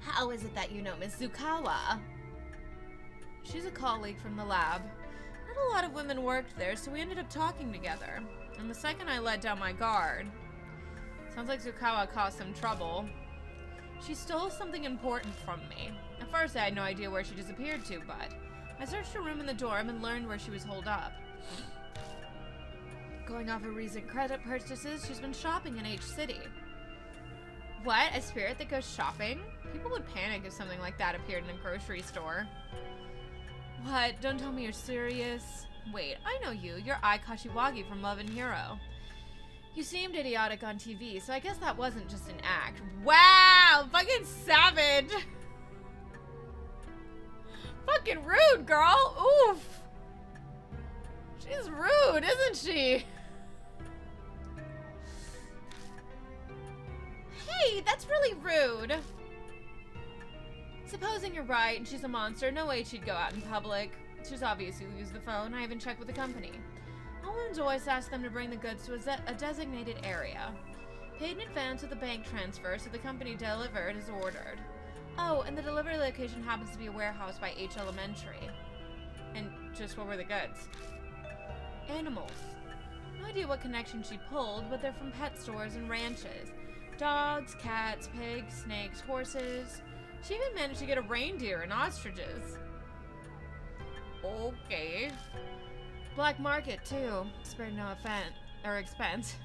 How is it that you know Miss Zukawa? She's a colleague from the lab. Not a lot of women worked there, so we ended up talking together. And the second I let down my guard... Sounds like Zukawa caused some trouble. She stole something important from me. At first, I had no idea where she disappeared to, but I searched her room in the dorm and learned where she was holed up. Going off her recent credit purchases, she's been shopping in H City. What? A spirit that goes shopping? People would panic if something like that appeared in a grocery store. What? Don't tell me you're serious. Wait, I know you. You're Ai Kashiwagi from Love and Hero. You seemed idiotic on TV, so I guess that wasn't just an act. Wow! Fucking savage! Fucking rude, girl! Oof! She's rude, isn't she? Hey, that's really rude! Supposing you're right and she's a monster, no way she'd go out in public. She's obviously used the phone. I haven't checked with the company. Homeland's always asked them to bring the goods to a designated area. Paid in advance with a bank transfer, so the company delivered as ordered. Oh, and the delivery location happens to be a warehouse by H Elementary. And just what were the goods? Animals. No idea what connection she pulled, but they're from pet stores and ranches. Dogs, cats, pigs, snakes, horses. She even managed to get a reindeer and ostriches. Okay. Black market, too. Spared no expense.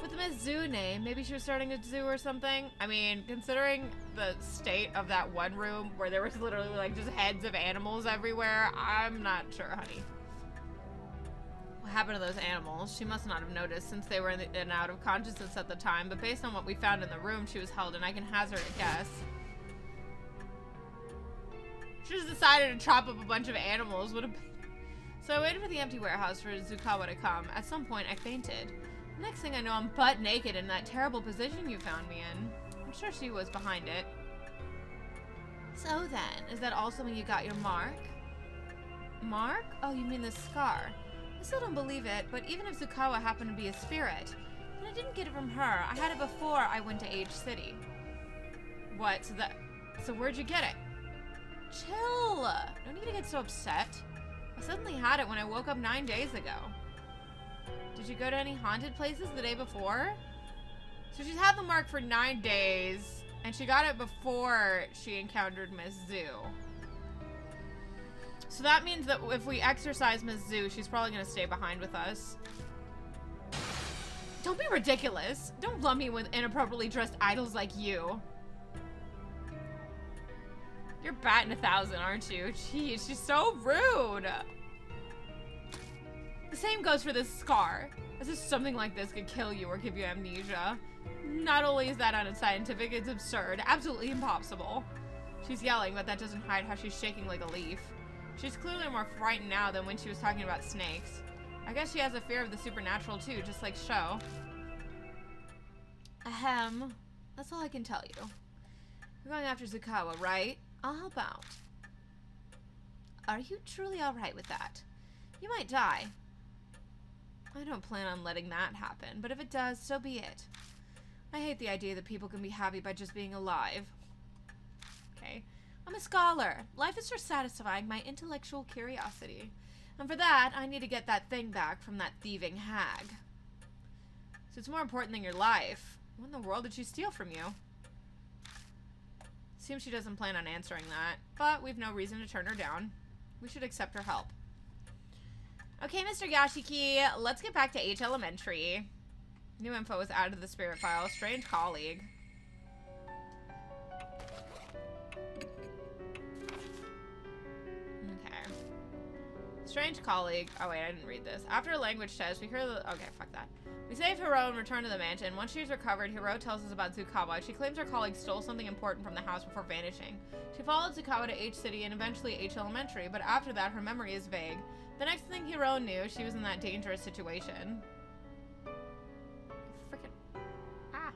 With the Miss Zoo name, maybe she was starting a zoo or something? I mean, considering the state of that one room where there was literally like just heads of animals everywhere, I'm not sure, honey. What happened to those animals? She must not have noticed since they were in and out of consciousness at the time, but based on what we found in the room she was held in, I can hazard a guess. She just decided to chop up a bunch of animals. So I waited for the empty warehouse for Zukawa to come. At some point, I fainted. Next thing I know, I'm butt naked in that terrible position you found me in. I'm sure she was behind it. So then, is that also when you got your mark? Mark? Oh, you mean the scar. I still don't believe it, but even if Zukawa happened to be a spirit, then I didn't get it from her. I had it before I went to H City. What? So where'd you get it? Chill. No need to get so upset. I suddenly had it when I woke up 9 days ago. Did you go to any haunted places the day before? So she's had the mark for 9 days, and she got it before she encountered Miss Zoo. So that means that if we exercise Miss Zoo, she's probably going to stay behind with us. Don't be ridiculous. Don't lump me with inappropriately dressed idols like you. You're batting 1,000, aren't you? Jeez, she's so rude. The same goes for this scar. As if something like this could kill you or give you amnesia. Not only is that unscientific, it's absurd. Absolutely impossible. She's yelling, but that doesn't hide how she's shaking like a leaf. She's clearly more frightened now than when she was talking about snakes. I guess she has a fear of the supernatural too, just like Sho. Ahem. That's all I can tell you. You're going after Zukawa, right? I'll help out. Are you truly alright with that? You might die. I don't plan on letting that happen, but if it does, so be it. I hate the idea that people can be happy by just being alive. Okay. I'm a scholar. Life is for satisfying my intellectual curiosity. And for that, I need to get that thing back from that thieving hag. So it's more important than your life. What in the world did she steal from you? Seems she doesn't plan on answering that, but we've no reason to turn her down. We should accept her help. Okay, Mr. Yashiki, let's get back to H Elementary. New info was added to the spirit file. Strange colleague. Okay. Strange colleague. Oh wait, I didn't read this. After a language test, we hear the... Okay, fuck that. We save Hiro and return to the mansion. Once she's recovered, Hiro tells us about Zukawa. She claims her colleague stole something important from the house before vanishing. She followed Zukawa to H City and eventually H Elementary, but after that, her memory is vague. The next thing Hiro knew, she was in that dangerous situation. Frickin'. Ah.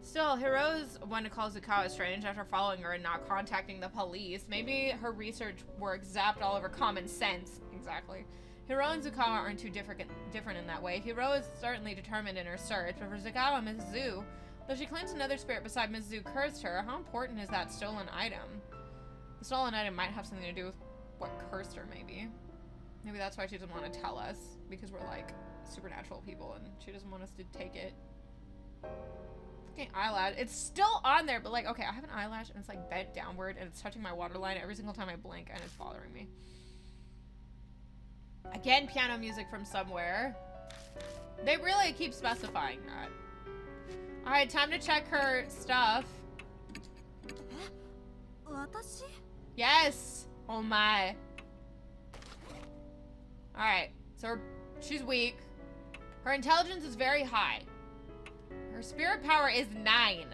Still, Hiro's one to call Zukawa strange after following her and not contacting the police. Maybe her research work zapped all of her common sense. Exactly. Hiro and Zukawa aren't too different in that way. Hiro is certainly determined in her search, but for Zukawa, Miss Zoo, though she claims another spirit beside Miss Zoo cursed her, how important is that stolen item? The stolen item might have something to do with what cursed her, maybe. Maybe that's why she doesn't want to tell us, because we're like supernatural people and she doesn't want us to take it. Fucking eyelash. It's still on there, but like, okay, I have an eyelash and it's like bent downward and it's touching my waterline every single time I blink and it's bothering me. Again, piano music from somewhere. They really keep specifying that. Alright, time to check her stuff. 私? Yes! Oh my. Alright, so she's weak. Her intelligence is very high. Her spirit power is 9.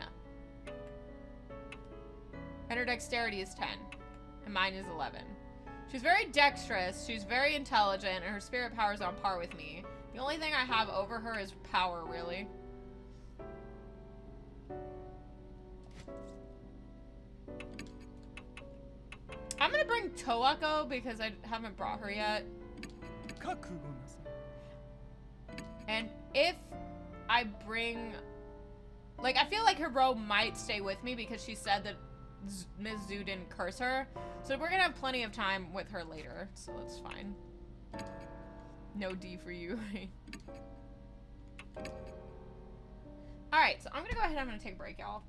And her dexterity is 10. And mine is 11. She's very dexterous, she's very intelligent, and her spirit power is on par with me. The only thing I have over her is power, really. I'm gonna bring Toako because I haven't brought her yet. And if I bring... Like, I feel like her robe might stay with me because she said that Ms. Zhu didn't curse her. So we're gonna have plenty of time with her later, so that's fine. No D for you. Alright, so I'm gonna go ahead and I'm gonna take a break, y'all.